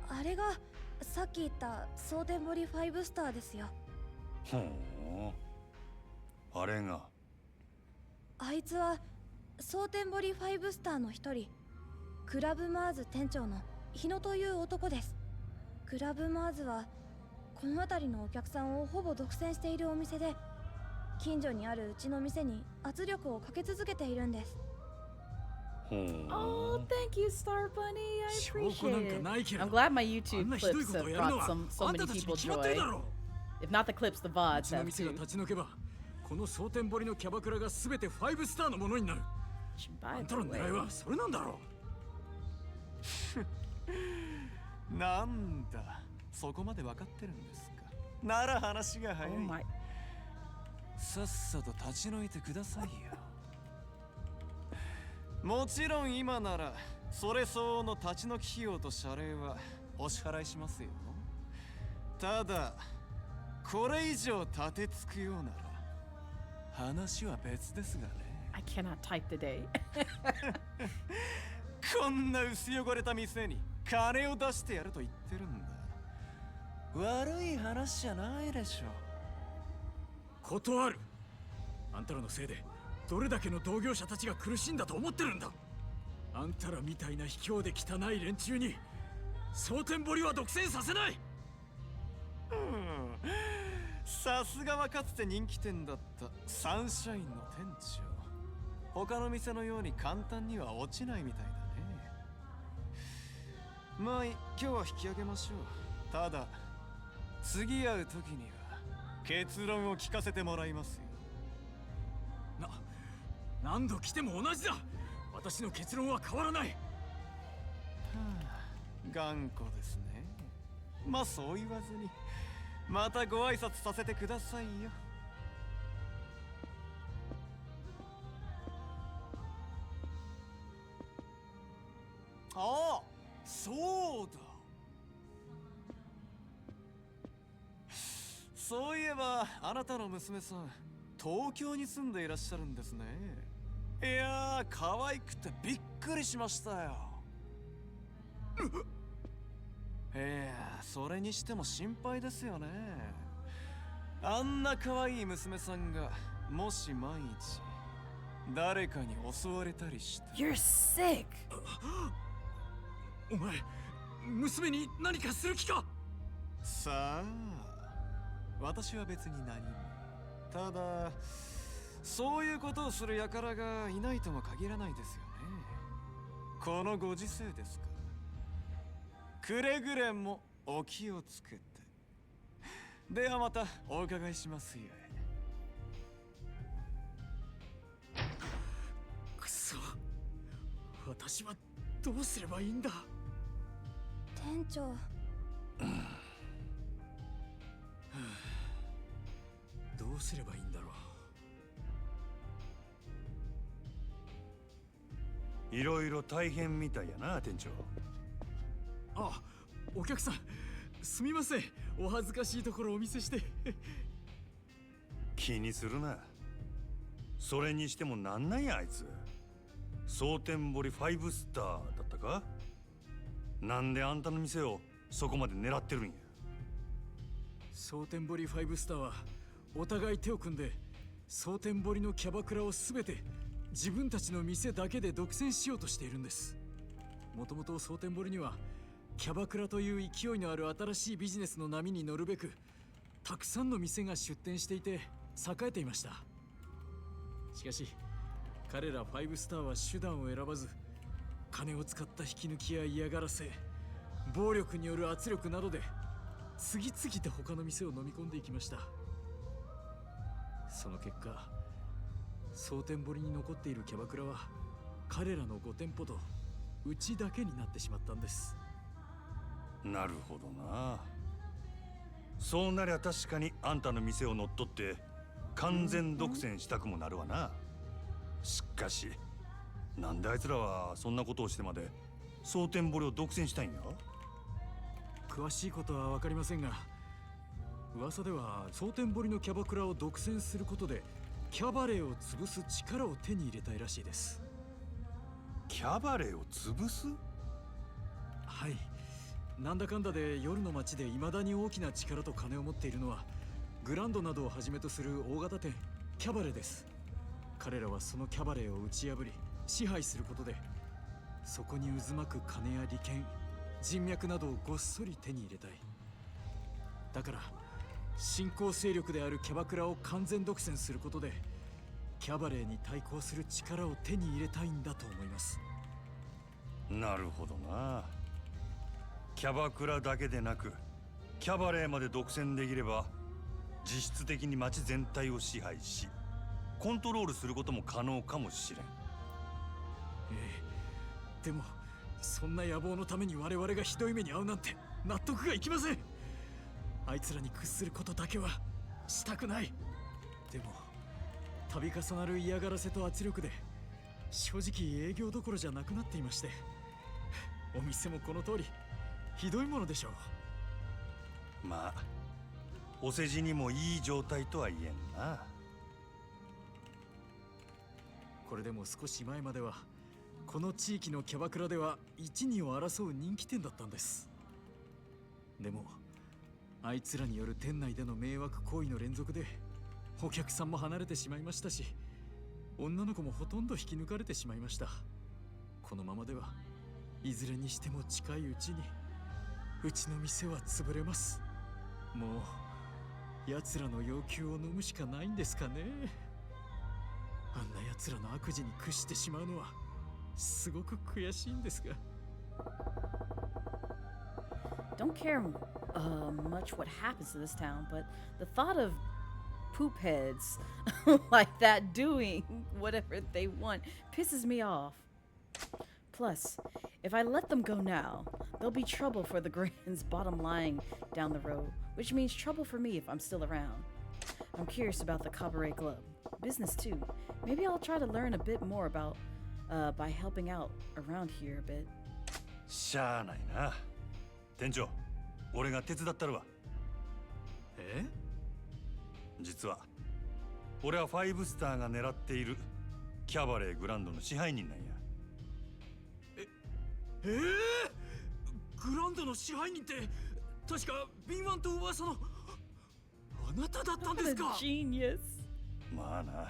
あれがさっき言った蒼天堀5スターですよ。ほう。あれが。あいつは蒼天堀5スターの一人。クラブマーズ店長の日野という男です。クラブマーズはこの辺りのお客さんをほぼ独占しているお店で、近所にあるうちの店に圧力をかけ続けているんです。Oh, thank you, Star Bunny. I appreciate it. I'm glad my YouTube clips have brought so many people joy. If not the clips, the VODs have too. この蒼天堀のキャバクラがすべて5スターのものになる。あんたの狙いはそれなんだろう。なんだ、そこまで分かってるんですか。なら話が早い。さっさと立ち退いてくださいよ。もちろん今ならそれ相応の立ち退き費用と謝礼はお支払いしますよ。ただこれ以上立てつくようなら話は別ですがね。I cannot type today. こんな薄汚れた店に金を出してやると言ってるんだ。悪い話じゃないでしょ。断る。あんたらのせいでどれだけの同業者たちが苦しんだと思ってるんだ。あんたらみたいな卑怯で汚い連中に蒼天堀は独占させない。さすがはかつて人気店だったサンシャインの店長。他の店のように簡単には落ちないみたいだね。まあ今日は引き上げましょう。ただ次会う時には結論を聞かせてもらいますよ。何度来ても同じだ。私の結論は変わらない。頑固ですね。まあそう言わずにまたご挨拶させてくださいよ。ああ、そうだ。そういえばあなたの娘さん東京に住んでいらっしゃるんですね。いやー可愛くてびっくりしましたよ。いやそれにしても心配ですよね。あんな可愛い娘さんがもし万一誰かに襲われたりして。 You're sick. お前娘に何かする気か。さあ私は別に何も。ただそういうことをする輩がいないとも限らないですよね。このご時世ですから。くれぐれもお気をつけて。ではまたお伺いしますよ。くそ、私はどうすればいいんだ。店長。どうすればいいんだろう。いろいろ大変みたいやな、店長。あ、お客さんすみません。お恥ずかしいところをお見せして気にするな。それにしてもなんなんやあいつ。蒼天堀5スターだったか。なんであんたの店をそこまで狙ってるんや。蒼天堀5スターはお互い手を組んで蒼天堀のキャバクラを全て自分たちの店だけで独占しようとしているんです。もともと蒼天堀にはキャバクラという勢いのある新しいビジネスの波に乗るべくたくさんの店が出店していて栄えていました。しかし彼ら5スターは手段を選ばず金を使った引き抜きや嫌がらせ、暴力による圧力などで次々と他の店を飲み込んでいきました。その結果蒼天堀に残っているキャバクラは彼らの5店舗とうちだけになってしまったんです。なるほどな。そうなりゃ確かにあんたの店を乗っ取って完全独占したくもなるわな。しかしなんであいつらはそんなことをしてまで蒼天堀を独占したいんや。詳しいことは分かりませんが、噂では蒼天堀のキャバクラを独占することでキャバレーを潰す力を手に入れたいらしいです。キャバレーを潰す？はい、なんだかんだで夜の街で未だに大きな力と金を持っているのはグランドなどをはじめとする大型店キャバレーです。彼らはそのキャバレーを打ち破り支配することでそこに渦巻く金や利権、人脈などをごっそり手に入れたい。だから新興勢力であるキャバクラを完全独占することでキャバレーに対抗する力を手に入れたいんだと思います。なるほどな。キャバクラだけでなくキャバレーまで独占できれば実質的に街全体を支配しコントロールすることも可能かもしれん。でもそんな野望のために我々がひどい目に遭うなんて納得がいきません。あいつらに屈することだけはしたくない。でも度重なる嫌がらせと圧力で正直営業どころじゃなくなっていまして、お店もこの通りひどいものでしょう。まあお世辞にもいい状態とは言えんな。これでも少し前まではこの地域のキャバクラでは一二を争う人気店だったんです。でもあいつらによる店内での迷惑行為の連続でお客さんも離れてしまいましたし、女の子もほとんど引き抜かれてしまいました。このままではいずれにしても近いうちにうちの店は潰れます。もう奴らの要求を飲むしかないんですかね。あんな奴らの悪事に屈してしまうのはすごく悔しいんですが。Don't care much what happens to this town, but the thought of poop heads like that doing whatever they want pisses me off. Plus, if I let them go now, there'll be trouble for the Grand's bottom line down the road, which means trouble for me if I'm still around. I'm curious about the Cabaret Club. Business too. Maybe I'll try to learn a bit more about by helping out around here a bit. しゃあないな。店長、俺が手伝ったるわ。え？実は俺はファイブスターが狙っているキャバレーグランドの支配人なんや。グランドの支配人って確か敏腕と噂のあなただったんですか。Genius. まあな。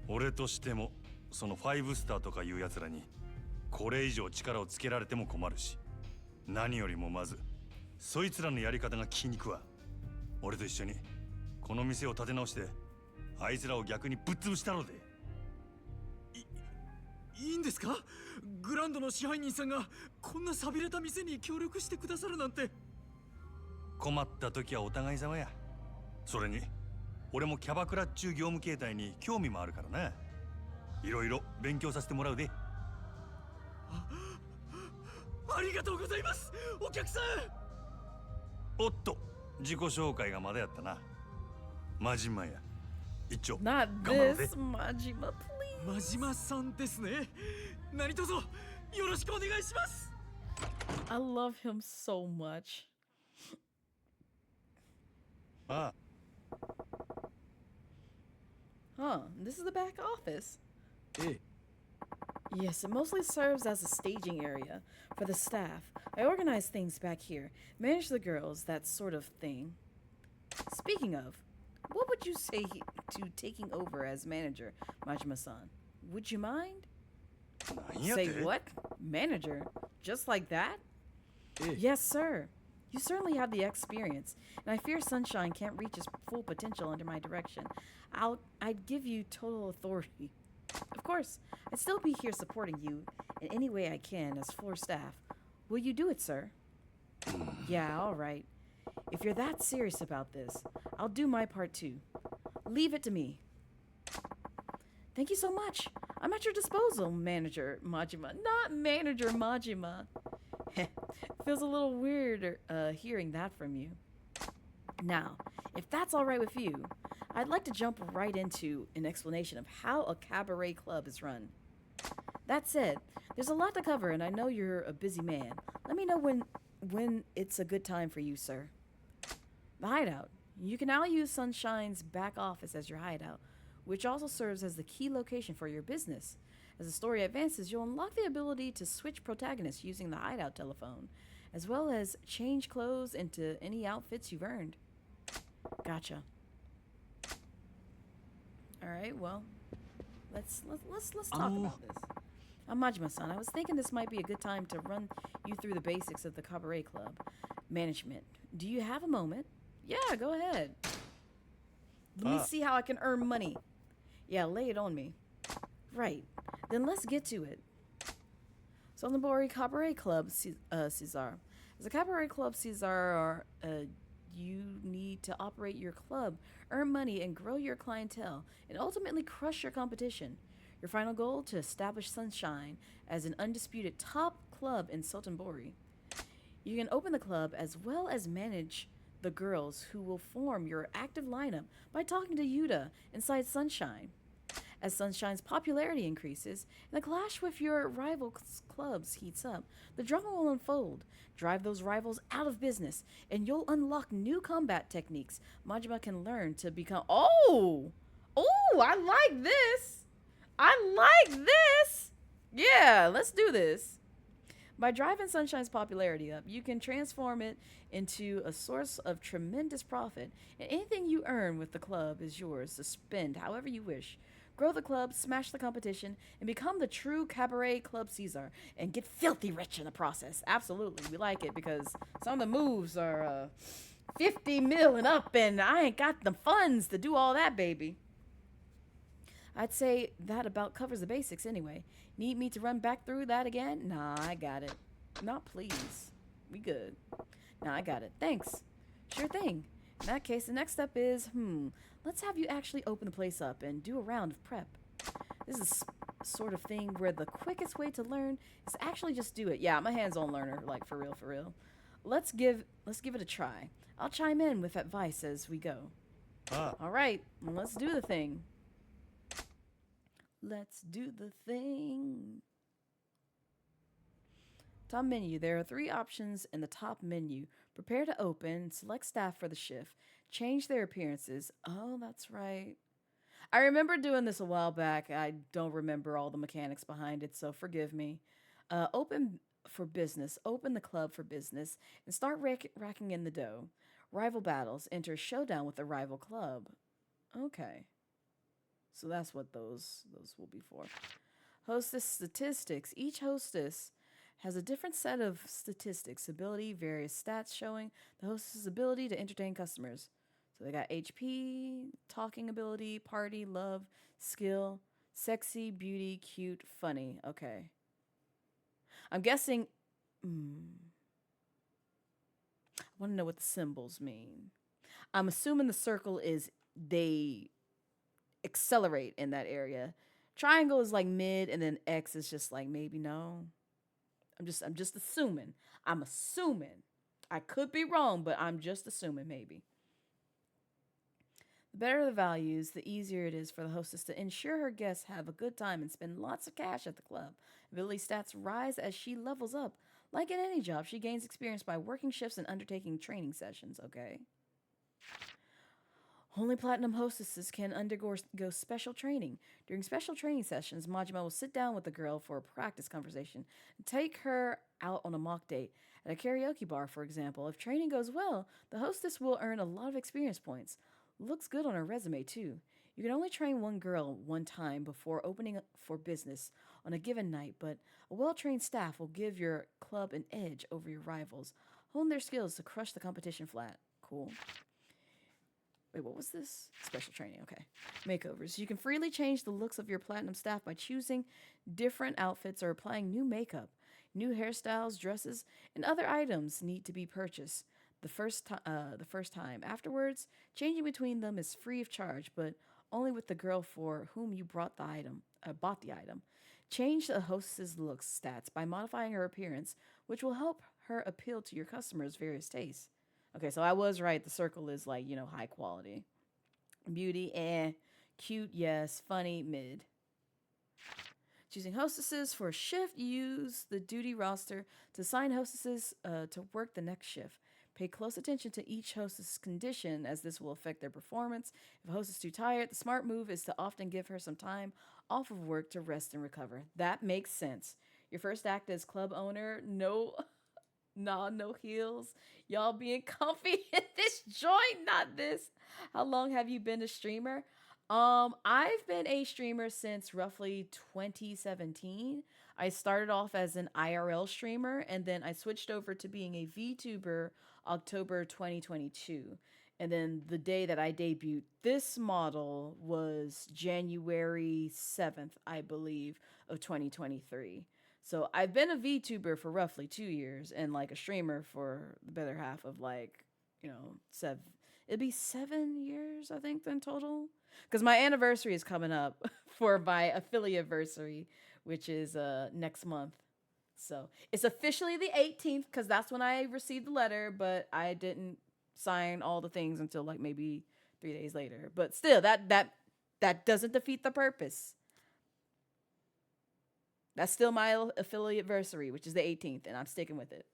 俺としてもそのファイブスターとかいうやつらにこれ以上力をつけられても困るし、何よりもまずそいつらのやり方が気に食わ。俺と一緒にこの店を立て直してあいつらを逆にぶっ潰したろうで。いいんですか？グランドの支配人さんがこんな寂れた店に協力してくださるなんて。困った時はお互い様や。それに俺もキャバクラっちゅう業務形態に興味もあるからな。いろいろ勉強させてもらうで。ありがとうございます、お客さん。おっと、自己紹介がまだやったな。マジマや。一丁。 Not 頑張ろうぜ。 this, Majima, please. 真島さんですね。何卒よろしくお願いします。I love him so much. ああ、 Huh, this is the back office. ええ。 Yes, it mostly serves as a staging area for the staff. I organize things back here, manage the girls, that sort of thing. Speaking of, what would you say to taking over as manager, Majima-san? Would you mind? なんやっ Say て。 what? Manager? Just like that? Eh. Yes, sir. You certainly have the experience, and I fear Sunshine can't reach his full potential under my direction. I'd give you total authority. Of course, I'd still be here supporting you in any way I can as floor staff. Will you do it, sir? Yeah, all right. If you're that serious about this, I'll do my part too. Leave it to me. Thank you so much. I'm at your disposal, Manager Majima. Not Manager Majima. Feels a little weird hearing that from you. Now, if that's all right with you, I'd like to jump right into an explanation of how a cabaret club is run. That said, there's a lot to cover, and I know you're a busy man. Let me know when it's a good time for you, sir. The hideout. You can now use Sunshine's back office as your hideout, which also serves as the key location for your business. As the story advances, you'll unlock the ability to switch protagonists using the hideout telephone, as well as change clothes into any outfits you've earned. Gotcha. All right, well, let's talk about this. I'm Majima-san. I was thinking this might be a good time to run you through the basics of the Cabaret Club management. Do you have a moment? Yeah, go ahead. Let me see how I can earn money. Yeah, lay it on me. Right. Then let's get to it. Sonobori Cabaret Club, Cesar. As a Cabaret Club, Cesar, you need to operate your club, earn money, and grow your clientele, and ultimately crush your competition. Your final goal, to establish Sunshine as an undisputed top club in Sotenbori. You can open the club as well as manage the girls who will form your active lineup by talking to Yuta inside Sunshine. As Sunshine's popularity increases and the clash with your rival clubs heats up, the drama will unfold, drive those rivals out of business, and you'll unlock new combat techniques Majima can learn to become— Oh, I like this! I like this! Yeah, let's do this. By driving Sunshine's popularity up, you can transform it into a source of tremendous profit, and anything you earn with the club is yours to spend however you wish. Grow the club, smash the competition, and become the true Cabaret Club Caesar, and get filthy rich in the process. Absolutely, we like it because some of the moves are 50 mil and up, and I ain't got the funds to do all that, baby. I'd say that about covers the basics anyway. Need me to run back through that again? Nah, I got it. Not please. We good. Nah, I got it. Thanks. Sure thing. In that case, the next step is, let's have you actually open the place up and do a round of prep. This is sort of thing where the quickest way to learn is actually just do it. Yeah, I'm a hands-on learner, like for real, for real. Let's give it a try. I'll chime in with advice as we go. All right, let's do the thing. Let's do the thing. Top menu. There are 3 options in the top menu. Prepare to open, select staff for the shift, change their appearances. Oh, that's right. I remember doing this a while back. I don't remember all the mechanics behind it, so forgive me. Open for business. Open the club for business and start racking in the dough. Rival battles. Enter showdown with the rival club. Okay. So that's what those will be for. Hostess statistics. Each hostess has a different set of statistics, ability, various stats showing the hostess' ability to entertain customers. So they got HP, talking ability, party, love, skill, sexy, beauty, cute, funny. Okay. I'm guessing... I want to know what the symbols mean. I'm assuming the circle is they accelerate in that area. Triangle is like mid, and then X is just like maybe no. I'm just assuming. I'm assuming. I could be wrong, but I'm just assuming maybe. The better the values, the easier it is for the hostess to ensure her guests have a good time and spend lots of cash at the club. Ability stats rise as she levels up. Like in any job, she gains experience by working shifts and undertaking training sessions, okay? Only platinum hostesses can undergo special training. During special training sessions, Majima will sit down with the girl for a practice conversation and take her out on a mock date. At a karaoke bar, for example, if training goes well, the hostess will earn a lot of experience points. Looks good on her resume, too. You can only train one girl one time before opening for business on a given night, but a well-trained staff will give your club an edge over your rivals. Hone their skills to crush the competition flat. Cool. Wait, what was this? Special training, okay. Makeovers. You can freely change the looks of your platinum staff by choosing different outfits or applying new makeup. New hairstyles, dresses, and other items need to be purchased the first time. Afterwards, changing between them is free of charge, but only with the girl for whom you bought the item. Change the hostess' looks stats by modifying her appearance, which will help her appeal to your customers' various tastes. Okay, so I was right. The circle is like, high quality. Beauty, cute, yes. Funny, mid. Choosing hostesses for a shift, use the duty roster to assign hostesses to work the next shift. Pay close attention to each hostess' condition, as this will affect their performance. If a host is too tired, the smart move is to often give her some time off of work to rest and recover. That makes sense. Your first act as club owner, no heels. Y'all being comfy in this joint, not this. How long have you been a streamer? I've been a streamer since roughly 2017. I started off as an IRL streamer, and then I switched over to being a VTuber October 2022. And then the day that I debuted this model was January 7th, I believe, of 2023. So I've been a VTuber for roughly 2 years and like a streamer for the better half of it'd be 7 years, I think, in total. Because my anniversary is coming up for my affiliate-versary, which is next month. So it's officially the 18th because that's when I received the letter, but I didn't sign all the things until like maybe 3 days later. But still, that doesn't defeat the purpose. That's still my affiliate-versary, which is the 18th, and I'm sticking with it.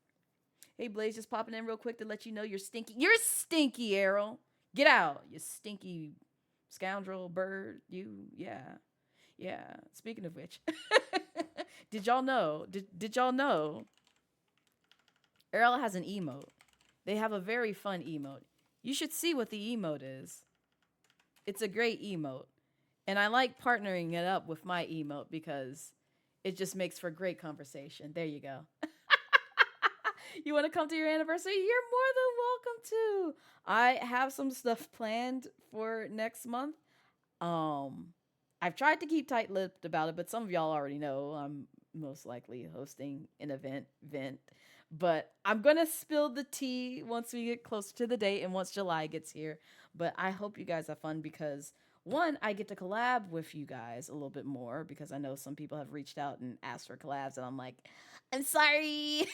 Hey, Blaze, just popping in real quick to let you know you're stinky. You're stinky, Errol. Get out, you stinky scoundrel bird. Yeah. Speaking of which, did y'all know? Did y'all know? Errol has an emote. They have a very fun emote. You should see what the emote is. It's a great emote, and I like partnering it up with my emote because it just makes for great conversation. There you go. You want to come to your anniversary? You're more than welcome to. I have some stuff planned for next month. I've tried to keep tight-lipped about it, but some of y'all already know I'm most likely hosting an event. But I'm going to spill the tea once we get closer to the date and once July gets here. But I hope you guys have fun because, one, I get to collab with you guys a little bit more because I know some people have reached out and asked for collabs, and I'm like, I'm sorry.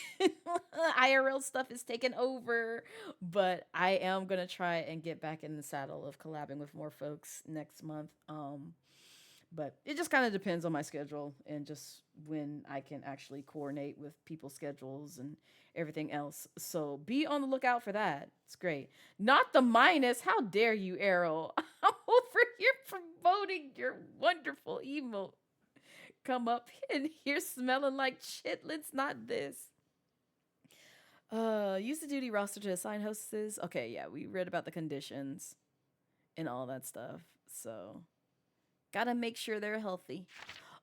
IRL stuff is taking over. But I am going to try and get back in the saddle of collabing with more folks next month. But it just kind of depends on my schedule and just when I can actually coordinate with people's schedules and everything else. So be on the lookout for that. It's great. Not the minus. How dare you, Errol? I'm over here promoting your wonderful emote. Come up in here smelling like chitlins, not this. Use the duty roster to assign hostesses. Okay, yeah, we read about the conditions and all that stuff. So gotta make sure they're healthy.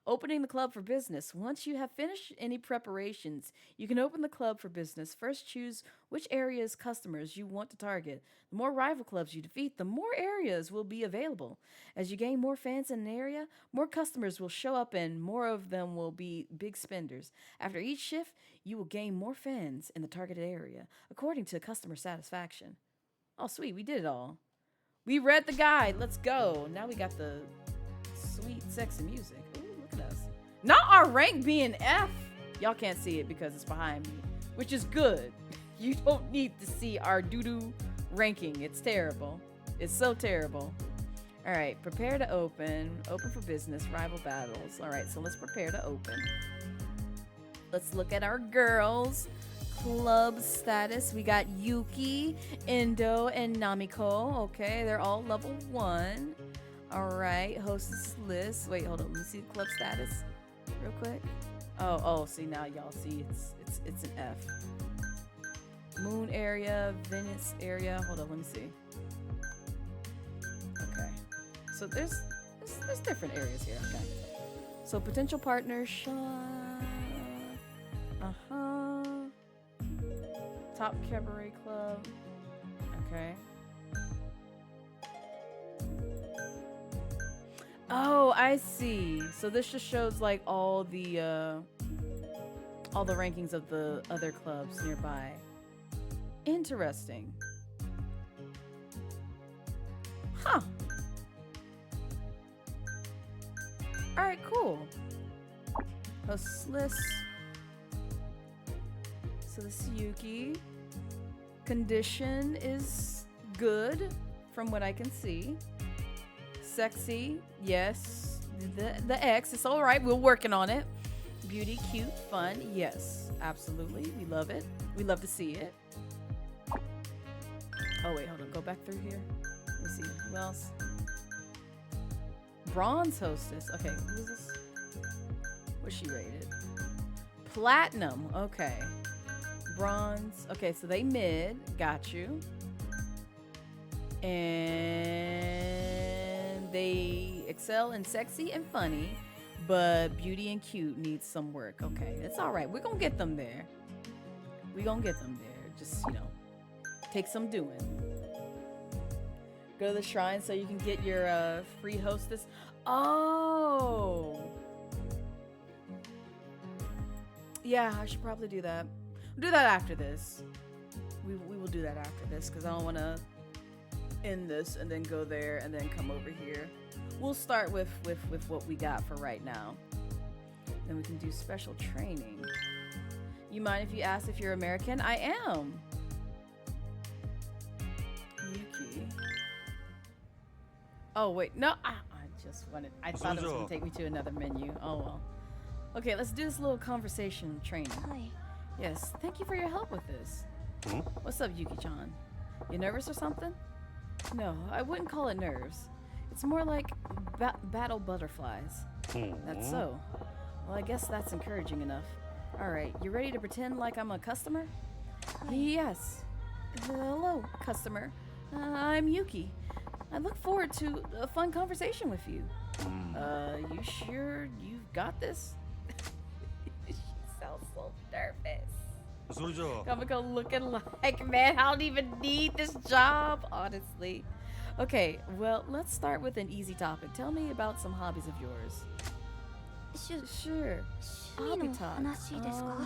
Opening the club for business. Once you have finished any preparations, you can open the club for business. First, choose which areas customers you want to target. The more rival clubs you defeat, the more areas will be available. As you gain more fans in an area, more customers will show up and more of them will be big spenders. After each shift, you will gain more fans in the targeted area, according to customer satisfaction. Oh, sweet. We did it all. We read the guide. Let's go. Now we got the sweet, sexy music. Ooh, look at us. Not our rank being F. Y'all can't see it because it's behind me, which is good. You don't need to see our doo-doo ranking. It's terrible. It's so terrible. All right, prepare to open. Open for business, rival battles. All right, so let's prepare to open. Let's look at our girls. Club status. We got Yuki, Indo, and Namiko. Okay, they're all level 1. All right, hostess list. Wait, hold on. Let me see the club status real quick. Oh, see now y'all see it's an F. Moon area, Venice area. Hold on, let me see. Okay. So there's different areas here. Okay. So potential partners, Top cabaret club. Okay. Oh, I see. So this just shows like all the rankings of the other clubs nearby. Interesting. Huh. All right, cool. Host list. So this is Yuki. Condition is good from what I can see. Sexy, yes. The X, it's all right. We're working on it. Beauty, cute, fun, yes, absolutely. We love it. We love to see it. Oh wait, hold on. Go back through here. Let me see. Who else? Bronze hostess. Okay, who is this? What's she rated? Platinum. Okay. Bronze. Okay, so they mid. Got you. And they excel in sexy and funny, but beauty and cute needs some work. Okay, it's all right. We're gonna get them there. We're gonna get them there. Just, take some doing. Go to the shrine so you can get your free hostess. Oh. Yeah, I should probably do that. We'll do that after this. We will do that after this because I don't want to end this and then go there and then come over here. We'll start with what we got for right now. Then we can do special training. You mind if you ask if you're American? I am. Yuki. Oh wait, no. I thought it was gonna take me to another menu. Oh well. Okay, let's do this little conversation training. Hi. Yes, thank you for your help with this. What's up, Yuki-chan? You nervous or something? No, I wouldn't call it nerves. It's more like battle butterflies. That's so. Well, I guess that's encouraging enough. All right, you ready to pretend like I'm a customer? Hi. Yes. Hello, customer. I'm Yuki. I look forward to a fun conversation with you. You sure you've got this? She sounds so nervous. それじゃあ Kamiko looking like, man, I don't even need this job, honestly. Okay, well, let's start with an easy topic. Tell me about some hobbies of yours. 趣 Sure. 味 Hobby の talk. 話ですか？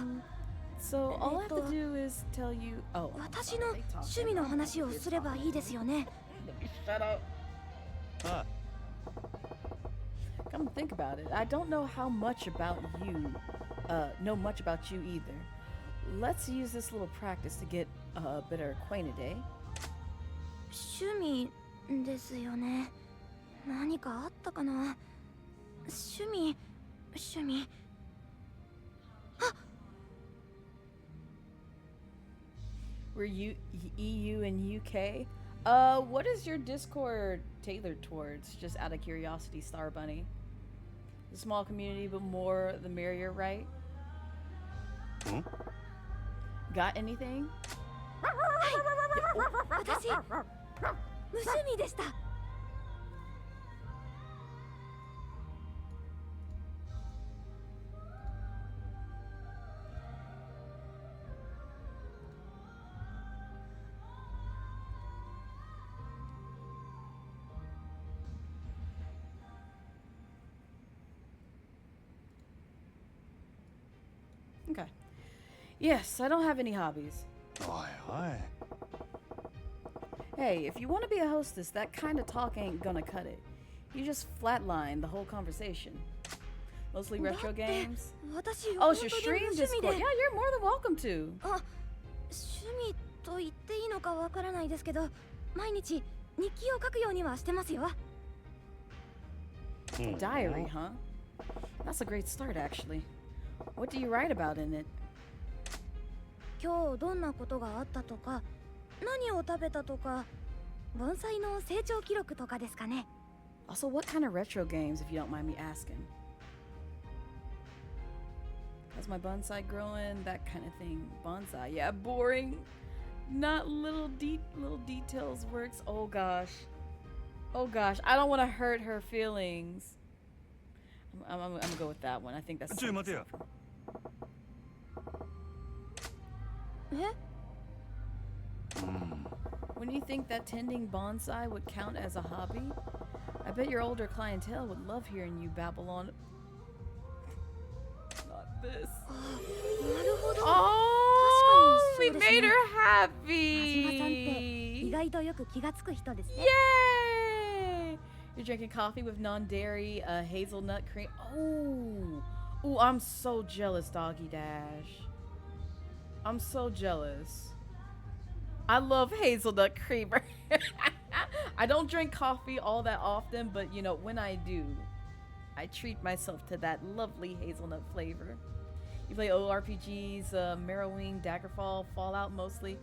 So all I have to do is tell you. Oh, 私の趣味の話をすればいいですよね。 shut up. あ Come to think about it, I don't know how much about you, know much about you either. Let's use this little practice to get better acquainted, eh? 趣味ですよね。何かあったかな。趣味。 We're EU and UK. What is your Discord tailored towards? Just out of curiosity, Star Bunny. A small community, but more the merrier, right? Hmm? Got anything? 私、無趣味でした。 Okay. Yes, I don't have any hobbies. おいおい Hey, if you want to be a hostess, that kind of talk ain't gonna cut it. You just flatline the whole conversation. Mostly retro だって games. 私、 Oh, 本 it's 当 your に stream 無趣味 Discord. で Yeah,。you're more than welcome to. あ、趣味と言っていいのかわからないですけど、毎日日記を書くようにはしてますよ。 Diary, huh? That's a great start, actually. What do you write about in it? 今日どんなことがあったとか、何を食べたとか、盆栽の成長記録とかですかね。 Also, what kind of retro games, if you don't mind me asking? How's my bonsai growing? That kind of thing. Bonsai, yeah, boring. Not little details works. Oh gosh. Oh gosh, I don't want to hurt her feelings. I'm gonna go with that one. I think that's. ちょい待てよ え？ When you think that tending bonsai would count as a hobby, I bet your older clientele would love hearing you babble on. Not this. なるほど。 Oh, we 確かにそうですね。 made her 田島さんって意 happy. 外とよく気がつく人ですね。 Yay! You're drinking coffee with non-dairy hazelnut cream. Oh, I'm so jealous, Doggy Dash. I'm so jealous. I love hazelnut creamer. I don't drink coffee all that often, but you know, when I do, I treat myself to that lovely hazelnut flavor. You play ORPGs, Morrowind, Daggerfall, Fallout mostly.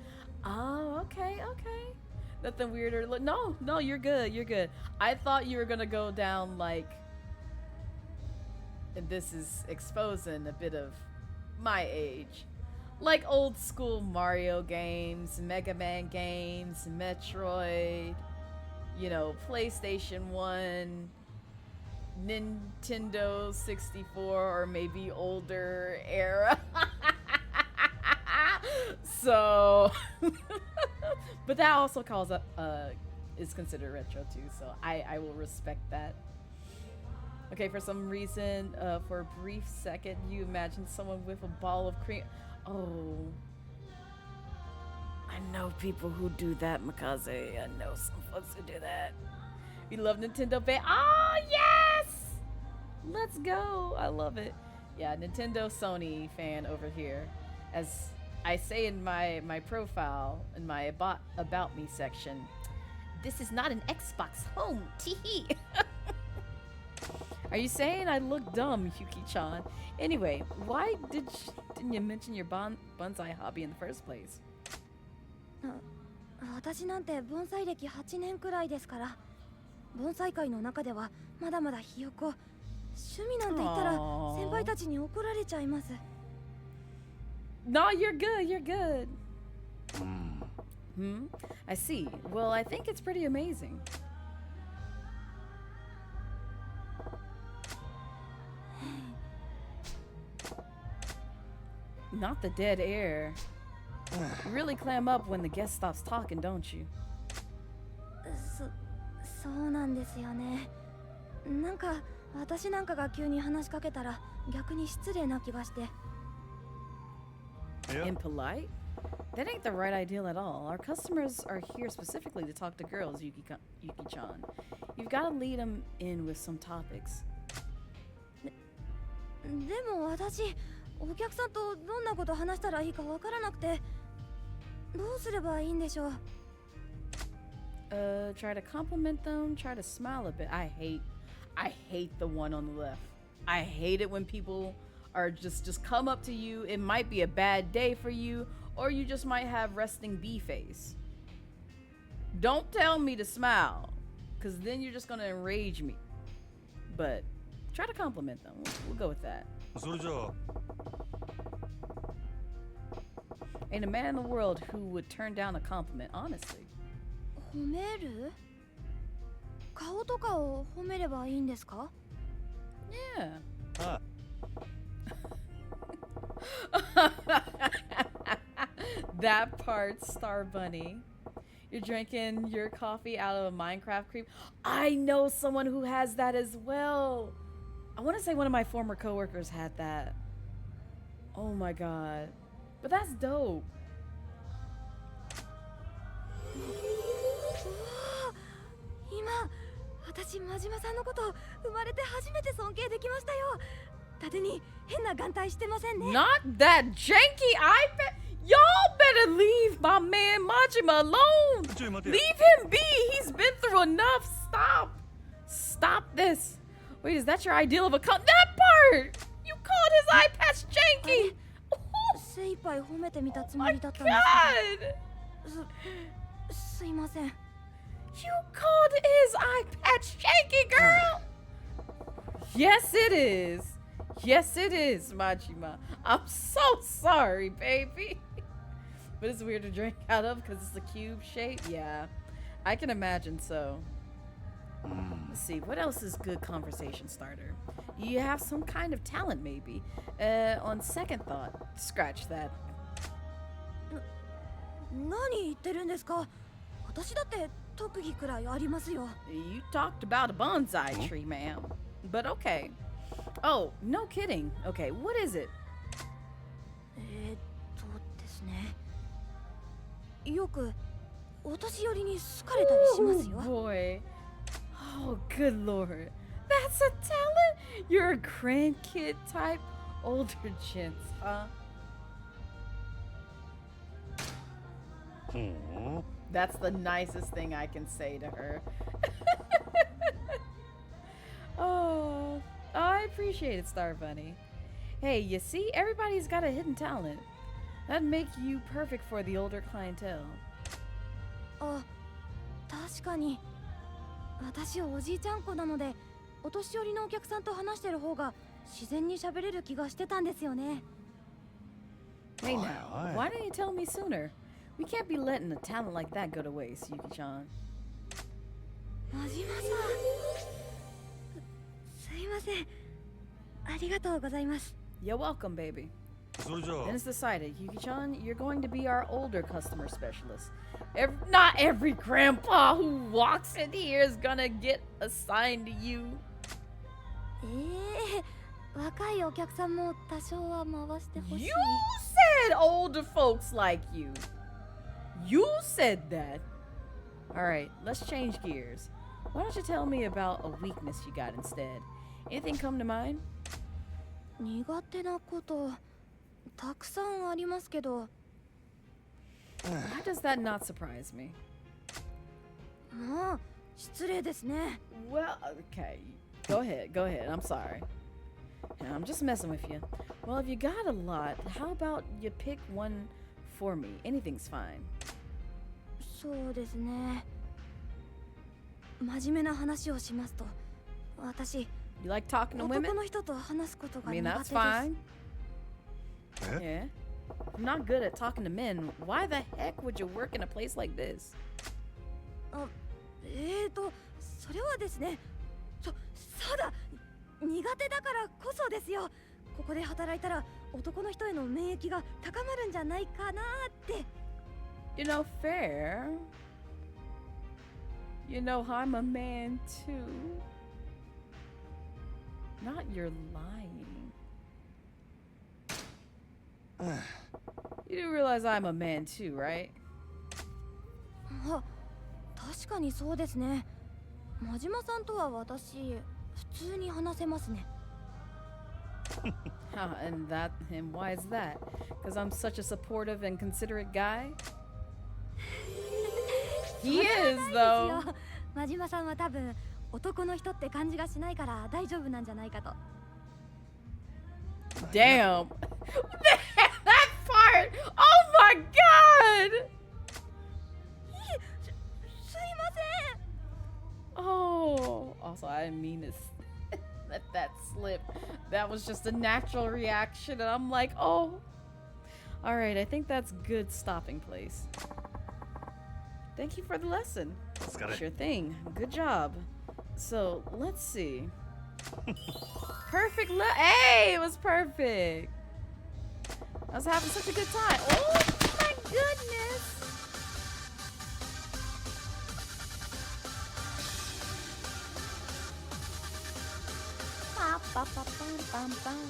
Oh, okay. Nothing weirder. No, you're good. I thought you were gonna go down like, and this is exposing a bit of my age, like old school Mario games, Mega Man games, Metroid, you know, PlayStation 1, Nintendo 64, or maybe older era. So, but that also calls up, is considered retro too, so I will respect that. Okay, for some reason, for a brief second, you imagine someone with a ball of cream. Oh. I know people who do that, Mikaze. I know some folks who do that. We love Nintendo fan. Oh, yes! Let's go. I love it. Yeah, Nintendo Sony fan over here. As I say in my profile, in my about me section, this is not an Xbox home. Teehee. Are you saying I look dumb, Yuki-chan? Anyway, why didn't you mention your bonsai hobby in the first place? 私なんて盆栽歴8年くらいですから、盆栽界の中ではまだまだひよこ。趣味なんて言ったら先輩たちに怒られちゃいます。 No, you're good. I see. Well, I think it's pretty amazing. Not the dead air. You really clam up when the guest stops talking, don't you? そうなんですよね。なんか私なんかが急に話しかけたら逆に失礼な気がして。Impolite? That ain't the right ideal at all. Our customers are here specifically to talk to girls, Yuki-chan. You've got to lead them in with some topics. でも私、お客さんとどんなこと話したらいいかわからなくて、どうすればいいんでしょう。Try to compliment them, try to smile a bit. I hate the one on the left. I hate it when people are just come up to you. It might be a bad day for you, or you just might have resting bee face. Don't tell me to smile, because then you're just gonna enrage me. But try to compliment them. We'll go with that. それじゃあ Ain't a man in the world who would turn down a compliment, honestly. 褒める？顔とかを褒めればいいんですか？ Yeah. あ That part, Star Bunny. You're drinking your coffee out of a Minecraft creep. I know someone who has that as well. I want to say one of my former coworkers had that. Oh my god. But that's dope. 今、私真島さんのこと生まれて初めて尊敬できましたよ。縦に変な眼帯してませんね。Not that janky iPad. Y'all better leave my man Majima alone. Leave him be. He's been through enough. Stop. Stop this. Wait, is that your ideal of a that part? You called his eye patch janky. 精一杯褒めてみたつもりだったん God. ですけど。すいません。You called his eye patch janky, girl. Yes, it is. Yes, it is, Majima. I'm so sorry, baby. But it's weird to drink out of because it's a cube shape. Yeah, I can imagine so. Let's see, what else is good conversation starter? You have some kind of talent, maybe. On second thought, scratch that. 何言ってるんですか？私だって特技くらいありますよ。You talked about a bonsai tree, ma'am. But okay. Oh, no kidding. Okay, what is it? ですね。よくお年寄りに好かれたりしますよ。Oh boy. Oh, good lord. That's a talent? You're a grandkid type older gents, huh? That's the nicest thing I can say to her. Oh, I appreciate it, Star Bunny. Hey, you see, everybody's got a hidden talent. That'd make you perfect for the older clientele. あ、確かに。私おじいちゃん子なので、お年寄りのお客さんと話してる方が自然に喋れる気がしてたんですよね。Hey now, why didn't you tell me sooner? We can't be letting a talent like that go to waste, Yuki-chan. 真島さん。すいません。ありがとうございます。You're welcome, baby. それじゃあ Then it's decided, Yuki-chan, you're going to be our older customer specialist. Not every grandpa who walks in here is gonna get assigned to you. 若いお客さんも多少は回してほしい。You said older folks like you. You said that. All right, let's change gears. Why don't you tell me about a weakness you got instead? Anything come to mind? 苦手なことたくさんありますけど。Why does that not surprise me? まあ失礼ですね。 Well, okay. Go ahead. I'm sorry. I'm just messing with you. Well, if you got a lot, how about you pick one for me? Anything's fine. そうですね。真面目な話をしますと、私 You like talking to women? 男の人と話すことが I 苦 mean, 手 that's です。 fine. Yeah. I'm not good at talking to men. Why the heck would you work in a place like this? それはですね。そうだ。苦手だからこそですよ。ここで働いたら男の人への免疫が高まるんじゃないかなって。You know, fair. You know, I'm a man too. Not you're lying. You do realize I'm a man too, right? あ、確かにそうですね。真島さんとは私、普通に話せますね。And why is that? Because I'm such a supportive and considerate guy? He is, though. 真島さんは多分男の人って感じがしないから大丈夫なんじゃないかと。Damn. That part. Oh my god. すいません。 Oh. Also, I didn't mean to let that slip. That was just a natural reaction, and I'm like, oh. All right, I think that's good stopping place. Thank you for the lesson. Sure thing. Good job. So, let's see. Perfect. Hey, it was perfect. I was having such a good time. Oh my goodness. Ba, ba, ba, bam, bam, bam.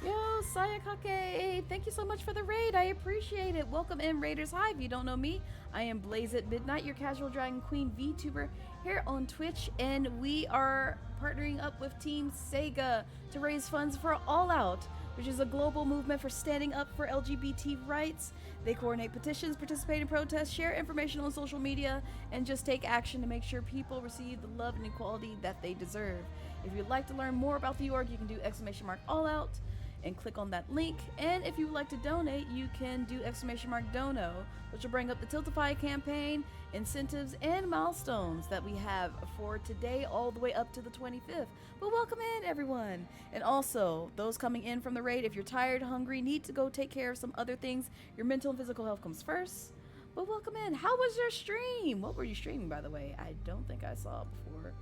Yo, Sayakake, thank you so much for the raid. I appreciate it. Welcome in, Raiders. Hi, if you don't know me, I am Blazette Midnight, your casual Dragon Queen VTuber here on Twitch, and we are partnering up with Team SEGA to raise funds for All Out, which is a global movement for standing up for LGBT rights. They coordinate petitions, participate in protests, share information on social media, and just take action to make sure people receive the love and equality that they deserve. If you'd like to learn more about the org, you can do !All Out and click on that link. And if you would like to donate, you can do !Dono, which will bring up the Tiltify campaign, incentives, and milestones that we have for today all the way up to the 25th. But welcome in, everyone. And also, those coming in from the raid, if you're tired, hungry, need to go take care of some other things, your mental and physical health comes first. But welcome in. How was your stream? What were you streaming, by the way? I don't think I saw before.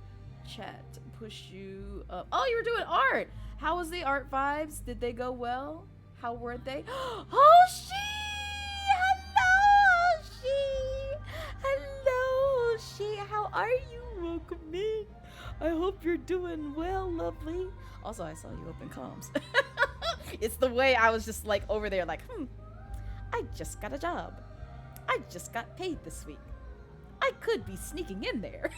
Chat push you up. Oh, you were doing art. How was the art vibes? Did they go well? How were they? Oh, hello, she. How are you? Welcome in. I hope you're doing well, lovely. Also, I saw you open comms. It's the way I was just like over there, like, I just got a job. I just got paid this week. I could be sneaking in there.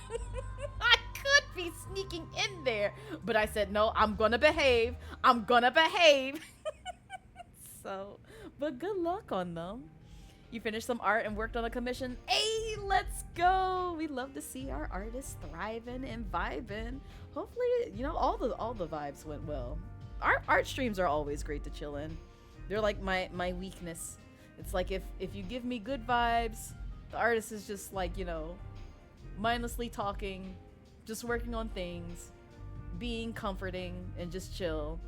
I could be sneaking in there. But I said, no, I'm gonna behave. I'm gonna behave. So, but good luck on them. You finished some art and worked on a commission. Hey, let's go. We love to see our artists thriving and vibing. Hopefully, you know, all the vibes went well. Our art streams are always great to chill in. They're like my weakness. It's like if you give me good vibes, the artist is just like, you know, mindlessly talking, just working on things, being comforting, and just chill.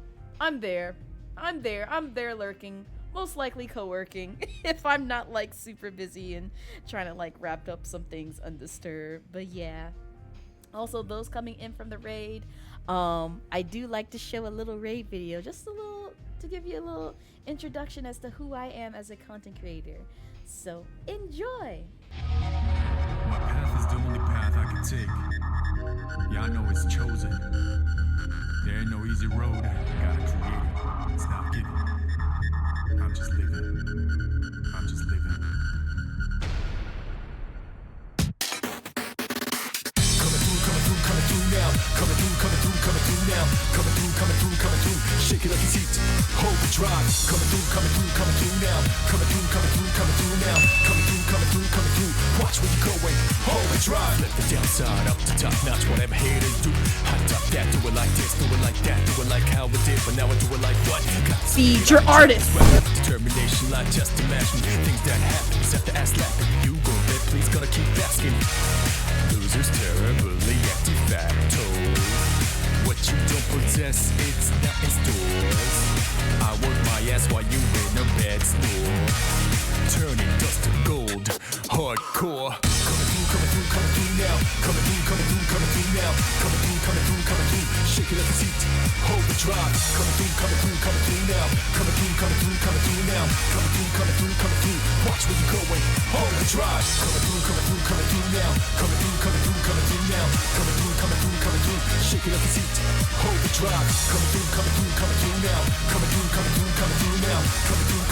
I'm there lurking, most likely co-working, if I'm not like super busy and trying to like wrap up some things undisturbed. But yeah. Also, those coming in from the raid, I do like to show a little raid video, just a little, to give you a little introduction as to who I am as a content creator. So enjoy. My path is the only path I can take. Yeah, I know it's chosen. There ain't no easy road. I gotta create it. It's not given. I'm just living. I'm just living. Coming through now. Coming through now. Coming through. Shake it like it's heat. Hold the drive. Coming through now. Coming through now. Coming through. Watch where you're going. Hold the drive. Let the downside up to top notch. Whatever haters do. Hot top that. Do it like this. Do it like that. Do it like how it did. But now I do it like what? Feed your artist. Determination, like just imagine things that happen. Set the ass laughing. You go there, please. Gotta keep asking. Losers terribly anti-facto. What you don't possess, it's not in stores. I work my ass while you in a bed store. Turning dust to gold, hardcore. Coming through hold the drive. Coming through now. Coming through now. Coming through. Watch where you're going, hold the drive. Coming through now. Coming through now. Coming through. Shake it up your seat, hold the drive. Coming through now. Coming through now. Coming through.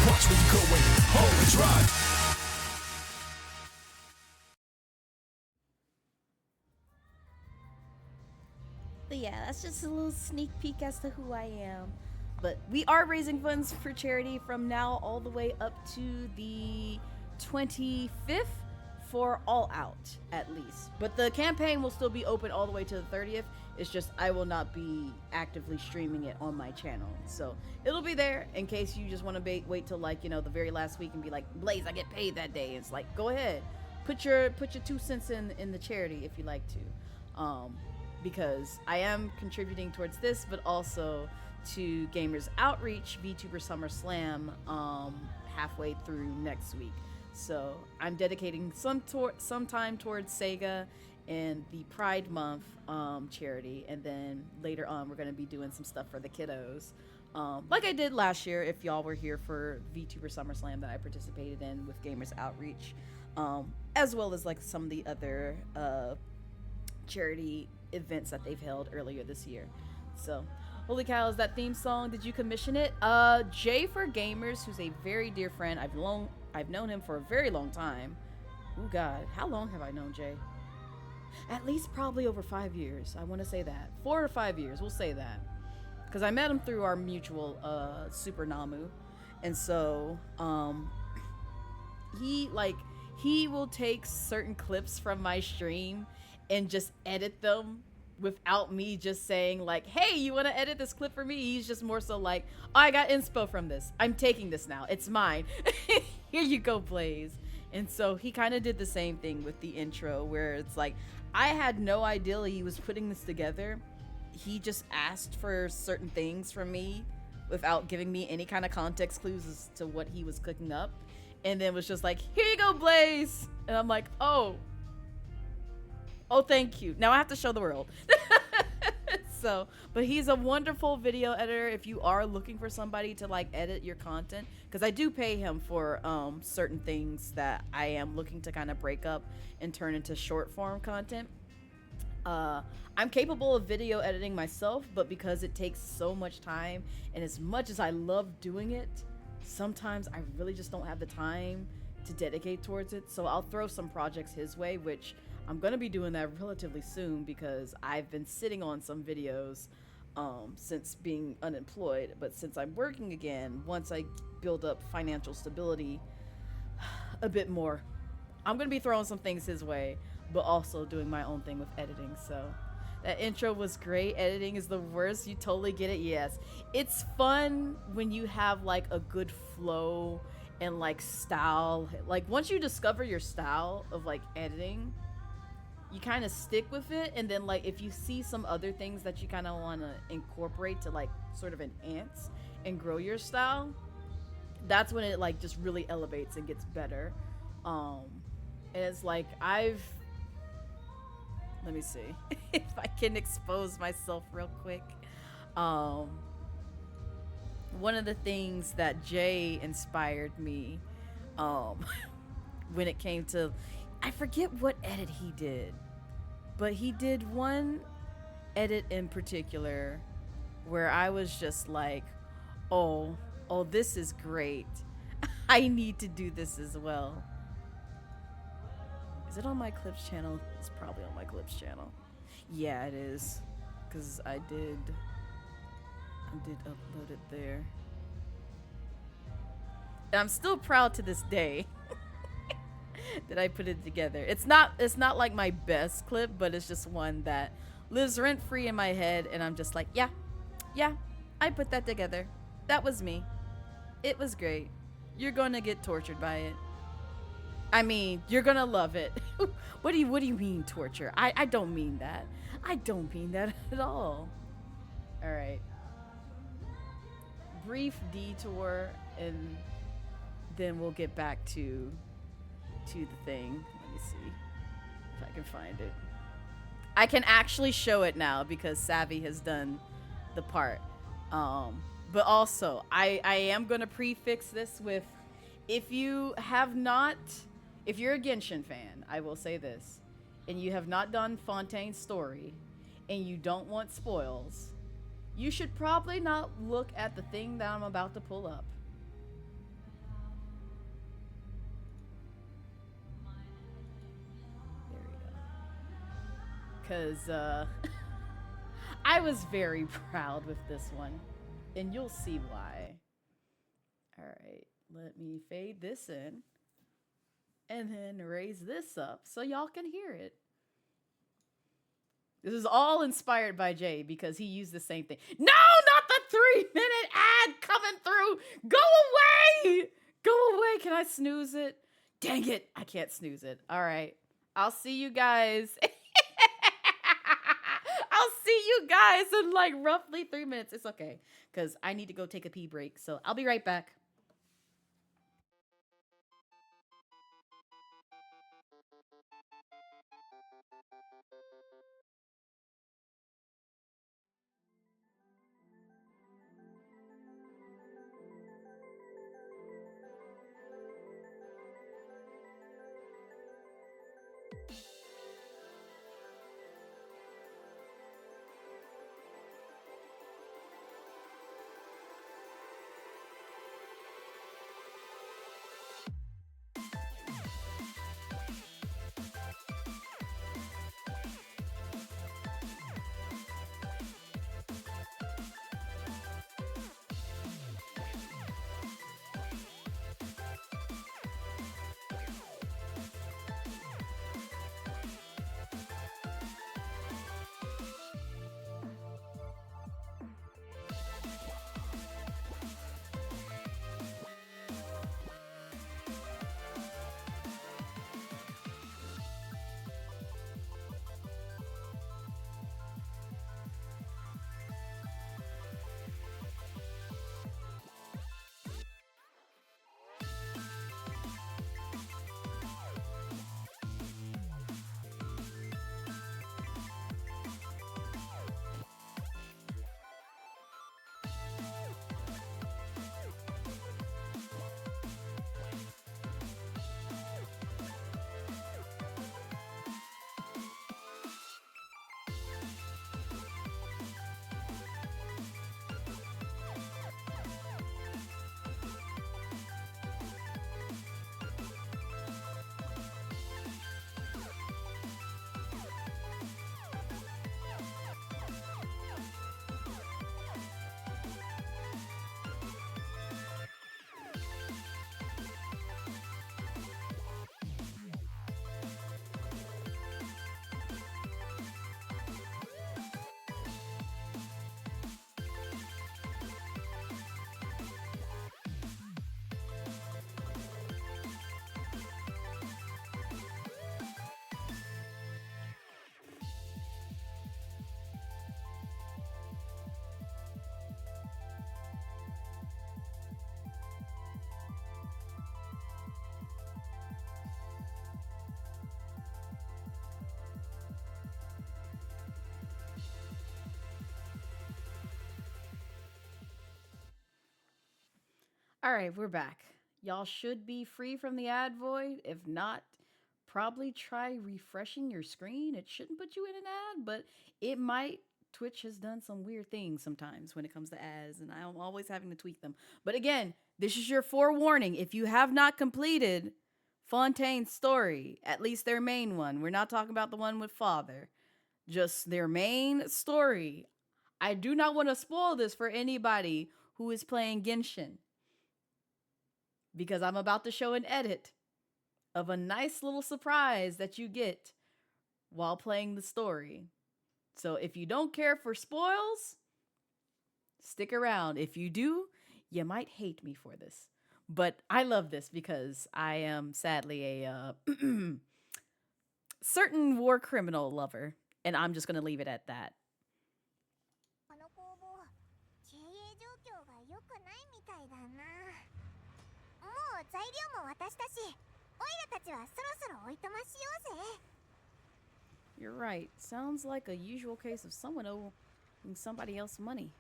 Watch where you're going, hold the drive. But yeah, that's just a little sneak peek as to who I am. But we are raising funds for charity from now all the way up to the 25th for All Out, at least. But the campaign will still be open all the way to the 30th. It's just I will not be actively streaming it on my channel. So it'll be there in case you just want to wait till like, you know, the very last week and be like, Blaze, I get paid that day. It's like, go ahead. Put your 2 cents in the charity if you like to. Because I am contributing towards this, but also to Gamers Outreach VTuber Summer Slam halfway through next week. So I'm dedicating some time towards SEGA and the Pride Month charity, and then later on we're going to be doing some stuff for the kiddos, like I did last year if y'all were here for VTuber Summer Slam that I participated in with Gamers Outreach, as well as like some of the other charity events that they've held earlier this year. So holy cow, is that theme song, did you commission it? Jay for Gamers, who's a very dear friend, I've known him for a very long time. Oh god, how long have I known Jay? At least probably over 5 years. I want to say that 4 or 5 years, we'll say that, because I met him through our mutual Super Namu. And so he will take certain clips from my stream and just edit them without me just saying like, hey, you want to edit this clip for me? He's just more so like, oh, I got inspo from this, I'm taking this now, it's mine. Here you go, Blaze. And so he kind of did the same thing with the intro, where it's like, I had no idea he was putting this together. He just asked for certain things from me without giving me any kind of context clues as to what he was cooking up, and then was just like, here you go, Blaze. And I'm like, oh, thank you. Now I have to show the world. So, but he's a wonderful video editor if you are looking for somebody to like edit your content, because I do pay him for certain things that I am looking to kind of break up and turn into short form content. I'm capable of video editing myself, but because it takes so much time, and as much as I love doing it, sometimes I really just don't have the time to dedicate towards it. So I'll throw some projects his way, which I'm gonna be doing that relatively soon, because I've been sitting on some videos since being unemployed. But since I'm working again, once I build up financial stability a bit more, I'm gonna be throwing some things his way, but also doing my own thing with editing. So that intro was great. Editing is the worst. You totally get it. Yes, it's fun when you have like a good flow and like style. Like once you discover your style of like editing, you kind of stick with it, and then like if you see some other things that you kind of want to incorporate to like sort of enhance and grow your style, that's when it like just really elevates and gets better. And it's like let me see if I can expose myself real quick. One of the things that Jay inspired me when it came to, I forget what edit he did, but he did one edit in particular where I was just like, oh, this is great. I need to do this as well. Is it on my Clips channel? It's probably on my Clips channel. Yeah, it is, because I did upload it there. And I'm still proud to this day that I put it together. It's not like my best clip, but it's just one that lives rent free in my head, and I'm just like, yeah, I put that together. That was me. It was great. You're gonna get tortured by it. I mean, you're gonna love it. What do you mean torture? I don't mean that. I don't mean that at all. All right. Brief detour, and then we'll get back to the thing. Let me see if I can find it. I can actually show it now because Savvy has done the part. But also, I am going to prefix this with, if you're a Genshin fan, I will say this, and you have not done Fontaine's story, and you don't want spoils, you should probably not look at the thing that I'm about to pull up. There we go. Because, I was very proud with this one, and you'll see why. All right, let me fade this in, and then raise this up so y'all can hear it. This is all inspired by Jay because he used the same thing. No, not the 3-minute ad coming through. Go away. Go away. Can I snooze it? Dang it. I can't snooze it. All right. I'll see you guys. I'll see you guys in like roughly 3 minutes. It's okay because I need to go take a pee break. So I'll be right back. All right, we're back. Y'all should be free from the ad void. If not, probably try refreshing your screen. It shouldn't put you in an ad, but it might. Twitch has done some weird things sometimes when it comes to ads, and I'm always having to tweak them. But again, this is your forewarning. If you have not completed Fontaine's story, at least their main one, we're not talking about the one with Father, just their main story. I do not want to spoil this for anybody who is playing Genshin, because I'm about to show an edit of a nice little surprise that you get while playing the story. So if you don't care for spoils, stick around. If you do, you might hate me for this. But I love this because I am sadly a certain war criminal lover, and I'm just going to leave it at that. You're right. Sounds like a usual case of someone owing somebody else money.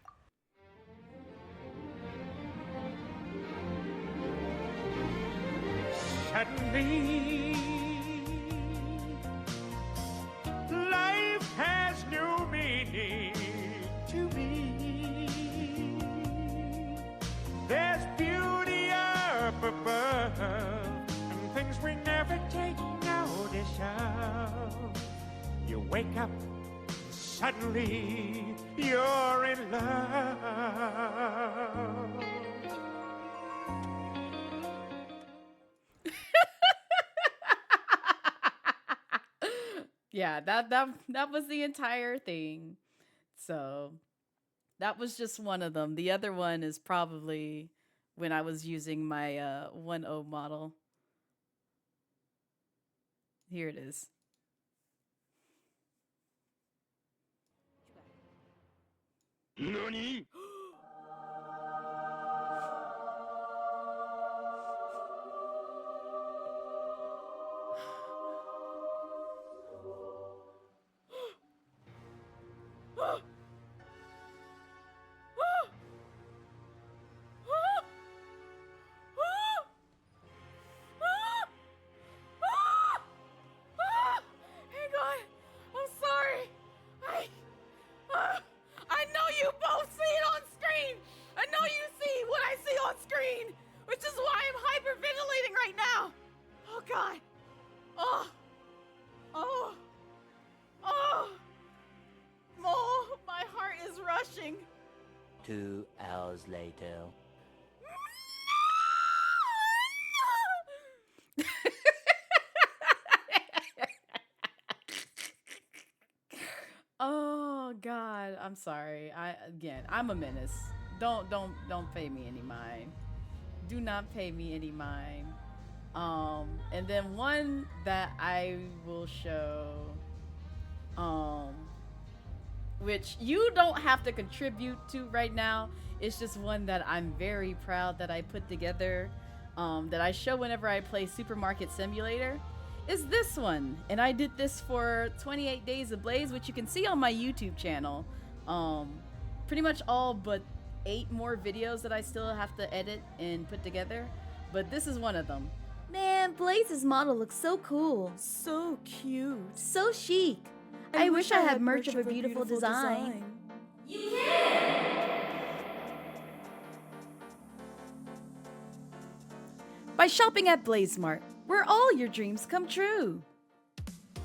Suddenly, life has new meaning to me. There's beauty up above and things we never take notice of. You wake up, suddenly you're in love. Yeah, that was the entire thing. So that was just one of them. The other one is probably when I was using my 1.0 model. Here it is. NANI?! Hang on. I'm sorry. I know you both see it on screen. I know you see what I see on screen, which is why I'm hyperventilating right now. Oh God. Oh. Oh. Oh. Oh, my heart is rushing. 2 hours later. Oh God, I'm sorry. I'm a menace. Don't pay me any mind. Do not pay me any mind. And then one that I will show, which you don't have to contribute to right now. It's just one that I'm very proud that I put together, that I show whenever I play Supermarket Simulator, is this one. And I did this for 28 Days of Blaze, which you can see on my YouTube channel. Pretty much all but 8 more videos that I still have to edit and put together. But this is one of them. Man, Blaze's model looks so cool. So cute. So chic. I wish I had merch of a beautiful design. You can! By shopping at BlazeMart, where all your dreams come true.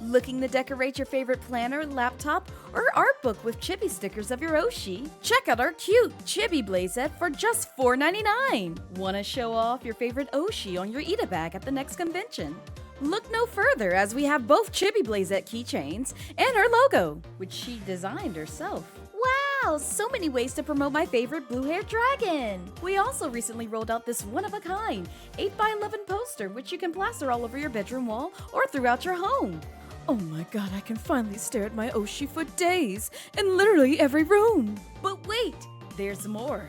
Looking to decorate your favorite planner, laptop, or art book with chibi stickers of your Oshi? Check out our cute chibi Blazette for just $4.99. Want to show off your favorite Oshi on your Ita bag at the next convention? Look no further, as we have both chibi Blazette keychains and her logo, which she designed herself. Wow, so many ways to promote my favorite blue-haired dragon. We also recently rolled out this one-of-a-kind 8x11 poster, which you can plaster all over your bedroom wall or throughout your home. Oh my God, I can finally stare at my Oshi for days in literally every room. But wait, there's more.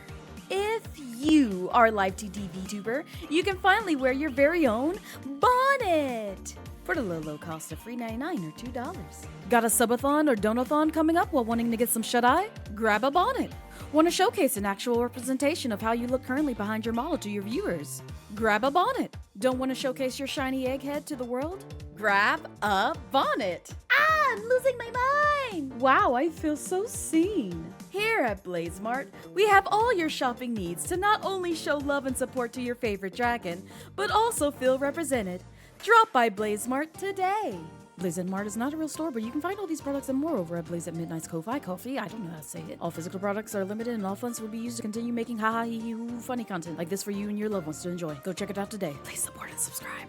If you are a live TD VTuber, you can finally wear your very own bonnet for the low cost of $3.99 or $2. Got a subathon or donathon coming up while wanting to get some shut-eye? Grab a bonnet. Want to showcase an actual representation of how you look currently behind your model to your viewers? Grab a bonnet. Don't want to showcase your shiny egghead to the world? Grab a bonnet. Ah, I'm losing my mind. Wow, I feel so seen. Here at BlazeMart, we have all your shopping needs to not only show love and support to your favorite dragon, but also feel represented. Drop by BlazeMart today. Blazette Mart is not a real store, but you can find all these products and more over at Blazette Midnight's Ko-Fi Coffee. I don't know how to say it. All physical products are limited and all funds will be used to continue making ha-ha hee-hee funny content like this for you and your loved ones to enjoy. Go check it out today. Please support and subscribe.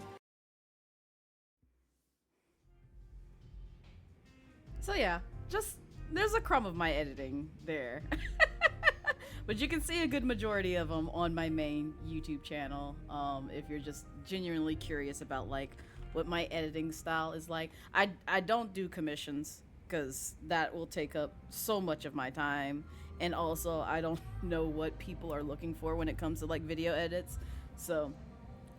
So yeah, just there's a crumb of my editing there. But you can see a good majority of them on my main YouTube channel, if you're just genuinely curious about like what my editing style is like. I don't do commissions because that will take up so much of my time, and also I don't know what people are looking for when it comes to like video edits. So,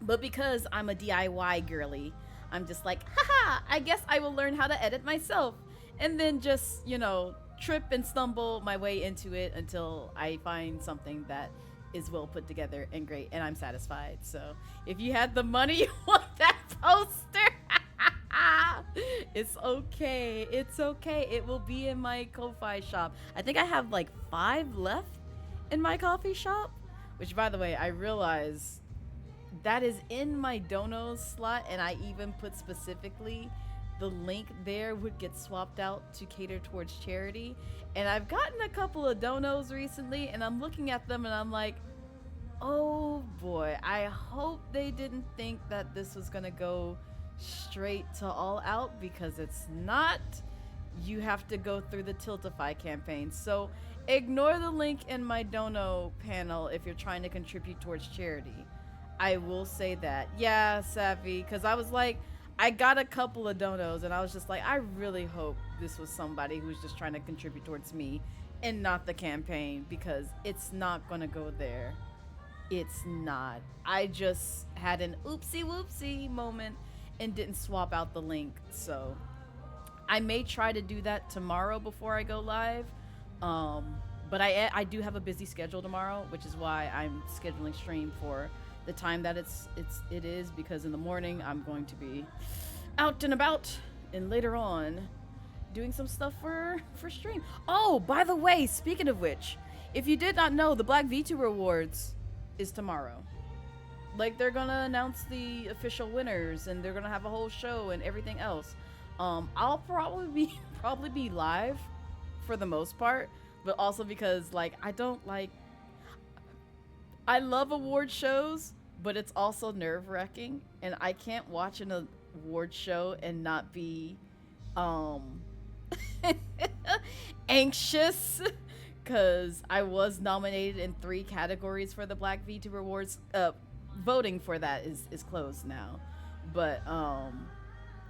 but because I'm a DIY girly, I'm just like, haha, I guess I will learn how to edit myself. And then just, you know, trip and stumble my way into it until I find something that is well put together and great, and I'm satisfied. So if you had the money, you want that poster, it's okay. It's okay. It will be in my Ko-Fi shop. I think I have like 5 left in my coffee shop, which, by the way, I realize that is in my donos slot, and I even put specifically the link there would get swapped out to cater towards charity. And I've gotten a couple of donos recently, and I'm looking at them and I'm like, oh boy, I hope they didn't think that this was gonna go straight to All Out, because it's not. You have to go through the Tiltify campaign. So ignore the link in my dono panel if you're trying to contribute towards charity. I will say that. Yeah, Savvy, because I was like, I got a couple of donos and I was just like, I really hope this was somebody who's just trying to contribute towards me and not the campaign, because it's not gonna go there. It's not. I just had an oopsie whoopsie moment and didn't swap out the link. So I may try to do that tomorrow before I go live. But I do have a busy schedule tomorrow, which is why I'm scheduling stream for the time that it is, because in the morning I'm going to be out and about, and later on doing some stuff for stream. Oh, by the way, speaking of which, if you did not know, the Black VTuber Awards is tomorrow. Like, they're gonna announce the official winners, and they're gonna have a whole show and everything else. I'll probably be live for the most part, but also because, like, I love award shows, but it's also nerve-wracking, and I can't watch an award show and not be anxious, because I was nominated in 3 categories for the Black VTuber Awards. Voting for that is closed now, but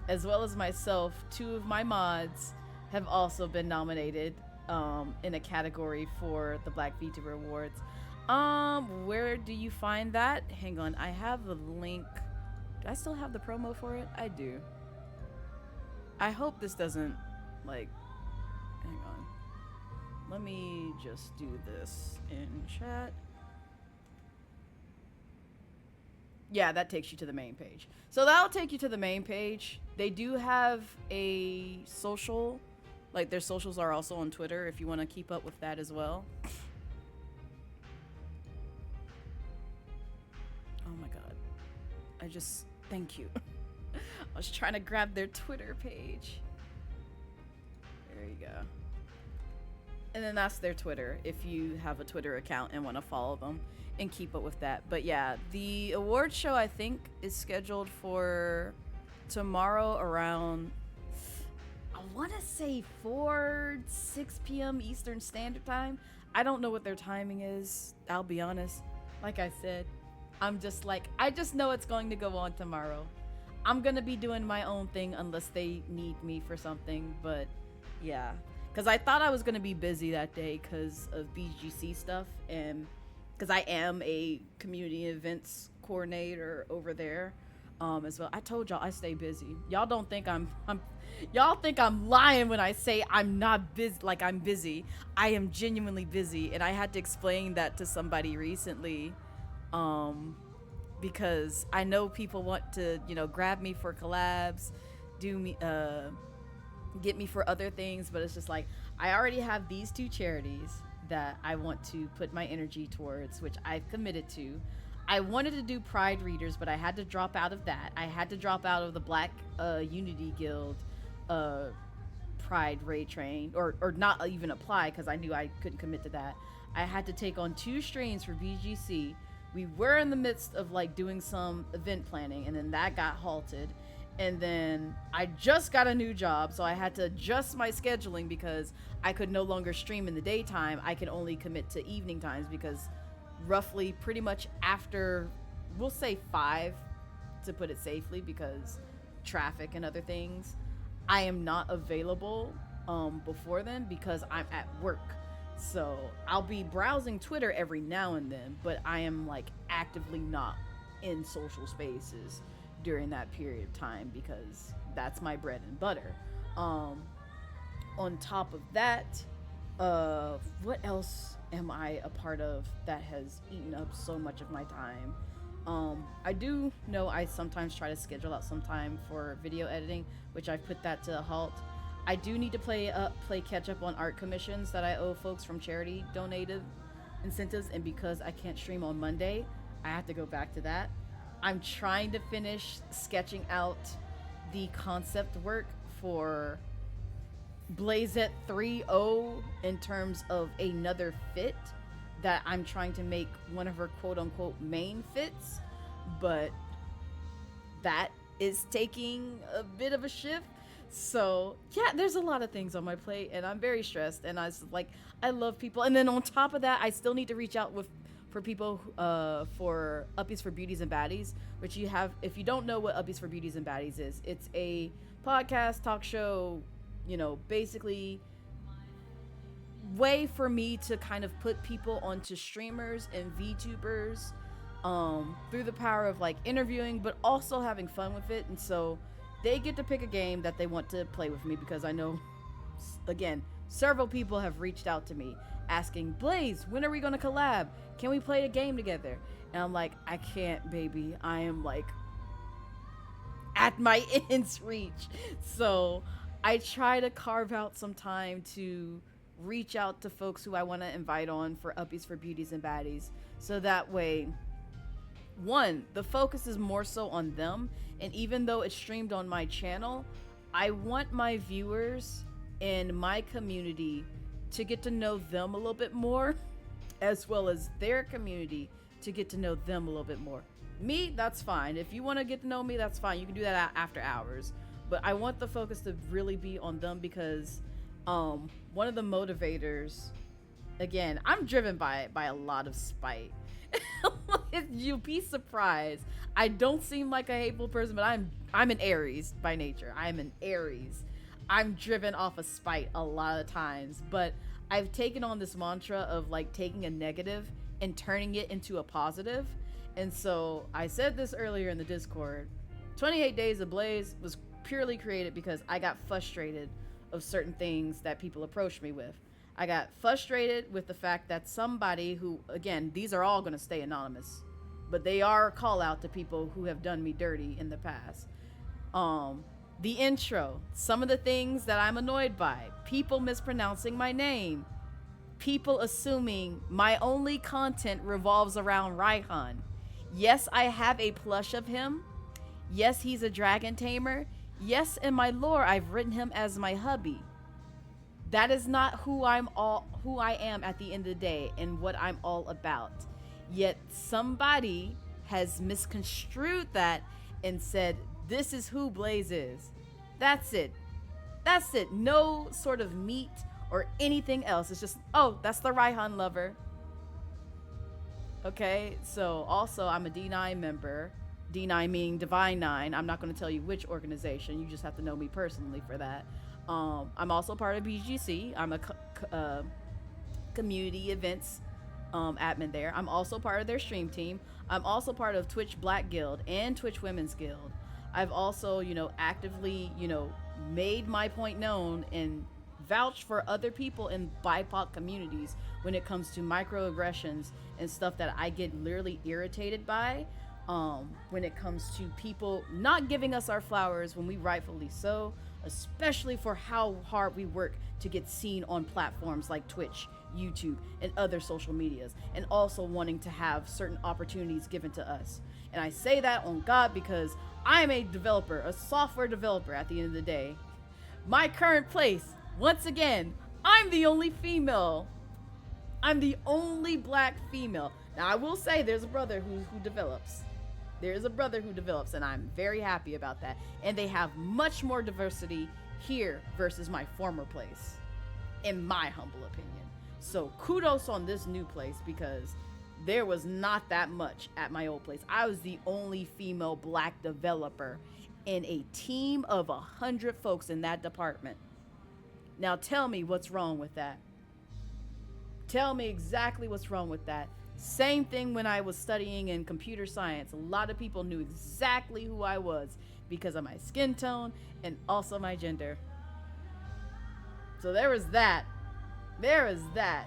as well as myself, 2 of my mods have also been nominated in a category for the Black VTuber Awards. Where do you find that? Hang on, I have the link. Do I still have the promo for it? I do. I hope this doesn't, like, hang on. Let me just do this in chat. Yeah, that takes you to the main page. So that'll take you to the main page. They do have a social, like their socials are also on Twitter if you want to keep up with that as well. Oh my god. Thank you. I was trying to grab their Twitter page. There you go. And then that's their Twitter if you have a Twitter account and want to follow them and keep up with that. But yeah, the award show I think is scheduled for tomorrow around, I want to say 6 p.m. Eastern Standard Time. I don't know what their timing is, I'll be honest. Like I said, I'm just like, I just know it's going to go on tomorrow. I'm gonna be doing my own thing unless they need me for something, but yeah. Because I thought I was gonna be busy that day because of BGC stuff, and because I am a community events coordinator over there as well. I told y'all I stay busy. Y'all don't think y'all think I'm lying when I say I'm not busy. Like, I'm busy. I am genuinely busy, and I had to explain that to somebody recently, because I know people want to, you know, grab me for collabs, get me for other things, but it's just like, I already have these 2 charities that I want to put my energy towards, which I've committed to. I wanted to do Pride Readers, but I had to drop out of that. I had to drop out of the Black Unity Guild Pride Raid Train, or not even apply, because I knew I couldn't commit to that. I had to take on 2 streams for BGC. We were in the midst of like doing some event planning, and then that got halted. And then I just got a new job, so I had to adjust my scheduling because I could no longer stream in the daytime. I could only commit to evening times, because roughly pretty much after, we'll say 5 to put it safely, because traffic and other things, I am not available before then because I'm at work. So I'll be browsing Twitter every now and then, but I am like actively not in social spaces during that period of time because that's my bread and butter. On top of that, what else am I a part of that has eaten up so much of my time? I do know I sometimes try to schedule out some time for video editing, which I've put that to a halt. I do need to play catch up on art commissions that I owe folks from charity donated incentives, and because I can't stream on Monday, I have to go back to that. I'm trying to finish sketching out the concept work for Blazette 3.0 in terms of another fit that I'm trying to make one of her quote-unquote main fits, but that is taking a bit of a shift. So yeah, there's a lot of things on my plate and I'm very stressed, and I love people, and then on top of that I still need to reach out for people for Uppies for Beauties and Baddies, which you have. If you don't know what Uppies for Beauties and Baddies is, it's a podcast talk show, basically way for me to kind of put people onto streamers and VTubers through the power of interviewing, but also having fun with it. And so they get to pick a game that they want to play with me, because I know, again, several people have reached out to me asking, Blaze, when are we going to collab? Can we play a game together? And I'm like, I can't, baby. I am at my end's reach. So I try to carve out some time to reach out to folks who I want to invite on for Uppies for Beauties and Baddies. So that way, one, the focus is more so on them. And even though it's streamed on my channel, I want my viewers and my community to get to know them a little bit more, as well as their community to get to know them a little bit more. Me, that's fine. If you want to get to know me, that's fine. You can do that after hours. But I want the focus to really be on them, because one of the motivators, again, I'm driven by a lot of spite. You'd be surprised. I don't seem like a hateful person, but I'm an Aries by nature. I'm an Aries. I'm driven off of spite a lot of times, but I've taken on this mantra of taking a negative and turning it into a positive. And so I said this earlier in the Discord, 28 Days of Blaze was purely created because I got frustrated of certain things that people approached me with. I got frustrated with the fact that somebody who, again, these are all going to stay anonymous, but they are a call out to people who have done me dirty in the past. The intro, some of the things that I'm annoyed by, people mispronouncing my name, people assuming my only content revolves around Raihan. Yes, I have a plush of him. Yes, he's a dragon tamer. Yes, in my lore, I've written him as my hubby. That is not who I am at the end of the day and what I'm all about. Yet somebody has misconstrued that and said, this is who Blaze is. That's it. That's it. No sort of meat or anything else. It's just, oh, that's the Raihan lover. Okay, so also I'm a D9 member. D9 meaning Divine 9. I'm not going to tell you which organization. You just have to know me personally for that. I'm also part of BGC. I'm a community events admin there. I'm also part of their stream team. I'm also part of Twitch Black Guild and Twitch Women's Guild. I've also, actively, made my point known and vouched for other people in BIPOC communities when it comes to microaggressions and stuff that I get literally irritated by. When it comes to people not giving us our flowers when we rightfully so, especially for how hard we work to get seen on platforms like Twitch, YouTube, and other social medias, and also wanting to have certain opportunities given to us. And I say that on God because I'm a developer, a software developer at the end of the day. My current place, once again, I'm the only female. I'm the only black female. Now I will say there's a brother who develops. There's a brother who develops, and I'm very happy about that. And they have much more diversity here versus my former place, in my humble opinion. So kudos on this new place, because there was not that much at my old place. I was the only female black developer in a team of 100 folks in that department. Now tell me what's wrong with that. Tell me exactly what's wrong with that. Same thing when I was studying in computer science. A lot of people knew exactly who I was because of my skin tone and also my gender. So there was that.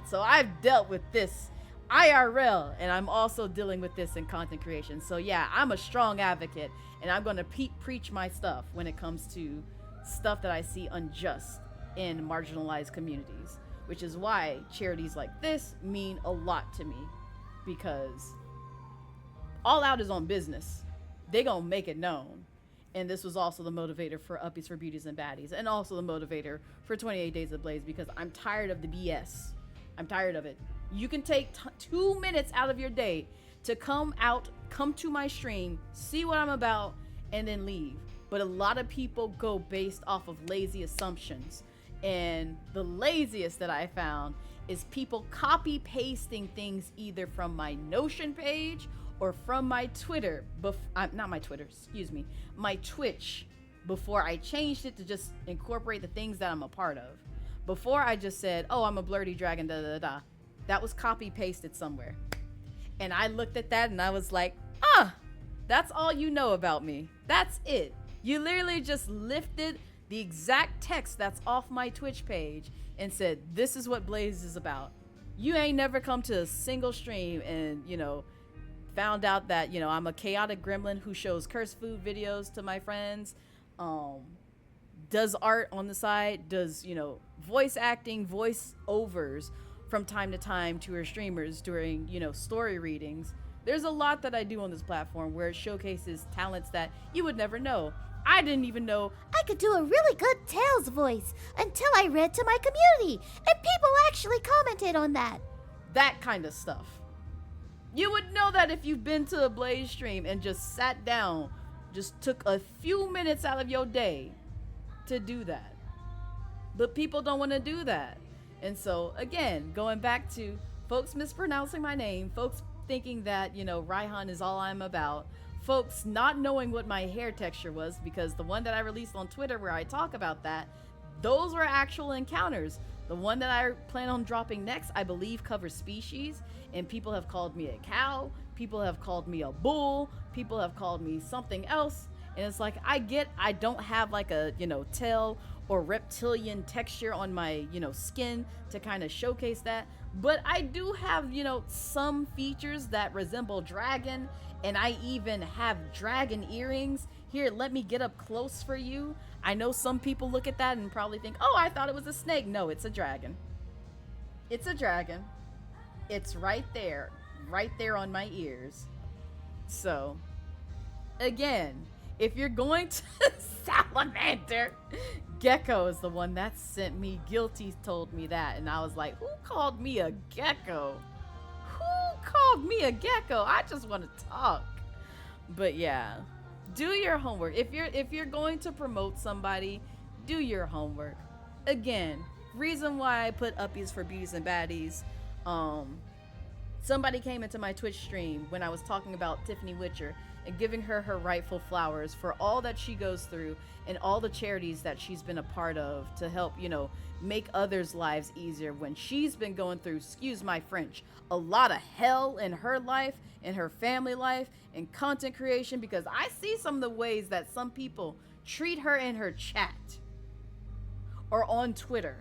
So I've dealt with this IRL, and I'm also dealing with this in content creation. So yeah, I'm a strong advocate, and I'm going to preach my stuff when it comes to stuff that I see unjust in marginalized communities, which is why charities like this mean a lot to me, because All Out is on business. They gonna make it known. And this was also the motivator for Uppies for Beauties and Baddies, and also the motivator for 28 Days of Blaze, because I'm tired of the BS. I'm tired of it. You can take 2 minutes out of your day to come to my stream, see what I'm about, and then leave. But a lot of people go based off of lazy assumptions. And the laziest that I found is people copy pasting things either from my Notion page or from my Twitter, my Twitch, before I changed it to just incorporate the things that I'm a part of. Before I just said, oh, I'm a blurty dragon, da da da. That was copy pasted somewhere. And I looked at that and I was like, that's all you know about me. That's it. You literally just lifted the exact text that's off my Twitch page and said, this is what Blaze is about. You ain't never come to a single stream and, found out that, I'm a chaotic gremlin who shows cursed food videos to my friends, does art on the side, does, voice acting, voice overs from time to time to her streamers during, story readings. There's a lot that I do on this platform where it showcases talents that you would never know. I didn't even know I could do a really good Tails voice until I read to my community, and people actually commented on that. That kind of stuff. You would know that if you've been to a Blaze stream and just sat down, just took a few minutes out of your day to do that. But people don't want to do that. And so, again, going back to folks mispronouncing my name, folks thinking that, Raihan is all I'm about, folks not knowing what my hair texture was, because the one that I released on Twitter where I talk about that, those were actual encounters. The one that I plan on dropping next, I believe, covers species, and people have called me a cow, people have called me a bull, people have called me something else, and it's like, I don't have like a, tail or reptilian texture on my, skin to kind of showcase that, but I do have, some features that resemble dragon, and I even have dragon earrings. Here, let me get up close for you. I know some people look at that and probably think, oh, I thought it was a snake. No, it's a dragon. It's a dragon. It's right there on my ears. So, again, if you're going to salamander, Gecko is the one that sent me. Guilty told me that, and I was like, who called me a gecko? Who called me a gecko? I just want to talk. But yeah, do your homework. If you're going to promote somebody, do your homework. Again, reason why I put Uppies for Beauties and Baddies. Somebody came into my Twitch stream when I was talking about Tiffany Witcher and giving her her rightful flowers for all that she goes through and all the charities that she's been a part of to help, make others' lives easier when she's been going through, excuse my French, a lot of hell in her life, in her family life, in content creation, because I see some of the ways that some people treat her in her chat or on Twitter.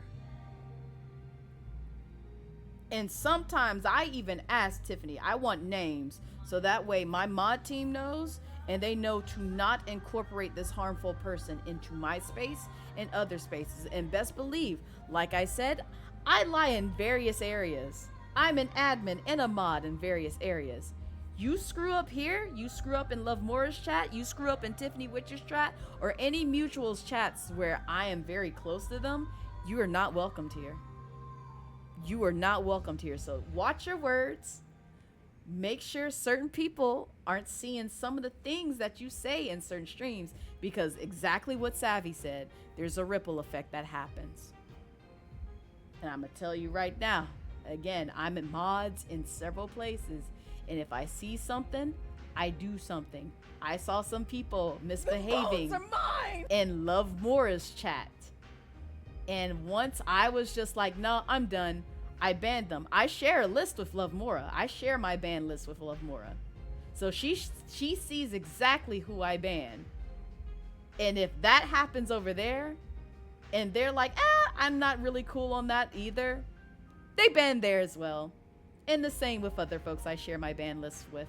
And sometimes I even ask Tiffany, I want names, so that way my mod team knows and they know to not incorporate this harmful person into my space and other spaces. And best believe, like I said, I lie in various areas. I'm an admin and a mod in various areas. You screw up here, you screw up in Lovmura's chat, you screw up in Tiffany Witcher's chat, or any mutuals chats where I am very close to them, you are not welcomed here. You are not welcomed here. So watch your words. Make sure certain people aren't seeing some of the things that you say in certain streams, because exactly what Savvy said, there's a ripple effect that happens. And I'm going to tell you right now, again, I'm in mods in several places, and if I see something, I do something. I saw some people misbehaving in Lovmura's chat. And once I was just like, no, I'm done. I banned them. I share a list with Lovmura. I share my ban list with Lovmura. So she sees exactly who I ban. And if that happens over there, and they're like, I'm not really cool on that either, they ban there as well. And the same with other folks I share my ban list with.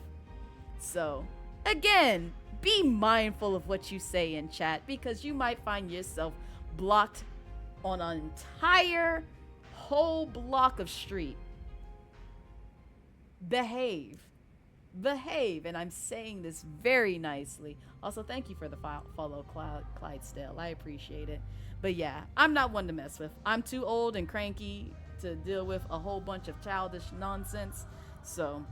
So, again, be mindful of what you say in chat, because you might find yourself blocked on an entire whole block of street. Behave. And I'm saying this very nicely. Also, thank you for the follow, Clydesdale. I appreciate it. But yeah, I'm not one to mess with. I'm too old and cranky to deal with a whole bunch of childish nonsense. So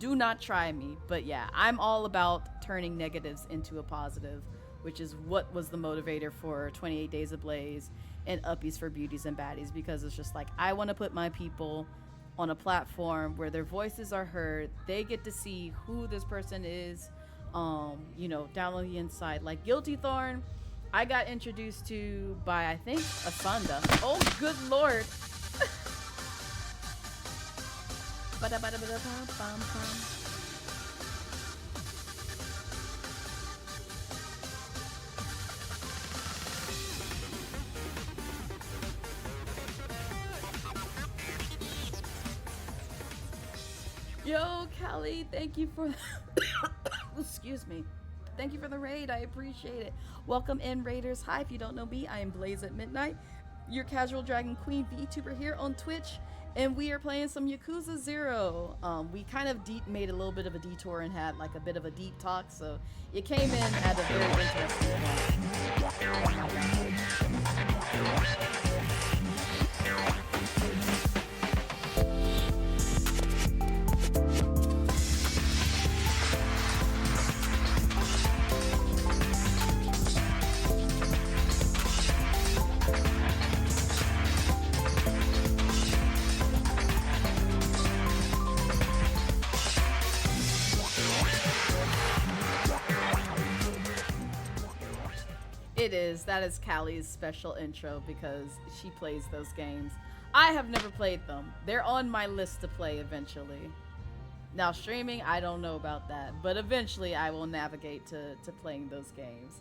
do not try me. But yeah, I'm all about turning negatives into a positive, which is what was the motivator for 28 Days of Blaze and Uppies for Beauties and Baddies, because it's just like, I want to put my people on a platform where their voices are heard. They get to see who this person is, down on the inside. Like Guilty Thorn, I got introduced to by, I think, Asanda. Oh, good lord. Yo, Callie, thank you for excuse me. Thank you for the raid. I appreciate it. Welcome in, Raiders. Hi, if you don't know me, I am Blazette Midnight, your casual Dragon Queen VTuber here on Twitch, and we are playing some Yakuza 0. We kind of made a little bit of a detour and had like a bit of a deep talk, so it came in at a very interesting point. That is Callie's special intro, because she plays those games. I have never played them. They're on my list to play eventually. Now streaming, I don't know about that, but eventually I will navigate to playing those games.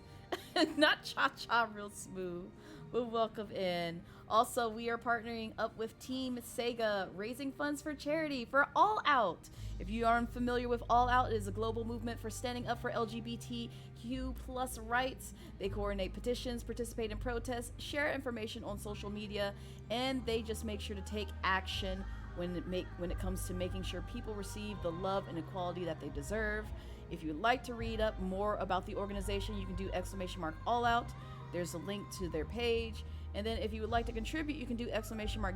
Not cha-cha real smooth, but welcome in. Also, we are partnering up with Team SEGA, raising funds for charity for All Out. If you aren't familiar with All Out, it is a global movement for standing up for LGBTQ plus rights. They coordinate petitions, participate in protests, share information on social media, and they just make sure to take action when it comes to making sure people receive the love and equality that they deserve. If you'd like to read up more about the organization, you can do !All Out. There's a link to their page. And then if you would like to contribute, you can do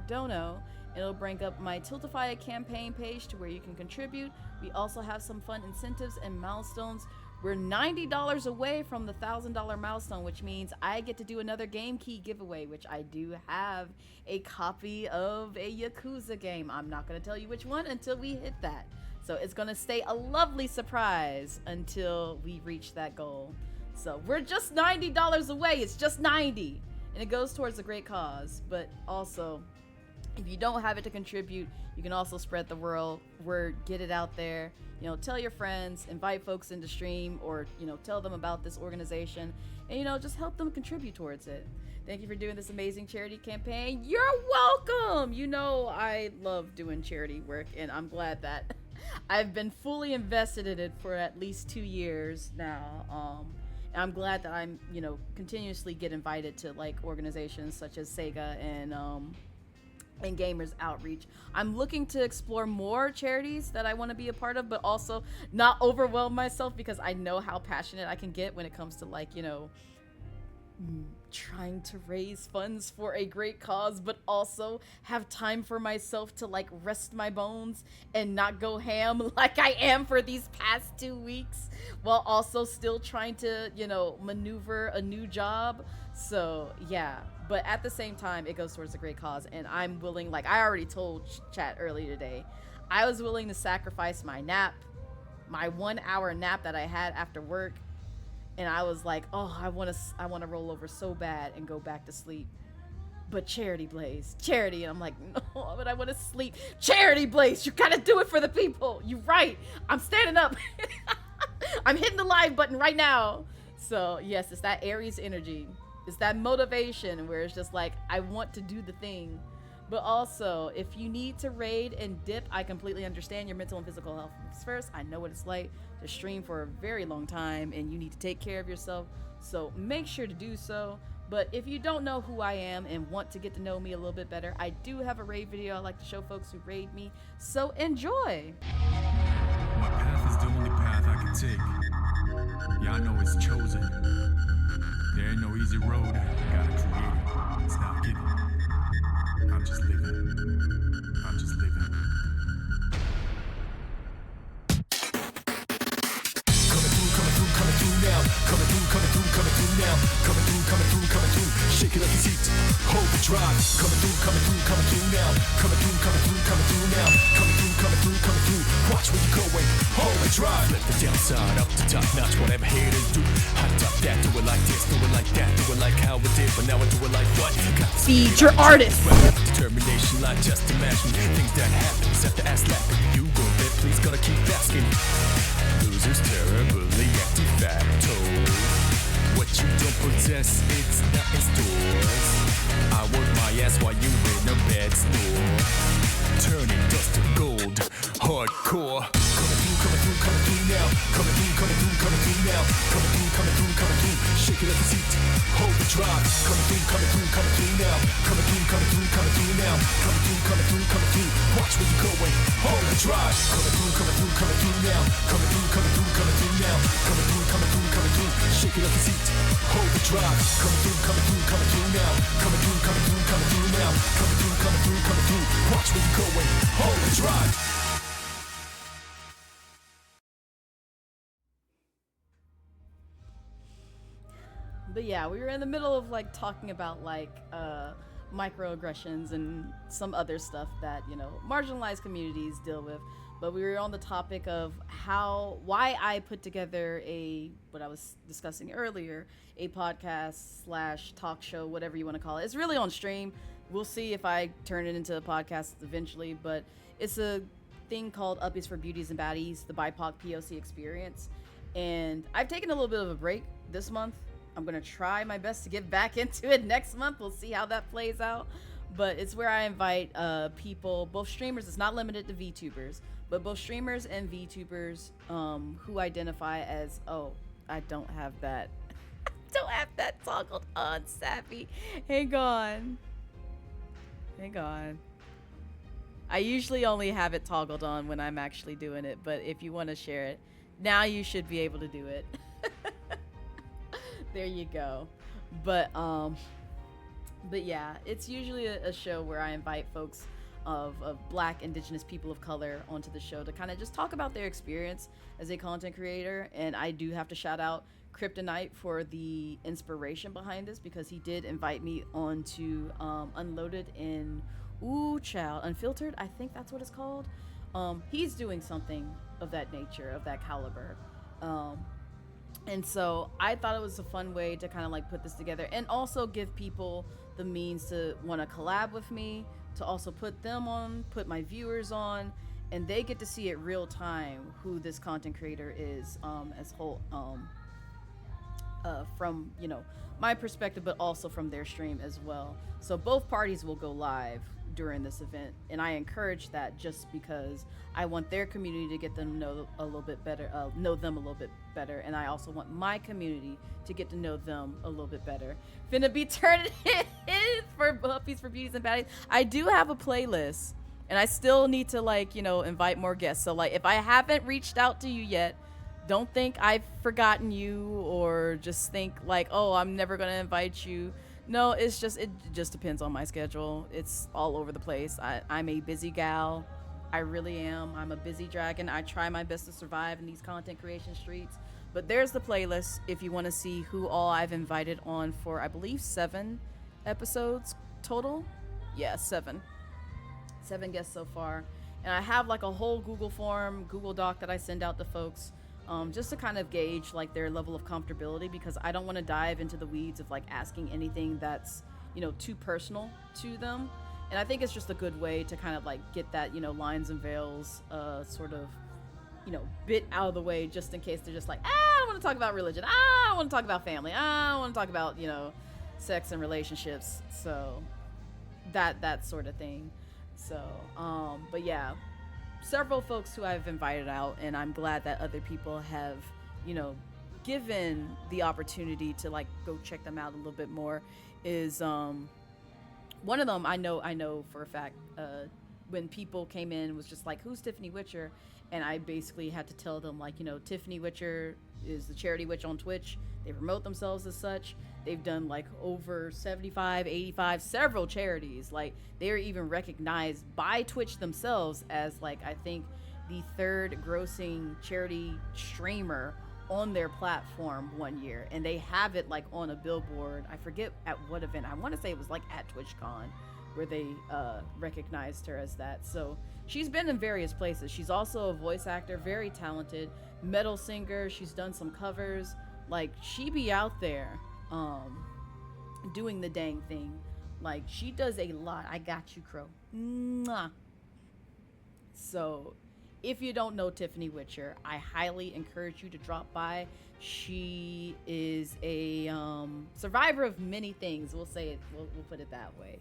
!Dono. It'll bring up my Tiltify campaign page to where you can contribute. We also have some fun incentives and milestones. We're $90 away from the $1,000 milestone, which means I get to do another game key giveaway, which I do have a copy of a Yakuza game. I'm not going to tell you which one until we hit that. So it's going to stay a lovely surprise until we reach that goal. So we're just $90 away. It's just 90. And it goes towards a great cause. But also, if you don't have it to contribute, you can also spread the word, get it out there. Tell your friends, invite folks into stream, or, tell them about this organization, and, just help them contribute towards it. Thank you for doing this amazing charity campaign. You're welcome. I love doing charity work, and I'm glad that I've been fully invested in it for at least 2 years now. And I'm glad that I'm, continuously get invited to organizations such as SEGA and Gamers Outreach. I'm looking to explore more charities that I want to be a part of, but also not overwhelm myself, because I know how passionate I can get when it comes to trying to raise funds for a great cause, but also have time for myself to rest my bones and not go ham like I am for these past 2 weeks, while also still trying to, maneuver a new job. So yeah, but at the same time, it goes towards a great cause, and I'm willing, I already told chat earlier today, I was willing to sacrifice my nap, my 1 hour nap that I had after work. And I was like, oh, I want to roll over so bad and go back to sleep. but Charity Blaze, Charity. And I'm like, no, but I want to sleep. Charity Blaze, you gotta do it for the people. You're right. I'm standing up. I'm hitting the live button right now. So yes, it's that Aries energy. It's that motivation where it's just like, I want to do the thing. But also, if you need to raid and dip, I completely understand your mental and physical health first. I know what it's like to stream for a very long time and you need to take care of yourself. So make sure to do so. But if you don't know who I am and want to get to know me a little bit better, I do have a raid video I like to show folks who raid me. So enjoy. My path is the only path I can take. Yeah, I know it's chosen. There ain't no easy road. I gotta create it. It's not given. I'm just living. I'm just living. Coming through now. Coming through now. Coming through. Shake it like it's heat. Hold the drive. Coming through now. Coming through now. Coming through. Watch where you're going. Hold the drive. Let the downside up to top notch. Whatever haters do. Hot top that. Do it like this. Do it like that. Do it like how it did. But now I do it like what? Feed your artist. Determination, like just imagine things that happen. Set the ass laughing. You go there, please gotta keep asking. Losers terribly active facto. What you don't possess, it's not in stores. I work my ass while you in a bed store. Turning dust to gold, hardcore. Coming through now. Coming through now. Coming through. Shake it like it's heat. Hold the drive. Coming through now. Coming through now. Coming through. Watch where you're going. Hold the drive. Coming through now. Coming through now. Coming through. Shake it like it's heat. Hold the drive. Coming through now. Coming through now. Coming through. Watch where you're going. Hold the drive. But yeah, we were in the middle of like talking about like microaggressions and some other stuff that, you know, marginalized communities deal with. But we were on the topic of why I put together what I was discussing earlier, a podcast / talk show, whatever you want to call it. It's really on stream. We'll see if I turn it into a podcast eventually, but it's a thing called Uppies for Beauties and Baddies, the BIPOC POC experience. And I've taken a little bit of a break this month. I'm going to try my best to get back into it next month. We'll see how that plays out. But it's where I invite people, both streamers, it's not limited to VTubers, but both streamers and VTubers who identify as, I don't have that. Don't have that toggled on, Sappy. Hang on. I usually only have it toggled on when I'm actually doing it, but if you want to share it, now you should be able to do it. There you go. But yeah, it's usually a show where I invite folks of Black, Indigenous, people of color onto the show to kind of just talk about their experience as a content creator. And I do have to shout out Kryptonite for the inspiration behind this, because he did invite me onto Unloaded in Unfiltered, I think that's what it's called. He's doing something of that nature, of that caliber. And so I thought it was a fun way to kind of like put this together and also give people the means to want to collab with me, to also put my viewers on, and they get to see it real time who this content creator is as whole, from, you know, my perspective, but also from their stream as well. So both parties will go live during this event, and I encourage that just because I want their community to get them know them a little bit better, and I also want my community to get to know them a little bit better. Finna be turning it in for Uppies for Beauties and Baddies. I do have a playlist, and I still need to, like, you know, invite more guests. So like, if I haven't reached out to you yet, don't think I've forgotten you, or just think like, oh, I'm never gonna invite you. No, it just depends on my schedule. It's all over the place. I'm a busy gal. I really am. I'm a busy dragon. I try my best to survive in these content creation streets. But there's the playlist if you want to see who all I've invited on for, I believe, 7 episodes total. Yeah, 7 guests so far. And I have like a whole Google Doc that I send out to folks, just to kind of gauge like their level of comfortability, because I don't want to dive into the weeds of like asking anything that's too personal to them. And I think it's just a good way to kind of like get that, lines and veils sort of, bit out of the way, just in case they're just like, I don't want to talk about religion. I don't want to talk about family. I don't want to talk about, sex and relationships. So that sort of thing. So, but yeah, several folks who I've invited out, and I'm glad that other people have, given the opportunity to like go check them out a little bit more, is one of them I know for a fact, when people came in was just like, who's Tiffany Witcher? And I basically had to tell them like, Tiffany Witcher is the charity witch on Twitch. They promote themselves as such. They've done like over 75, 85, several charities. Like they are even recognized by Twitch themselves as like, I think the third grossing charity streamer on their platform one year. And they have it like on a billboard. I forget at what event. I want to say it was like at TwitchCon where they recognized her as that. So she's been in various places. She's also a voice actor, very talented, metal singer. She's done some covers. Like she be out there doing the dang thing. Like she does a lot. I got you, Crow. Mwah. So if you don't know Tiffany Witcher, I highly encourage you to drop by. She is a survivor of many things. We'll say it. We'll put it that way.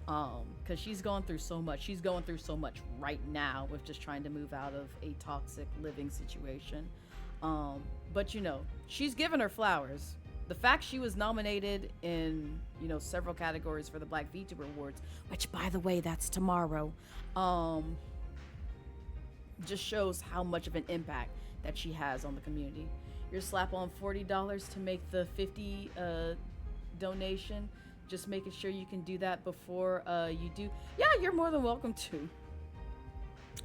Because she's going through so much. She's going through so much right now with just trying to move out of a toxic living situation. But she's given her flowers. The fact she was nominated in several categories for the Black VTuber Awards, which by the way, that's tomorrow, just shows how much of an impact that she has on the community. You're slap on $40 to make the 50 donation. Just making sure you can do that before you do. Yeah, you're more than welcome to.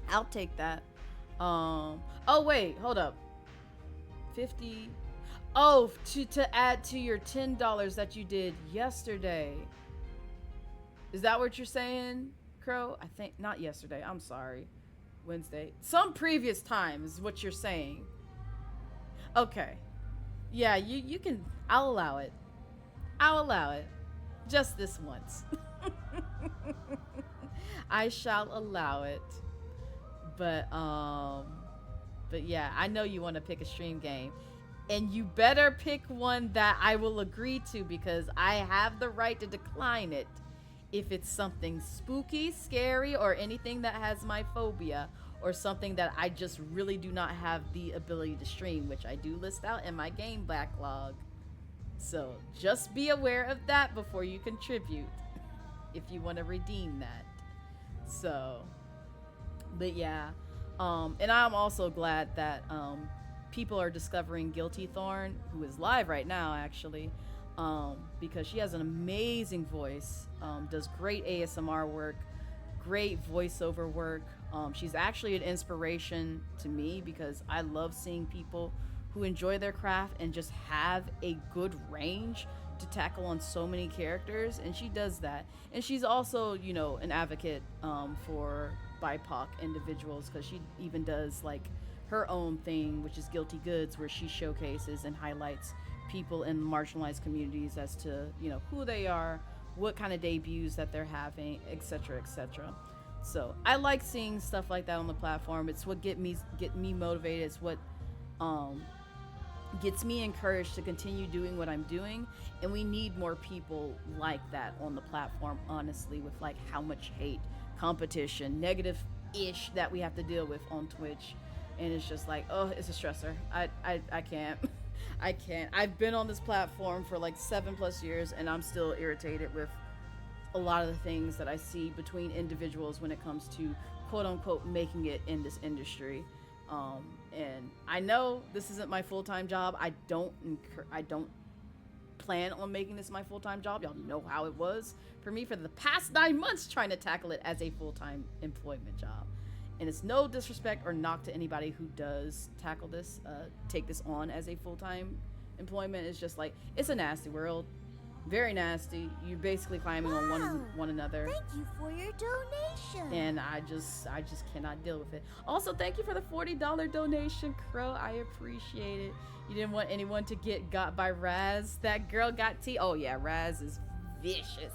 I'll take that. Oh wait, hold up. 50. Oh, to add to your $10 that you did yesterday. Is that what you're saying, Crow? I think not yesterday. I'm sorry. Wednesday. Some previous time is what you're saying. Okay. Yeah, you can. I'll allow it. I'll allow it. Just this once. I shall allow it. But yeah, I know you want to pick a stream game. And you better pick one that I will agree to, because I have the right to decline it if it's something spooky, scary, or anything that has my phobia, or something that I just really do not have the ability to stream, which I do list out in my game backlog. So just be aware of that before you contribute, if you want to redeem that. So, but yeah, and I'm also glad that people are discovering Guilty Thorn, who is live right now actually, because she has an amazing voice, does great ASMR work, great voiceover work. She's actually an inspiration to me because I love seeing people who enjoy their craft and just have a good range to tackle on so many characters, and she does that. And she's also, an advocate for BIPOC individuals, because she even does like her own thing, which is Guilty Goods, where she showcases and highlights people in marginalized communities as to who they are, what kind of debuts that they're having, etc., etc. So I like seeing stuff like that on the platform. It's what get me motivated. It's what gets me encouraged to continue doing what I'm doing. And we need more people like that on the platform, honestly, with like how much hate, competition, negative-ish that we have to deal with on Twitch. And it's just like, oh, it's a stressor. I can't. I can't. I've been on this platform for like 7+ years, and I'm still irritated with a lot of the things that I see between individuals when it comes to quote unquote making it in this industry. And I know this isn't my full-time job. I don't plan on making this my full-time job. Y'all know how it was for me for the past 9 months trying to tackle it as a full-time employment job. And it's no disrespect or knock to anybody who does tackle this, take this on as a full-time employment. It's just like, it's a nasty world. Very nasty. You're basically climbing on one another. Thank you for your donation. And I just cannot deal with it. Also, thank you for the $40 donation, Crow. I appreciate it. You didn't want anyone to get got by Raz. That girl got tea. Oh yeah, Raz is vicious.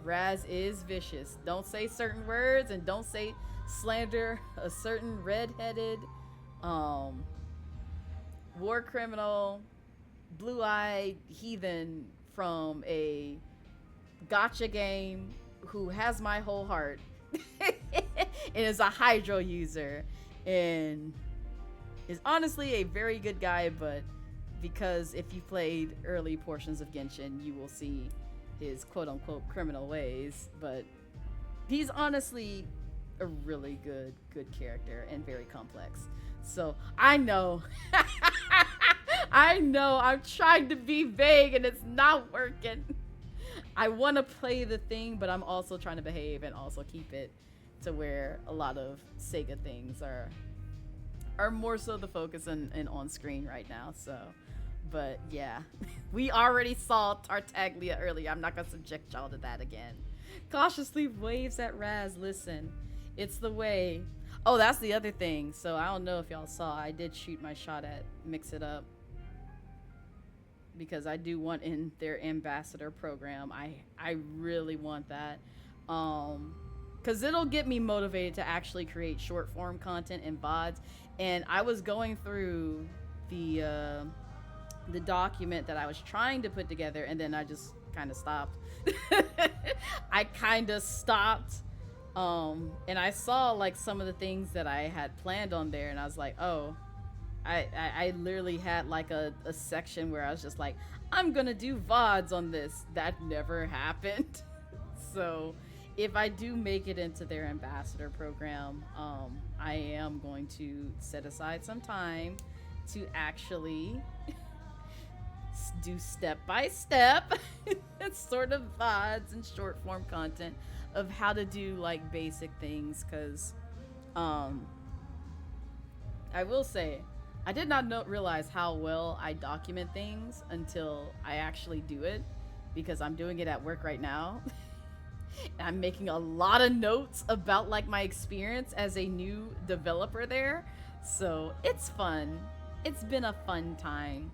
Raz is vicious. Don't say certain words and don't say slander a certain red-headed war criminal, blue-eyed heathen from a gotcha game who has my whole heart and is a hydro user and is honestly a very good guy, but because if you played early portions of Genshin, you will see his quote-unquote criminal ways, but he's honestly a really good character and very complex. So I know I know I'm trying to be vague and it's not working. I want to play the thing, but I'm also trying to behave and also keep it to where a lot of SEGA things are more so the focus and on screen right now. So, but yeah, we already saw Tartaglia earlier. I'm not gonna subject y'all to that again. Cautiously waves at Raz. Listen, it's the way. Oh, that's the other thing. So I don't know if y'all saw, I did shoot my shot at Mix It Up because I do want in their ambassador program. I really want that. Because it'll get me motivated to actually create short form content and VODs. And I was going through the document that I was trying to put together, and then I just kind of stopped. I kind of stopped. And I saw like some of the things that I had planned on there, and I was like, oh, I literally had like a section where I was just like, I'm gonna do VODs on this. That never happened. So if I do make it into their ambassador program, I am going to set aside some time to actually do step-by-step sort of VODs and short form content of how to do like basic things, because I will say I did not realize how well I document things until I actually do it, because I'm doing it at work right now. And I'm making a lot of notes about like my experience as a new developer there, so it's fun. It's been a fun time,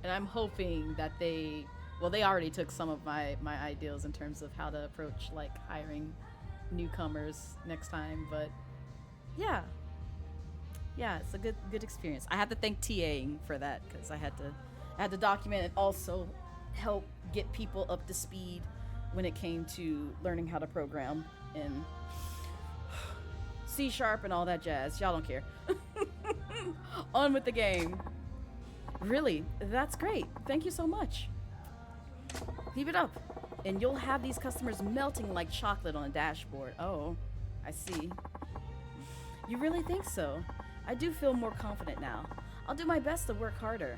and I'm hoping that they already took some of my ideals in terms of how to approach like hiring newcomers next time. But yeah, it's a good experience. I had to thank TAing for that, because I had to document and also help get people up to speed when it came to learning how to program in C# and all that jazz. Y'all don't care. On with the game. Really, that's great. Thank you so much. Keep it up, and you'll have these customers melting like chocolate on a dashboard. Oh, I see. You really think so? I do feel more confident now. I'll do my best to work harder.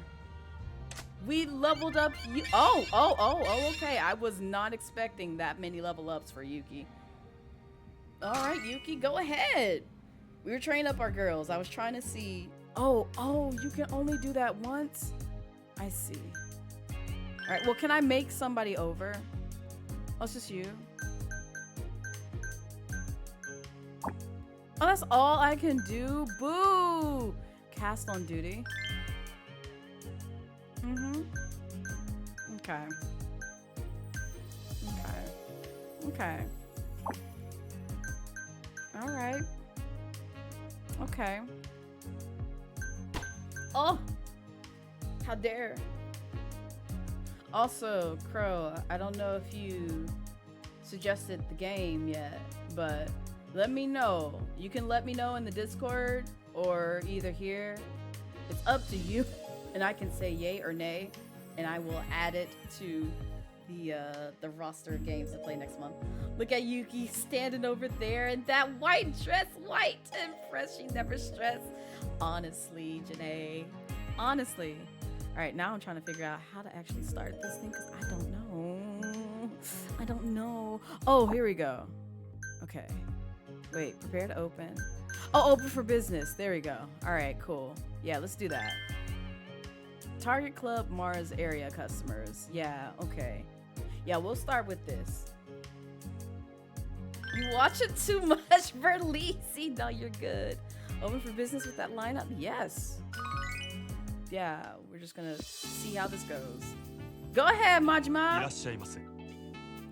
We leveled up you. Oh, okay. I was not expecting that many level ups for Yuki. All right, Yuki, go ahead. We were training up our girls. I was trying to see. Oh, you can only do that once? I see. All right, well, can I make somebody over? Oh, it's just you. Oh, that's all I can do? Boo! Cast on duty. Okay. All right. Okay. Oh! How dare. Also, Crow, I don't know if you suggested the game yet, but let me know. You can let me know in the Discord or either here. It's up to you. And I can say yay or nay, and I will add it to the roster of games to play next month. Look at Yuki standing over there in that white dress, white and fresh. She never stressed. Honestly, Janae. Honestly. All right, now I'm trying to figure out how to actually start this thing, because I don't know. Oh, here we go. Okay. Wait, prepare to open. Oh, open for business. There we go. All right, cool. Yeah, let's do that. Target Club Mars area customers. Yeah, okay. Yeah, we'll start with this. You watching too much, Berlisi? No, you're good. Open for business with that lineup? Yes. Yeah, we're just gonna see how this goes. Go ahead, Majima.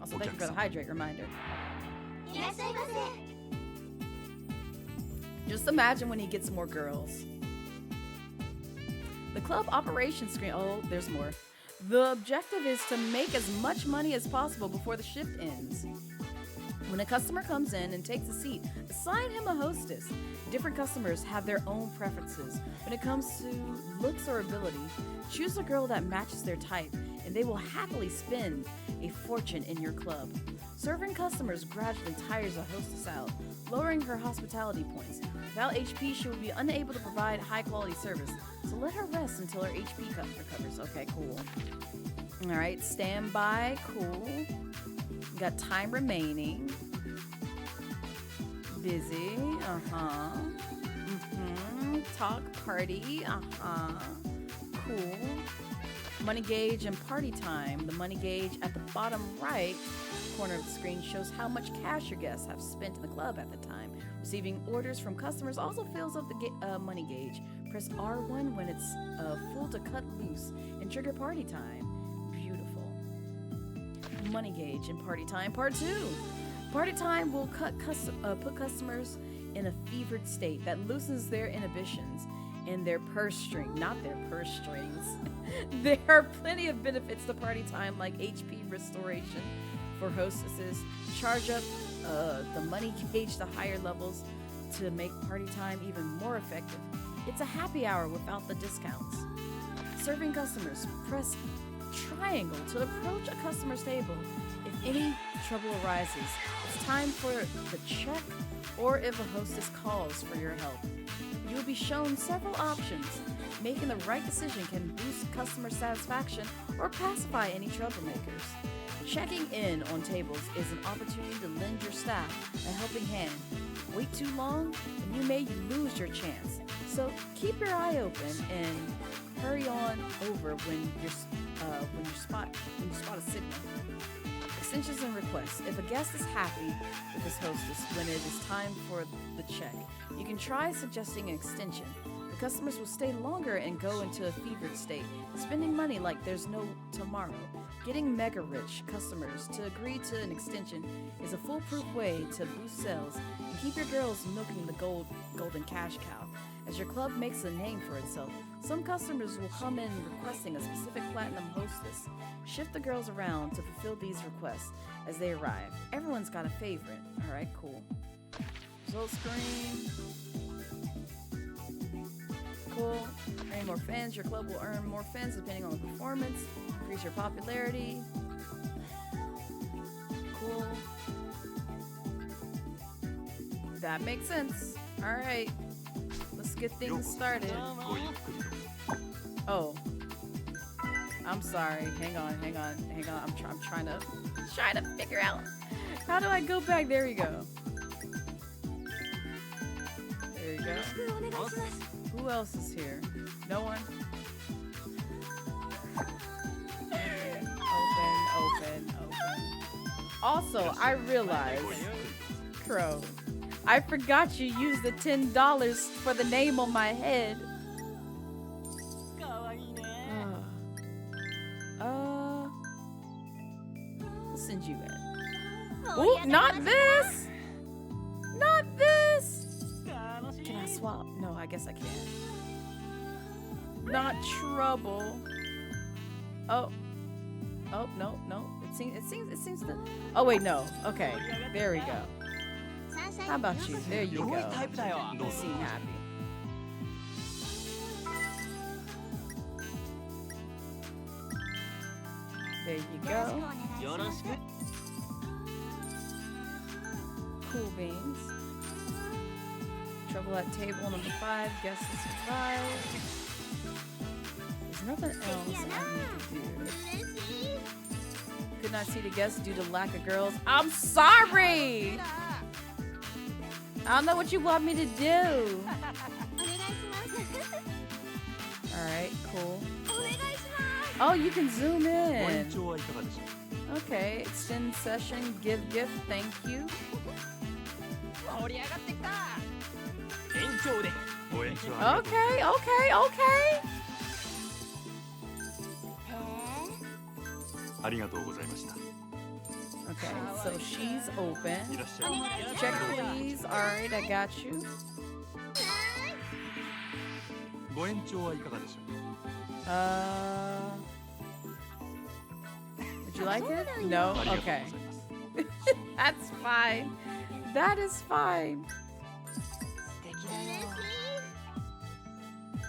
Also, thank you for the hydrate reminder. Just imagine when he gets more girls. The club operations screen. Oh, there's more. The objective is to make as much money as possible before the shift ends. When a customer comes in and takes a seat, assign him a hostess. Different customers have their own preferences. When it comes to looks or ability, choose a girl that matches their type, and they will happily spend a fortune in your club. Serving customers gradually tires a hostess out, lowering her hospitality points. Without HP, she will be unable to provide high-quality service, so let her rest until her HP recovers. Okay, cool. All right, standby, cool. Got time remaining. Busy, Talk, party, Cool. Money gauge and party time. The money gauge at the bottom right corner of the screen shows how much cash your guests have spent in the club at the time. Receiving orders from customers also fills up the money gauge. Press R1 when it's full to cut loose and trigger party time. Beautiful. Money gauge and party time part 2. Party time will put customers in a fevered state that loosens their inhibitions and their purse string, not their purse strings. There are plenty of benefits to party time, like HP restoration for hostesses. Charge up the money gauge to higher levels to make party time even more effective. It's a happy hour without the discounts. Serving customers, press triangle to approach a customer's table. If any trouble arises, it's time for the check, or if a hostess calls for your help. You will be shown several options. Making the right decision can boost customer satisfaction or pacify any troublemakers. Checking in on tables is an opportunity to lend your staff a helping hand. Wait too long, and you may lose your chance. So keep your eye open and hurry on over when you spot a signal. Extensions and requests. If a guest is happy with his hostess when it is time for the check, you can try suggesting an extension. The customers will stay longer and go into a fevered state, spending money like there's no tomorrow. Getting mega rich customers to agree to an extension is a foolproof way to boost sales and keep your girls milking the golden cash cow. As your club makes a name for itself, some customers will come in requesting a specific platinum hostess. Shift the girls around to fulfill these requests as they arrive. Everyone's got a favorite. All right, cool. Result screen. Cool. Earn more fans. Your club will earn more fans depending on the performance. Increase your popularity. Cool. That makes sense. All right. Let's get things started. Oh. I'm sorry. Hang on. I'm trying to figure out. How do I go back? There we go. There you go. Who else is here? No one? Open. Also, I realized, Crow, I forgot you used the $10 for the name on my head. I'll send you in. Ooh, not this! Not this! Can I swap? No, I guess I can't. Not trouble. Oh, no. It seems to. Oh wait, no. Okay, there we go. How about you? There you go. You seem happy. There you go. Cool beans. Trouble at table number 5. Guess this survive. There's nothing else I need to do. Could not see the guests due to lack of girls. I'm sorry! I don't know what you want me to do. Alright, cool. Oh, you can zoom in. Okay, extend session, give gift, thank you. Okay. Okay, so she's open. Check, please. All right, I got you. ご延長はいかがでしょう。 Would you like it? No? Okay. That's fine. That is fine.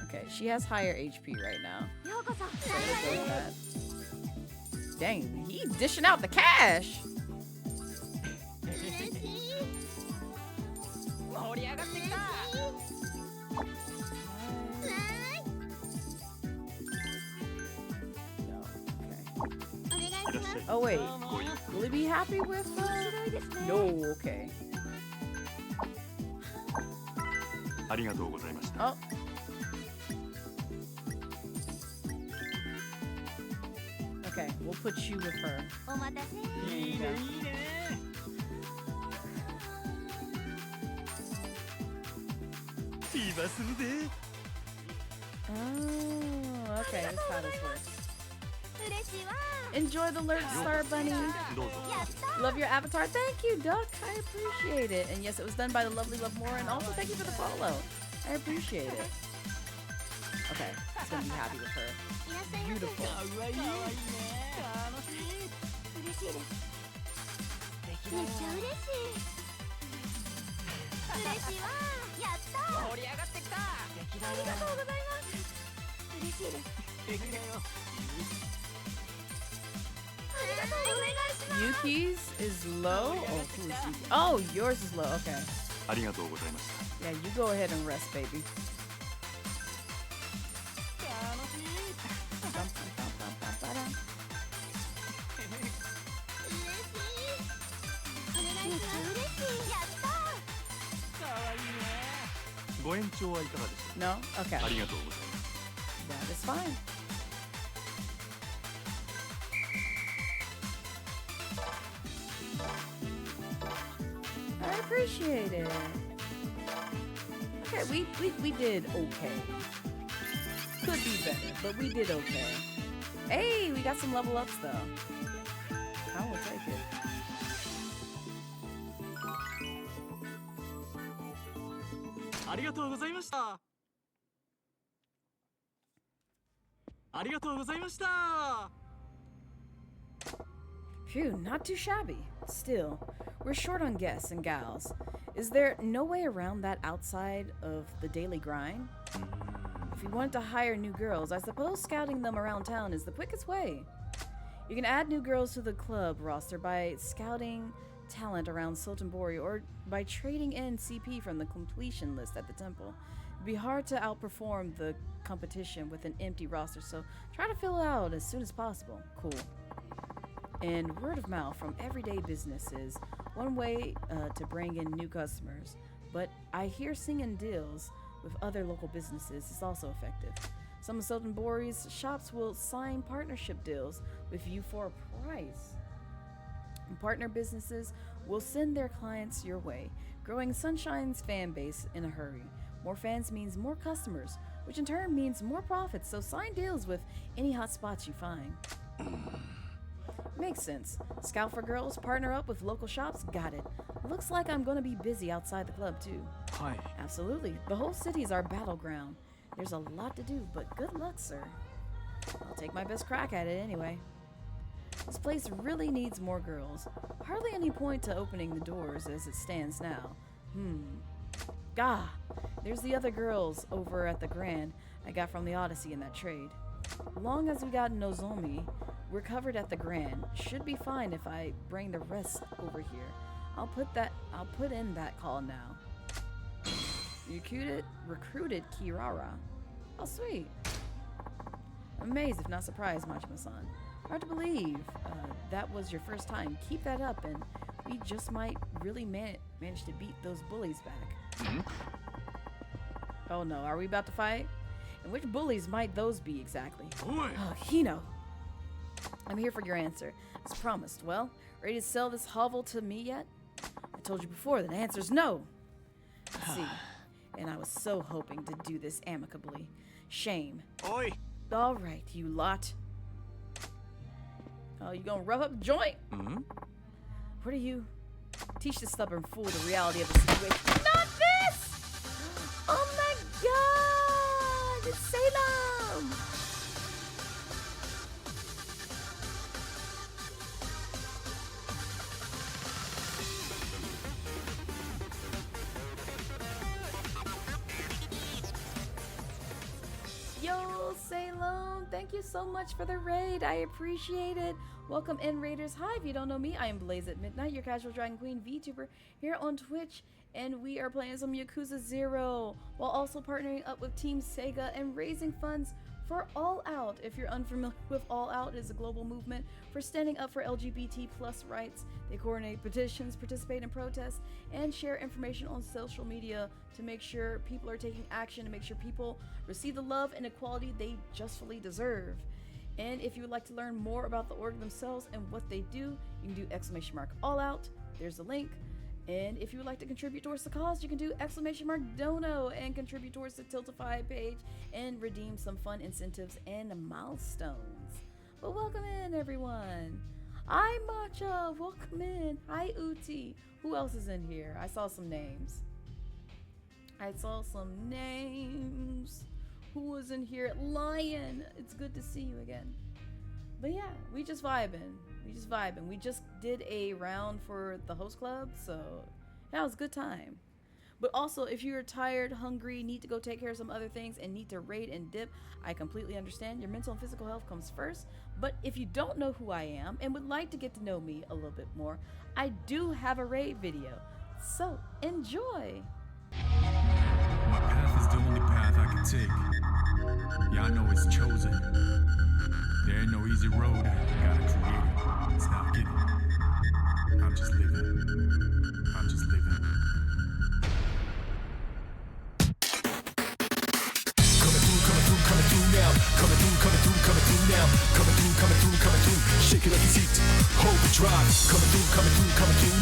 Okay, she has higher HP right now. So we'll go with that. Dang, he dishing out the cash. Oh wait, will he be happy with No, okay. ありがとうございました。 Oh. Okay, we'll put you with her. There you go. Oh, okay, that's how this works. Enjoy the lurch, Star Bunny. Love your avatar. Thank you, Duck. I appreciate it. And yes, it was done by the lovely Lovmura. And also, thank you for the follow. I appreciate it. Okay, he's gonna be happy with her. Beautiful. Yuki's is low? Oh, who's Yuki? Oh, yours is low. Okay. ありがとうございました。 Yeah, you go ahead and rest, baby. No? Okay. ありがとうございます。 That is fine. I appreciate it. Okay, we did okay. Could be better, but we did okay. Hey, we got some level ups though. I will take it. ありがとうございました。ありがとうございました。 Phew, not too shabby. Still, we're short on guests and gals. Is there no way around that outside of the daily grind? If you wanted to hire new girls, I suppose scouting them around town is the quickest way. You can add new girls to the club roster by scouting talent around Sotenbori or by trading in CP from the completion list at the temple. It'd be hard to outperform the competition with an empty roster, so try to fill it out as soon as possible. Cool. And word of mouth from everyday businesses, one way to bring in new customers. But I hear singing deals with other local businesses is also effective. Some of Sotenbori's shops will sign partnership deals with you for a price. And partner businesses will send their clients your way, growing Sunshine's fan base in a hurry. More fans means more customers, which in turn means more profits, so sign deals with any hot spots you find. Makes sense. Scout for girls, partner up with local shops, got it. Looks like I'm gonna be busy outside the club too. Hi. Absolutely. The whole city is our battleground. There's a lot to do, but good luck, sir. I'll take my best crack at it anyway. This place really needs more girls. Hardly any point to opening the doors as it stands now. Gah! There's the other girls over at the Grand I got from the Odyssey in that trade. Long as we got Nozomi, we're covered at the Grand. Should be fine if I bring the rest over here. I'll put in that call now. Recruited Kirara. Oh, sweet. Amazed, if not surprised, Machima-san. Hard to believe that was your first time. Keep that up, and we just might really manage to beat those bullies back. Oh no, are we about to fight? And which bullies might those be exactly? Oh, Hino. I'm here for your answer. As promised. Well, ready to sell this hovel to me yet? I told you before that the answer's no. Let's see. And I was so hoping to do this amicably. Shame. Oi! All right, you lot. Oh, you gonna rough up the joint? What are you? Teach the stubborn fool the reality of the situation. Not this! Oh my god! It's Salem! Yo, Salem! Thank you so much for the raid. I appreciate it. Welcome in, Raiders. Hi, if you don't know me, I am Blazette Midnight, your casual Dragon Queen VTuber here on Twitch, and we are playing some Yakuza 0 while also partnering up with Team SEGA and raising funds for All Out. If you're unfamiliar with All Out, it is a global movement for standing up for LGBT plus rights. They coordinate petitions, participate in protests, and share information on social media to make sure people are taking action, to make sure people receive the love and equality they justly deserve. And if you would like to learn more about the org themselves and what they do, you can do !All Out. There's the link. And if you would like to contribute towards the cause, you can do !Dono and contribute towards the Tiltify page and redeem some fun incentives and milestones. But welcome in, everyone. Hi, Matcha. Welcome in. Hi, Uti. Who else is in here? I saw some names. Who was in here? Lion. It's good to see you again. But yeah, we just vibing. We just did a round for the host club, so that was a good time. But also, if you're tired, hungry, need to go take care of some other things, and need to raid and dip, I completely understand. Your mental and physical health comes first. But if you don't know who I am and would like to get to know me a little bit more, I do have a raid video. So enjoy. My path is the only path I can take. Yeah, I know it's chosen. There ain't no easy road. Gotta create it. It's not given. I'm just living. Coming through now. Coming through. Shake it like it's heat. Hold the drive. Coming through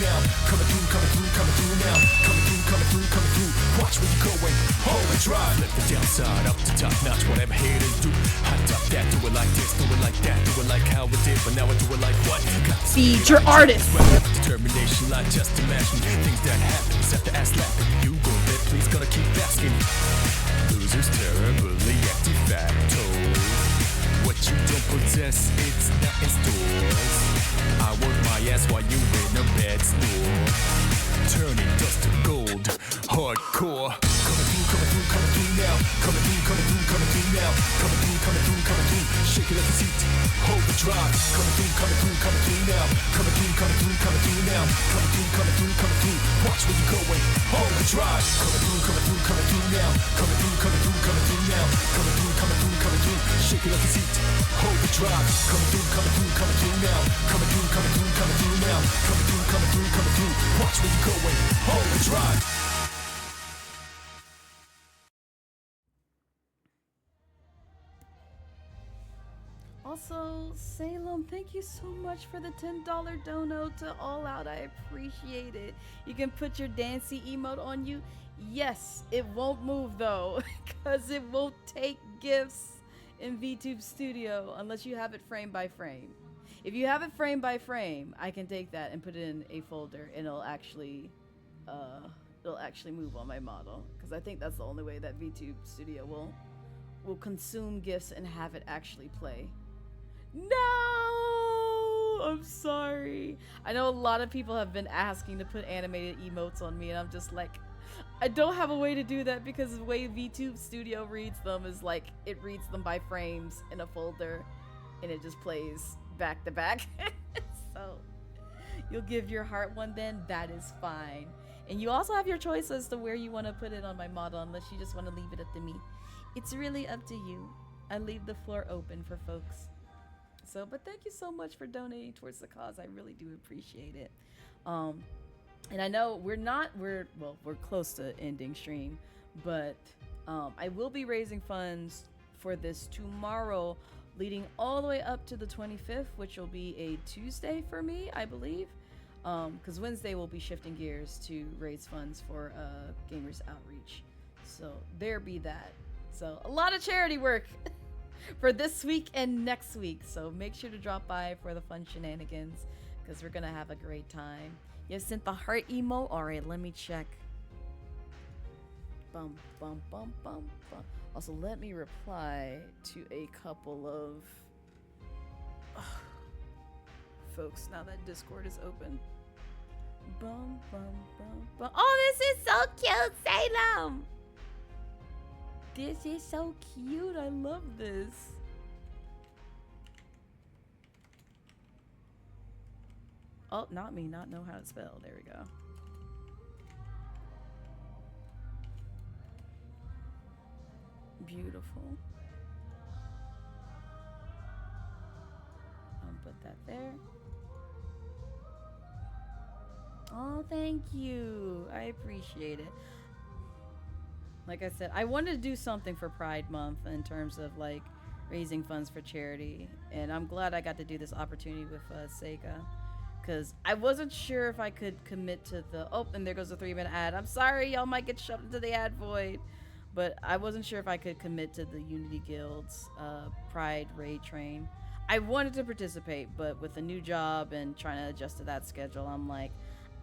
now. Coming through now. Coming through. Watch where you're going. Hold the drive. Flip the downside up to top notch. Whatever haters do. Hot top that. Do it like this. Do it like that. Do it like how it did. But now I do it like what? Feed your artist. Determination, like just imagine things that happen. Except the ass slapping. You go there. Please gonna keep asking. Losers terribly active facto. What you don't possess, it's not in stores. I work my ass while you in a bed store. Turning dust to gold, hardcore. Coming through now. Coming through now. Coming through. Shake it like it's heat. Hold the drive. Coming through now. Coming through now. Coming through. Watch where you're going. Hold the drive. Coming through now. Coming through now. Coming through. Shake it like it's heat. Hold the drive. Coming through now. Coming through now. Coming through. Watch where you're going. Hold the drive. Also, Salem, thank you so much for the $10 dono to All Out. I appreciate it. You can put your dancey emote on you. Yes, it won't move though, because it won't take GIFs in VTube Studio unless you have it frame by frame. If you have it frame by frame, I can take that and put it in a folder, and it'll actually move on my model, because I think that's the only way that VTube Studio will consume GIFs and have it actually play. No! I'm sorry. I know a lot of people have been asking to put animated emotes on me, and I'm just like, I don't have a way to do that, because the way VTube Studio reads them is like, it reads them by frames in a folder, and it just plays back to back. So, you'll give your heart one then, that is fine. And you also have your choice as to where you want to put it on my model, unless you just want to leave it up to me. It's really up to you. I leave the floor open for folks. So, but thank you so much for donating towards the cause. I really do appreciate it. And I know we're close to ending stream, but I will be raising funds for this tomorrow, leading all the way up to the 25th, which will be a Tuesday for me, I believe. Because Wednesday we'll be shifting gears to raise funds for Gamers Outreach. So there be that. So a lot of charity work for this week and next week. So make sure to drop by for the fun shenanigans, because we're gonna have a great time. You have sent the heart emote? Alright, let me check. Bum, bum, bum, bum, bum. Also, let me reply to a couple of folks now that Discord is open. Bum, bum, bum, bum. Oh, this is so cute, Salem! This is so cute. I love this. Oh, not me. Not know how to spell. There we go. Beautiful. I'll put that there. Oh, thank you. I appreciate it. Like I said, I wanted to do something for Pride Month in terms of like raising funds for charity, and I'm glad I got to do this opportunity with SEGA, because I wasn't sure if I could commit to the and there goes a 3-minute ad. I'm sorry, y'all might get shoved into the ad void, but I wasn't sure if I could commit to the Unity Guild's Pride Raid Train. I wanted to participate, but with a new job and trying to adjust to that schedule, I'm like,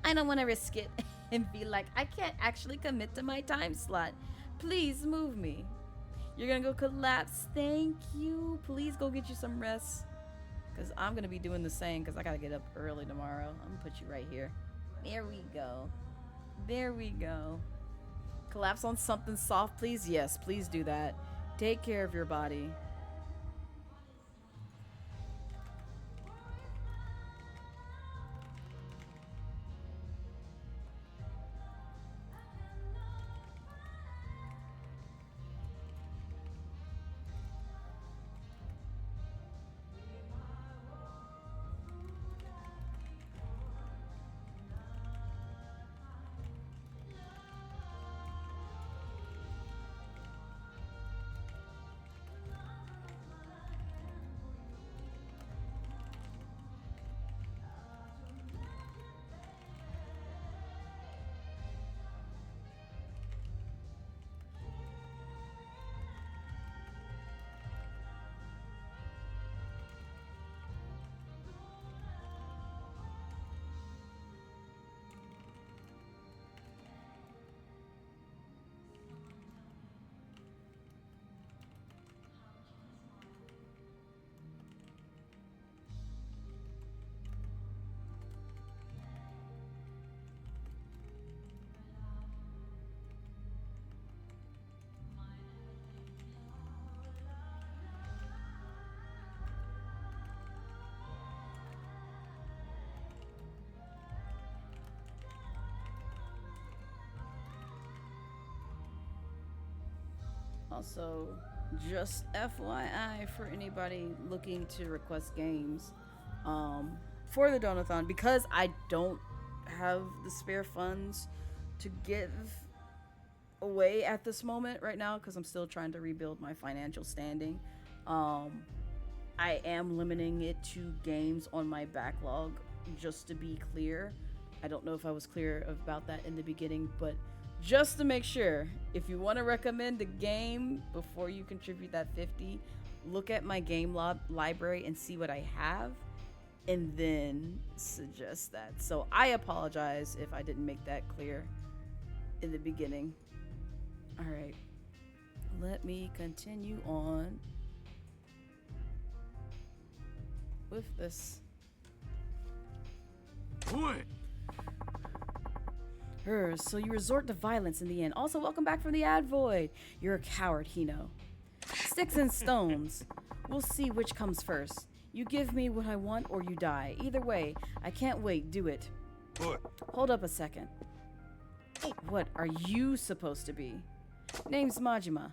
I don't want to risk it and be like, I can't actually commit to my time slot. Please move me. You're gonna go collapse. Thank you. Please go get you some rest, because I'm gonna be doing the same, because I gotta get up early tomorrow. I'm gonna put you right here. There we go. There we go. Collapse on something soft, please. Yes, please do that. Take care of your body. Also, just FYI for anybody looking to request games for the Donathon, because I don't have the spare funds to give away at this moment right now, because I'm still trying to rebuild my financial standing. I am limiting it to games on my backlog, just to be clear. I don't know if I was clear about that in the beginning, but just to make sure, if you want to recommend a game before you contribute that 50, look at my game library and see what I have, and then suggest that. So I apologize if I didn't make that clear in the beginning. All right, let me continue on with this. Boy. So you resort to violence in the end. Also, welcome back from the ad void. You're a coward, Hino. Sticks and stones. We'll see which comes first. You give me what I want or you die. Either way, I can't wait. Do it. What? Hold up a second. What are you supposed to be? Name's Majima.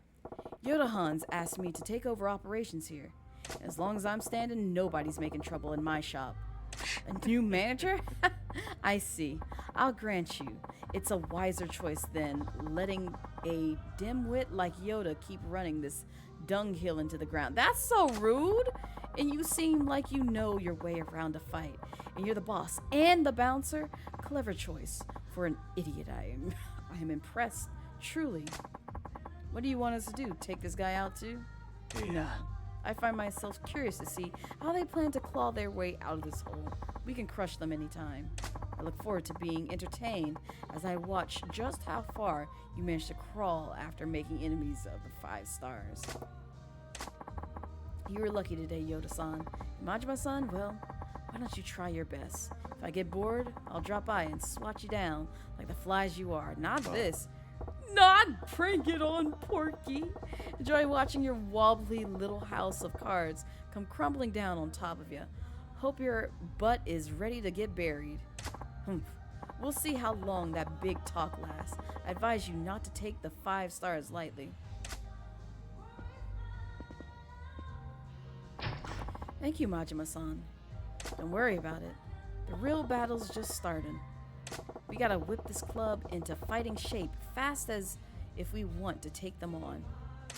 Yoda-Hans asked me to take over operations here. As long as I'm standing, nobody's making trouble in my shop. A new manager? I see. I'll grant you. It's a wiser choice than letting a dimwit like Yoda keep running this dunghill into the ground. That's so rude! And you seem like you know your way around a fight. And you're the boss and the bouncer? Clever choice. For an idiot, I am impressed. Truly. What do you want us to do? Take this guy out too? Yeah. No. I find myself curious to see how they plan to claw their way out of this hole. We can crush them anytime. I look forward to being entertained as I watch just how far you manage to crawl after making enemies of the 5 stars. You were lucky today, Yoda-san. Majima-san, well, why don't you try your best? If I get bored, I'll drop by and swat you down like the flies you are. Not this. Not bring it on, Porky. Enjoy watching your wobbly little house of cards come crumbling down on top of you. Hope your butt is ready to get buried. Humph. We'll see how long that big talk lasts. I advise you not to take the 5 stars lightly. Thank you, Majima-san. Don't worry about it. The real battle's just starting. We gotta whip this club into fighting shape fast as if we want to take them on.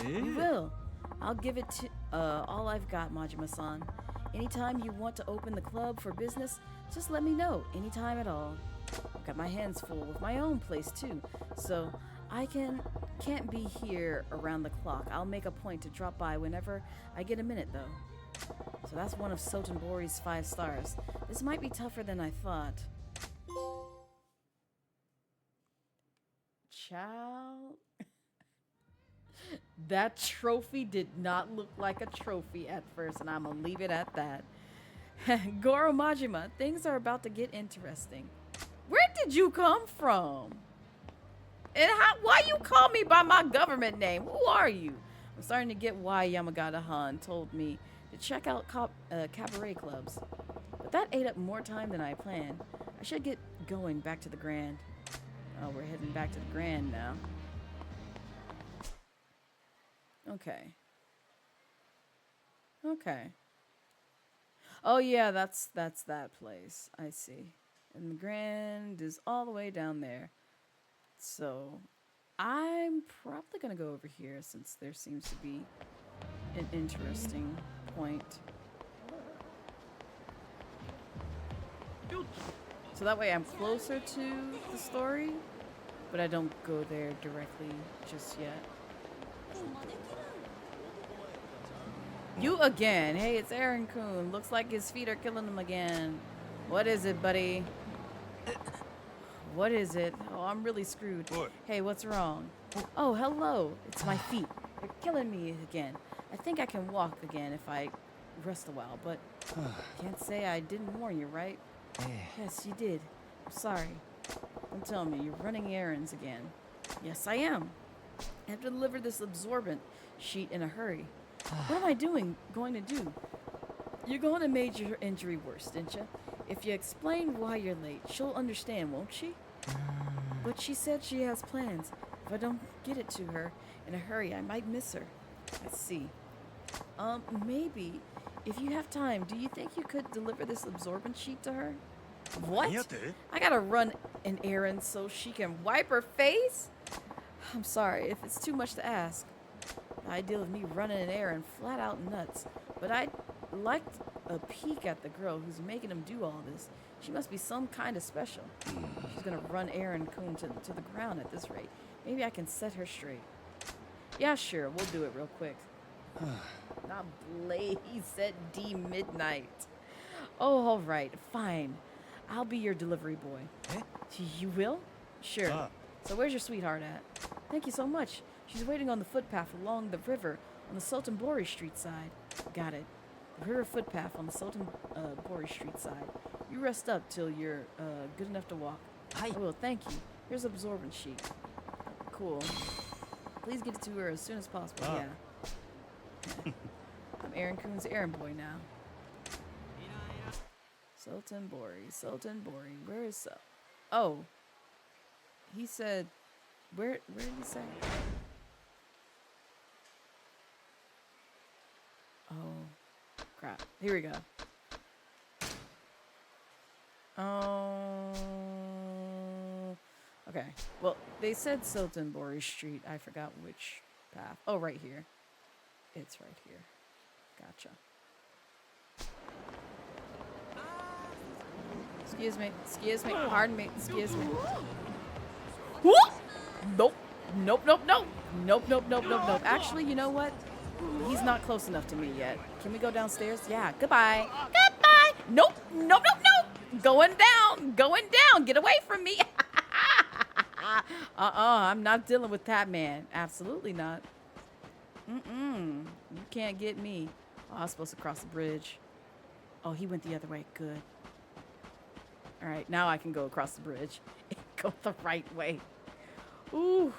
We will. I'll give it to all I've got, Majima-san. Anytime you want to open the club for business, just let me know. Anytime at all. I've got my hands full with my own place too, so I can't be here around the clock. I'll make a point to drop by whenever I get a minute, though. So that's one of Sotenbori's 5 stars. This might be tougher than I thought. Child. That trophy did not look like a trophy at first, and I'm gonna leave it at that. Goro Majima, things are about to get interesting. Where did you come from? And why you call me by my government name? Who are you? I'm starting to get why Yamagata-han told me to check out cabaret clubs. But that ate up more time than I planned. I should get going back to the Grand. Oh, we're heading back to the Grand now. Okay. Okay. Oh yeah, that's that place. I see. And the Grand is all the way down there. So I'm probably gonna go over here since there seems to be an interesting point. So that way I'm closer to the story, but I don't go there directly just yet. You again. Hey, it's Aaron Kun. Looks like his feet are killing him again. What is it, buddy? What is it? Oh, I'm really screwed. What? Hey, what's wrong? Oh, hello. It's my feet. They're killing me again. I think I can walk again if I rest a while, but can't say I didn't warn you, right? Yes, you did. I'm sorry. Don't tell me you're running errands again. Yes, I am. I have to deliver this absorbent sheet in a hurry. What am I going to do? You're going to make your injury worse, didn't you? If you explain why you're late, she'll understand, won't she? But she said she has plans. If I don't get it to her in a hurry, I might miss her. I see. Maybe. If you have time, do you think you could deliver this absorbent sheet to her? What? I gotta run an errand so she can wipe her face? I'm sorry if it's too much to ask. The idea of me running an errand flat out nuts. But I'd like a peek at the girl who's making him do all this. She must be some kind of special. She's gonna run Aaron Kun to the ground at this rate. Maybe I can set her straight. Yeah, sure, we'll do it real quick. Not Blazette D Midnight. Oh, all right, fine. I'll be your delivery boy. You will? Sure. So where's your sweetheart at? Thank you so much. She's waiting on the footpath along the river on the Sotenbori Street side. Got it. The river footpath on the Sotenbori Street side. You rest up till you're good enough to walk. I will, thank you. Here's absorbent sheet. Cool. Please get it to her as soon as possible. Yeah. I'm Aaron Kun's errand boy now. Sotenbori. Where is oh. He said where did he say? Oh crap. Here we go. Okay. Well, they said Sotenbori Street. I forgot which path. Oh, right here. It's right here. Gotcha. Excuse me, pardon me, excuse me. Nope. Nope. Actually, you know what? He's not close enough to me yet. Can we go downstairs? Yeah, goodbye. Goodbye! Nope, nope, nope, nope! Going down, going down! Get away from me! I'm not dealing with that man. Absolutely not. You can't get me. Oh, I was supposed to cross the bridge. Oh, he went the other way. Good. All right, now I can go across the bridge. Go the right way. Ooh.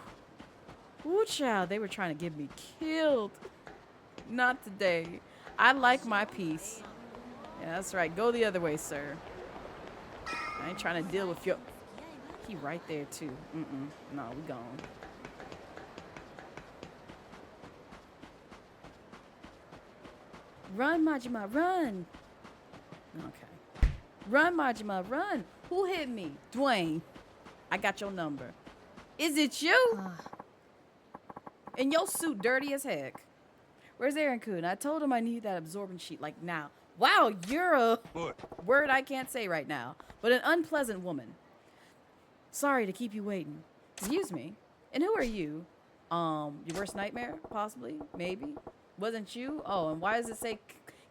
Ooh, child. They were trying to get me killed. Not today. I like my peace. Yeah, that's right. Go the other way, sir. I ain't trying to deal with your... He right there, too. No, we gone. Run, Majima, run. Okay. Run, Majima, run. Who hit me? Dwayne. I got your number. Is it you? And your suit dirty as heck. Where's Aaron-kun? I told him I need that absorbent sheet, like now. Wow, you're a word I can't say right now, but an unpleasant woman. Sorry to keep you waiting. Excuse me. And who are you? Your worst nightmare? Possibly? Maybe? Wasn't you? Oh, and why does it say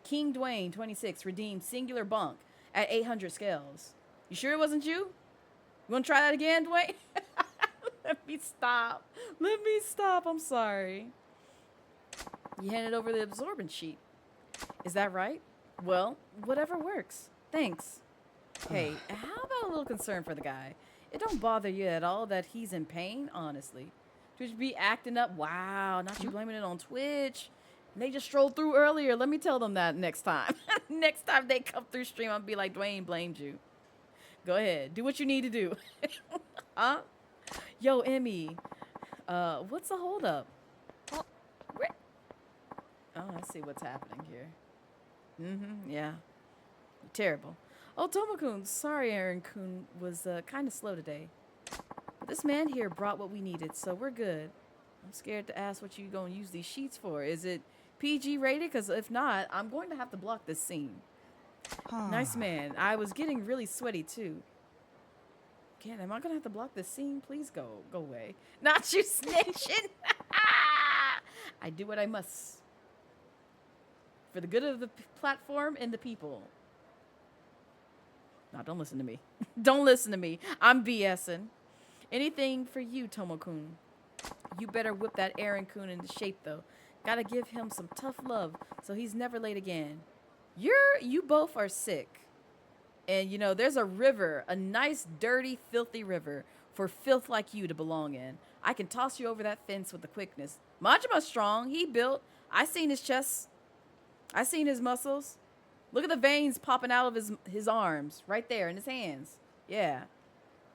King Dwayne 26 redeemed singular bunk at 800 scales? You sure it wasn't you? You want to try that again, Dwayne? Let me stop. Let me stop. I'm sorry. You handed over the absorbent sheet. Is that right? Well, whatever works. Thanks. Hey, how about a little concern for the guy? It don't bother you at all that he's in pain, honestly. Twitch be acting up. Wow, not you blaming it on Twitch. They just strolled through earlier. Let me tell them that next time. Next time they come through stream, I'll be like, Dwayne blamed you. Go ahead. Do what you need to do. Huh? Yo, Emmy. What's the holdup? Oh, I see what's happening here. Yeah. Terrible. Oh, Tomo-kun. Sorry, Aaron-kun was kind of slow today. But this man here brought what we needed, so we're good. I'm scared to ask what you gonna use these sheets for. Is it PG rated? Because if not, I'm going to have to block this scene. Nice man. I was getting really sweaty, too. Again, am I going to have to block this scene? Please go away. Not you snitching. I do what I must. For the good of the platform and the people. No, don't listen to me. Don't listen to me. I'm BSing. Anything for you, Tomo-kun. You better whip that Aaron-kun into shape, though. Gotta give him some tough love so he's never late again. You both are sick. And, you know, there's a river, a nice, dirty, filthy river for filth like you to belong in. I can toss you over that fence with the quickness. Majima's strong. He built. I seen his chest. I seen his muscles. Look at the veins popping out of his arms right there in his hands. Yeah.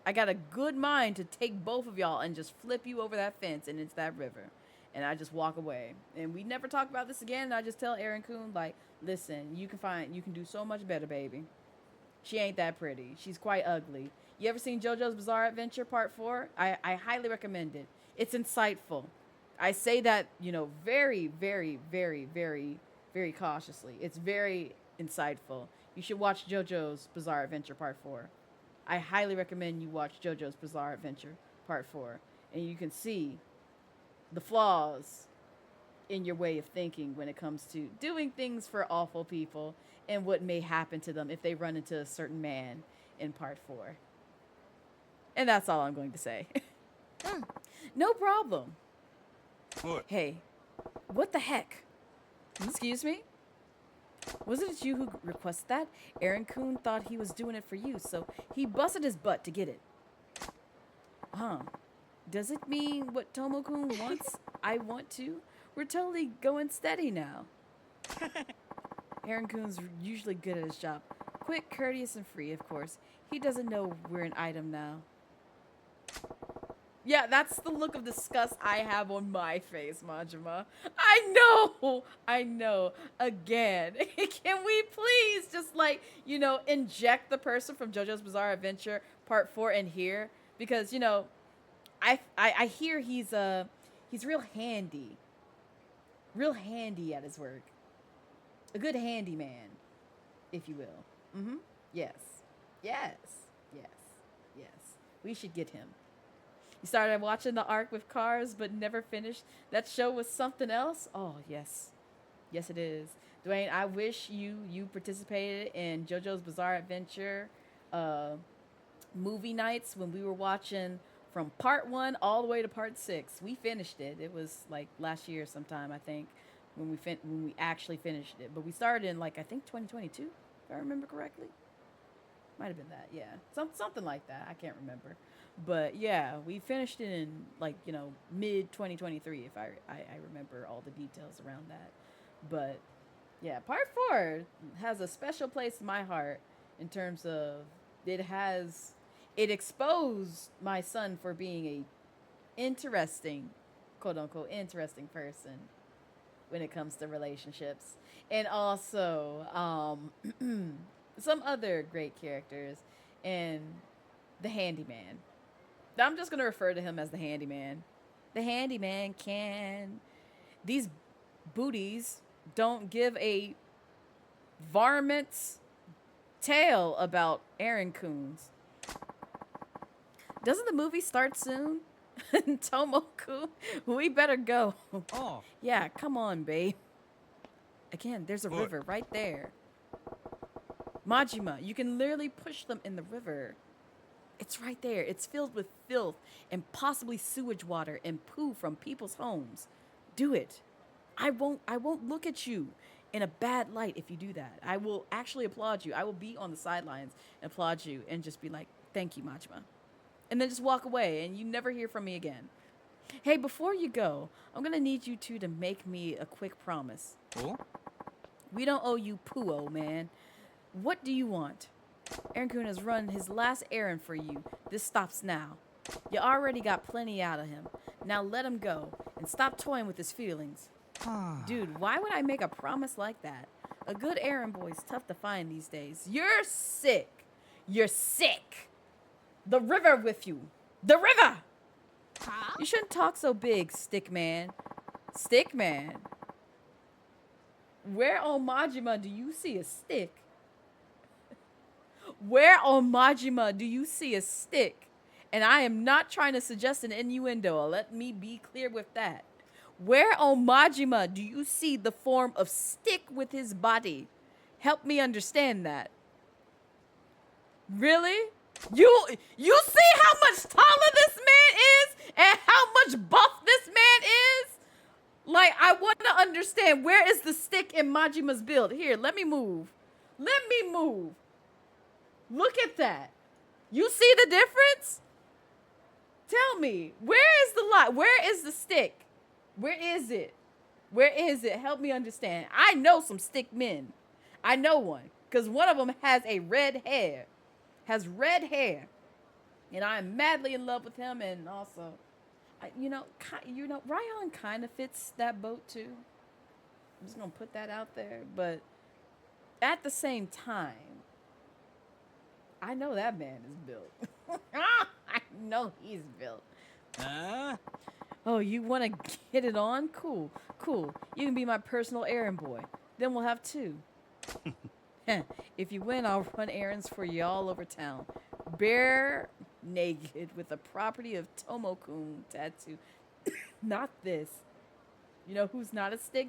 I got a good mind to take both of y'all and just flip you over that fence and into that river. And I just walk away. And we never talk about this again. And I just tell Aaron-kun, like, listen, you can do so much better, baby. She ain't that pretty. She's quite ugly. You ever seen JoJo's Bizarre Adventure Part 4? I highly recommend it. It's insightful. I say that, you know, very, very, very, very, very cautiously. It's very insightful. You should watch JoJo's Bizarre Adventure Part 4. I highly recommend you watch JoJo's Bizarre Adventure Part 4. And you can see the flaws in your way of thinking when it comes to doing things for awful people and what may happen to them if they run into a certain man in Part 4. And that's all I'm going to say. No problem. What? Hey, what the heck? Excuse me? Wasn't it you who requested that? Aaron-kun thought he was doing it for you, so he busted his butt to get it. Huh. Does it mean what Tomo-kun wants? I want to? We're totally going steady now. Aaron-kun's usually good at his job. Quick, courteous, and free, of course. He doesn't know we're an item now. Yeah, that's the look of disgust I have on my face, Majima. I know. Again. Can we please just, like, you know, inject the person from JoJo's Bizarre Adventure Part 4 in here? Because, you know, I hear he's real handy. Real handy at his work. A good handyman, if you will. Yes. We should get him. You started watching the arc with cars but never finished. That show was something else? Oh, yes. Yes, it is. Dwayne, I wish you participated in JoJo's Bizarre Adventure movie nights when we were watching from part 1 all the way to part 6. We finished it. It was like last year sometime, I think, when we actually finished it. But we started in like I think 2022, if I remember correctly. Might have been that, yeah. Something like that. I can't remember. But yeah, we finished it in like, you know, mid 2023 if I remember all the details around that. But yeah, part 4 has a special place in my heart in terms of it exposed my son for being a interesting, quote unquote, interesting person when it comes to relationships. And also some other great characters, and the handyman. I'm just going to refer to him as the handyman. The handyman can. These booties don't give a varmint's tail about Aaron Coons. Doesn't the movie start soon? Tomoku, we better go. Oh. Yeah, come on, babe. Again, there's a river right there. Majima, you can literally push them in the river. It's right there. It's filled with filth and possibly sewage water and poo from people's homes. Do it. I won't look at you in a bad light if you do that. I will actually applaud you. I will be on the sidelines and applaud you and just be like, thank you, Majima. And then just walk away and you never hear from me again. Hey, before you go, I'm going to need you two to make me a quick promise. Oh? We don't owe you poo, man. What do you want? Aaron-kun has run his last errand for you. This stops now. You already got plenty out of him. Now let him go and stop toying with his feelings. Dude, why would I make a promise like that? A good errand boy's tough to find these days. You're sick. You're sick. The river with you. The river! You shouldn't talk so big, stick man. Stick man. Where on Majima do you see a stick? Where on Majima do you see a stick? And I am not trying to suggest an innuendo. Let me be clear with that. Where on Majima do you see the form of stick with his body? Help me understand that. Really? You see how much taller this man is and how much buff this man is? Like, I want to understand, where is the stick in Majima's build? Here, let me move. Let me move. Look at that. You see the difference? Tell me, where is the lot? Where is the stick? Where is it? Where is it? Help me understand. I know some stick men. I know one, because one of them has a red hair. Has red hair. And I'm madly in love with him, and also, Ryan kind of fits that boat too. I'm just going to put that out there. But at the same time, I know that man is built. I know he's built. Oh, you want to get it on? Cool, cool. You can be my personal errand boy. Then we'll have two. If you win, I'll run errands for you all over town. Bare naked with a property of Tomokun tattoo. Not this. You know who's not a stick?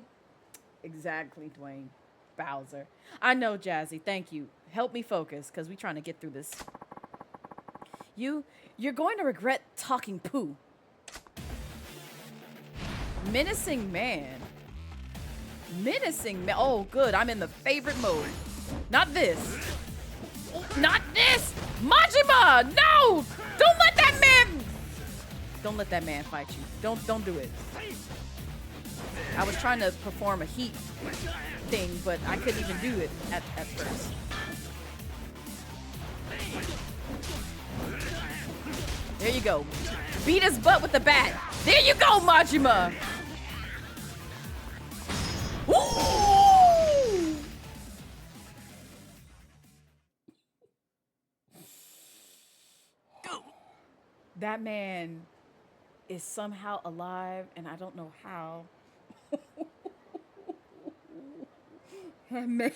Exactly, Dwayne. Bowser. I know, Jazzy. Thank you. Help me focus, because we're trying to get through this. You're going to regret talking poo. Menacing man. Menacing man. Oh, good. I'm in the favorite mode. Not this. Not this. Majima! No! Don't let that man... Don't let that man fight you. Don't do it. I was trying to perform a heat thing, but I couldn't even do it at first. There you go. Beat his butt with the bat. There you go, Majima! Ooh! That man is somehow alive, and I don't know how. That man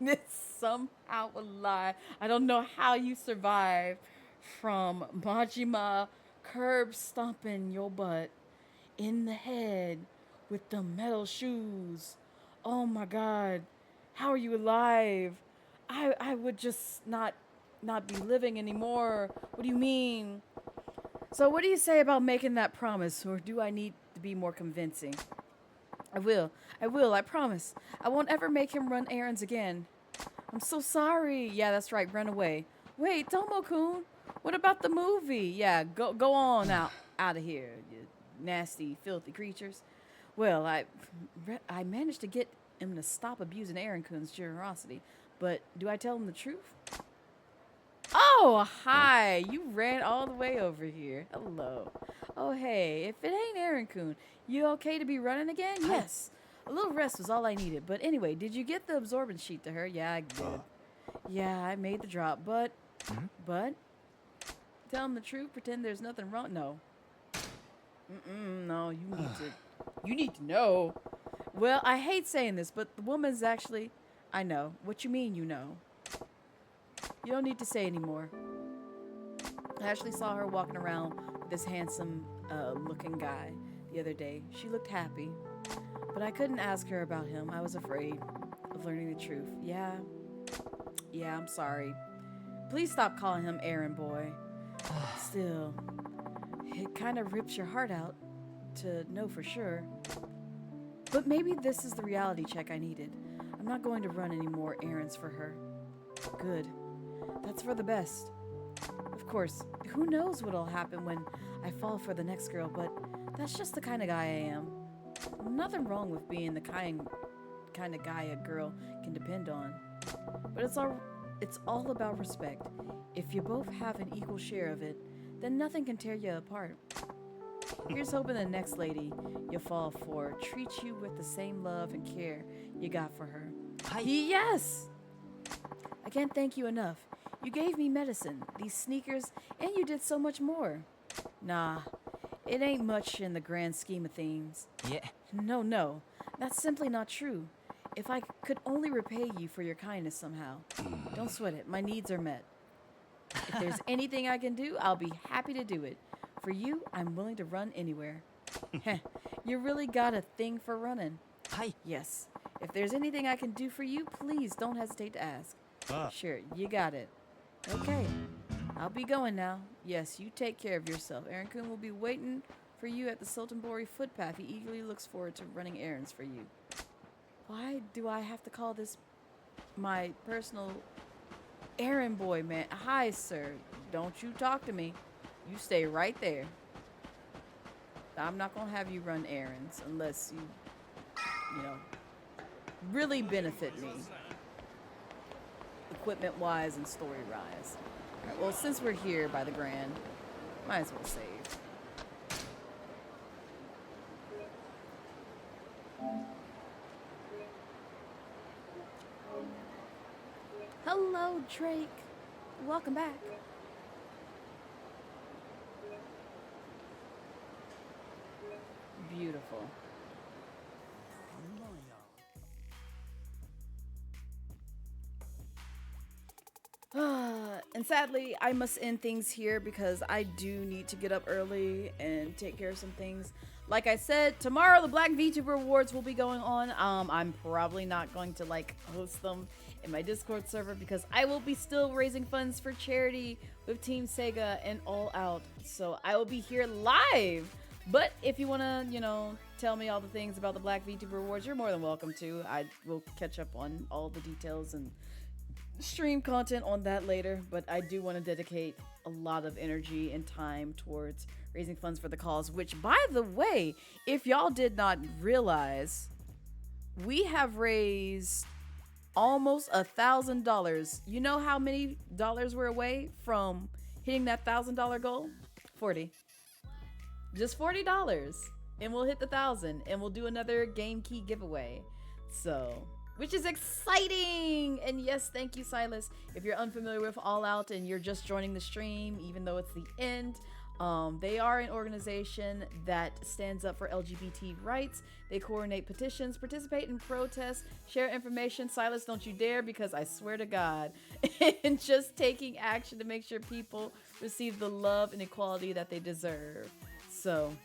is somehow alive. I don't know how you survive from Majima curb stomping your butt in the head with the metal shoes. Oh my God. How are you alive? I would just not be living anymore. What do you mean? So what do you say about making that promise, or do I need to be more convincing? I will, I promise. I won't ever make him run errands again. I'm so sorry. Yeah, that's right, run away. Wait, Tomo-kun, what about the movie? Yeah, go on out of here, you nasty, filthy creatures. Well, I managed to get him to stop abusing Aaron-kun's generosity, but do I tell him the truth? Oh, hi! You ran all the way over here. Hello. Oh, hey, if it ain't Aaron-kun, you okay to be running again? Yes. A little rest was all I needed. But anyway, did you get the absorbance sheet to her? Yeah, I did. Yeah, I made the drop, but... But? Tell him the truth, pretend there's nothing wrong? No. No, you need to know. Well, I hate saying this, but the woman's actually... I know. What you mean, you know? You don't need to say anymore. I actually saw her walking around with this handsome looking guy the other day. She looked happy, but I couldn't ask her about him. I was afraid of learning the truth. Yeah, I'm sorry. Please stop calling him Aaron boy. Still, it kind of rips your heart out to know for sure. But maybe this is the reality check I needed. I'm not going to run any more errands for her. Good. That's for the best. Of course, who knows what'll happen when I fall for the next girl, but that's just the kind of guy I am. Nothing wrong with being the kind of guy a girl can depend on. But it's all about respect. If you both have an equal share of it, then nothing can tear you apart. Here's hoping the next lady you fall for treats you with the same love and care you got for her. Yes! I can't thank you enough. You gave me medicine, these sneakers, and you did so much more. Nah, it ain't much in the grand scheme of things. Yeah. No, that's simply not true. If I could only repay you for your kindness somehow. Don't sweat it, my needs are met. If there's anything I can do, I'll be happy to do it. For you, I'm willing to run anywhere. You really got a thing for running. Hi. Yes. If there's anything I can do for you, please don't hesitate to ask. Sure, you got it. Okay, I'll be going now. Yes, you take care of yourself. Aaron-kun will be waiting for you at the Sultanbori footpath. He eagerly looks forward to running errands for you. Why do I have to call this my personal errand boy, man? Hi, sir. Don't you talk to me. You stay right there. I'm not going to have you run errands unless you know, really benefit me. Equipment-wise and story-wise. Alright, well, since we're here by the Grand, might as well save. Hello, Drake. Welcome back. Beautiful. And sadly, I must end things here because I do need to get up early and take care of some things. Like I said, tomorrow the Black VTuber Awards will be going on. I'm probably not going to host them in my Discord server because I will be still raising funds for charity with Team SEGA and All Out. So I will be here live. But if you want to, tell me all the things about the Black VTuber Awards, you're more than welcome to. I will catch up on all the details and stream content on that later, but I do want to dedicate a lot of energy and time towards raising funds for the cause, which, by the way, if y'all did not realize, we have raised almost $1,000. You know how many dollars we're away from hitting that $1,000 goal? 40. Just $40, and we'll hit the 1,000, and we'll do another game key giveaway. So, which is exciting! And yes, thank you, Silas. If you're unfamiliar with All Out and you're just joining the stream, even though it's the end, They are an organization that stands up for LGBT rights. They coordinate petitions, participate in protests, share information. Silas, don't you dare, because I swear to God, and just taking action to make sure people receive the love and equality that they deserve. So,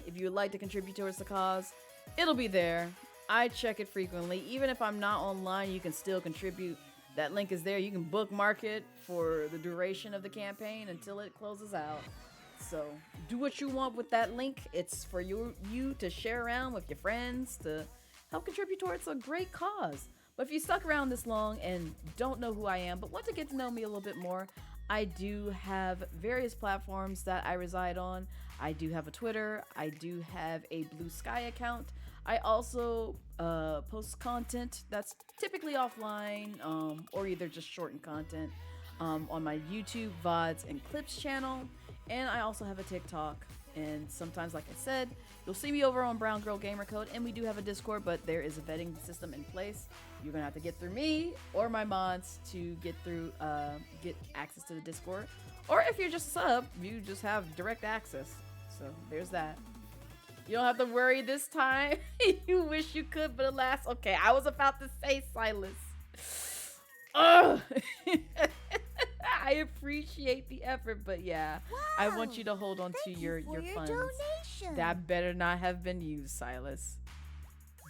if you would like to contribute towards the cause, it'll be there. I check it frequently. Even if I'm not online, you can still contribute. That link is there. You can bookmark it for the duration of the campaign until it closes out. So do what you want with that link. It's for you to share around with your friends to help contribute towards a great cause. But if you stuck around this long and don't know who I am, but want to get to know me a little bit more, I do have various platforms that I reside on. I do have a Twitter. I do have a Blue Sky account. I also post content that's typically offline or either just shortened content on my YouTube, VODs, and Clips channel. And I also have a TikTok. And sometimes, like I said, you'll see me over on Brown Girl Gamer Code. And we do have a Discord, but there is a vetting system in place. You're going to have to get through me or my mods to get access to the Discord. Or if you're just a sub, you just have direct access. So there's that. You don't have to worry this time. You wish you could, but alas. Okay, I was about to say Silas. Ugh. I appreciate the effort, but yeah. Wow. I want you to hold on to your funds. Donation. That better not have been you, Silas.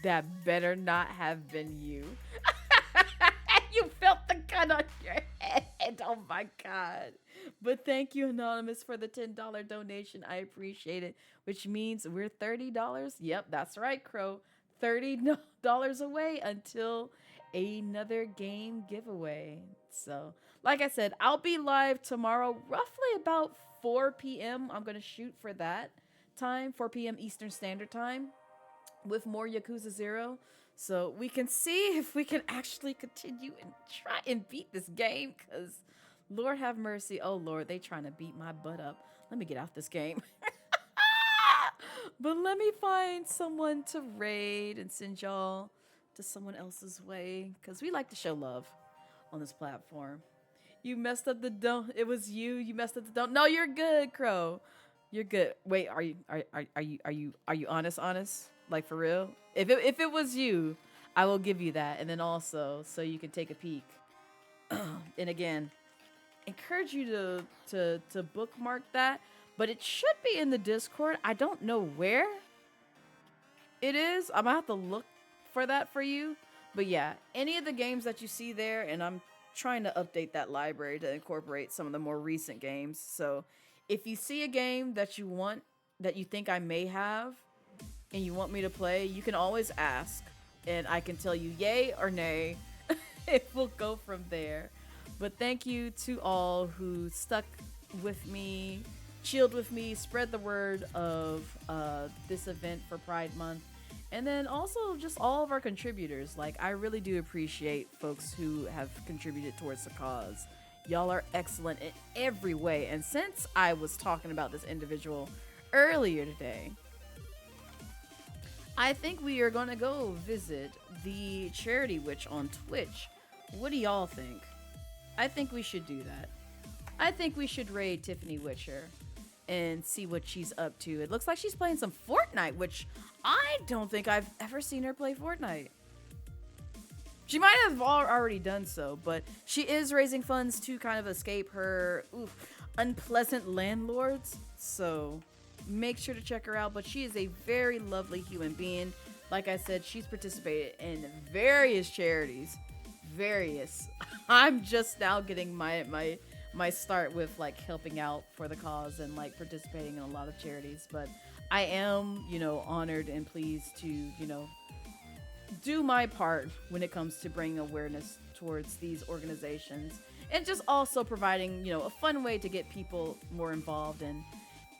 That better not have been you. You felt the gun on your head. Oh my God. But thank you, Anonymous, for the $10 donation. I appreciate it. Which means we're $30. Yep, that's right, Crow. $30 away until another game giveaway. So, like I said, I'll be live tomorrow, roughly about 4 p.m. I'm going to shoot for that time, 4 p.m. Eastern Standard Time, with more Yakuza 0. So we can see if we can actually continue and try and beat this game, because Lord have mercy. Oh, Lord, they trying to beat my butt up. Let me get out this game. But let me find someone to raid and send y'all to someone else's way, because we like to show love on this platform. You messed up the don't. It was you. You messed up the don't. No, you're good, Crow. You're good. Wait, are you honest? Like, for real? If it was you, I will give you that, and then also so you can take a peek. And again, encourage you to bookmark that, but it should be in the Discord. I don't know where it is. I'm gonna have to look for that for you. But yeah, any of the games that you see there, and I'm trying to update that library to incorporate some of the more recent games. So if you see a game that you want, that you think I may have, and you want me to play, you can always ask, and I can tell you yay or nay. It will go from there. But thank you to all who stuck with me, chilled with me, spread the word of this event for Pride Month. And then also just all of our contributors. Like, I really do appreciate folks who have contributed towards the cause. Y'all are excellent in every way. And since I was talking about this individual earlier today, I think we are going to go visit the Charity Witch on Twitch. What do y'all think? I think we should do that. I think we should raid Tiffany Witcher and see what she's up to. It looks like she's playing some Fortnite, which I don't think I've ever seen her play Fortnite. She might have already done so, but she is raising funds to kind of escape her unpleasant landlords. So make sure to check her out. But she is a very lovely human being. Like I said, she's participated in various charities. I'm just now getting my start with like helping out for the cause and like participating in a lot of charities. But I am, honored and pleased to, do my part when it comes to bringing awareness towards these organizations, and just also providing, a fun way to get people more involved and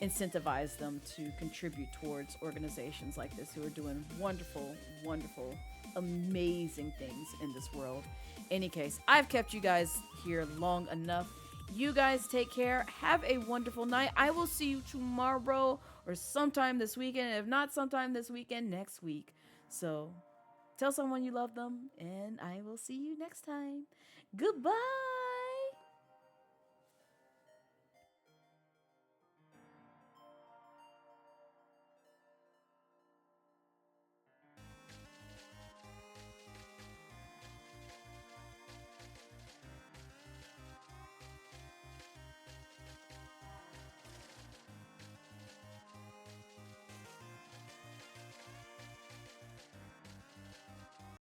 incentivize them to contribute towards organizations like this who are doing wonderful, wonderful, amazing things in this world. Any case, I've kept you guys here long enough. You guys take care. Have a wonderful night. I will see you tomorrow or sometime this weekend. If not sometime this weekend, next week. So tell someone you love them, and I will see you next time. Goodbye.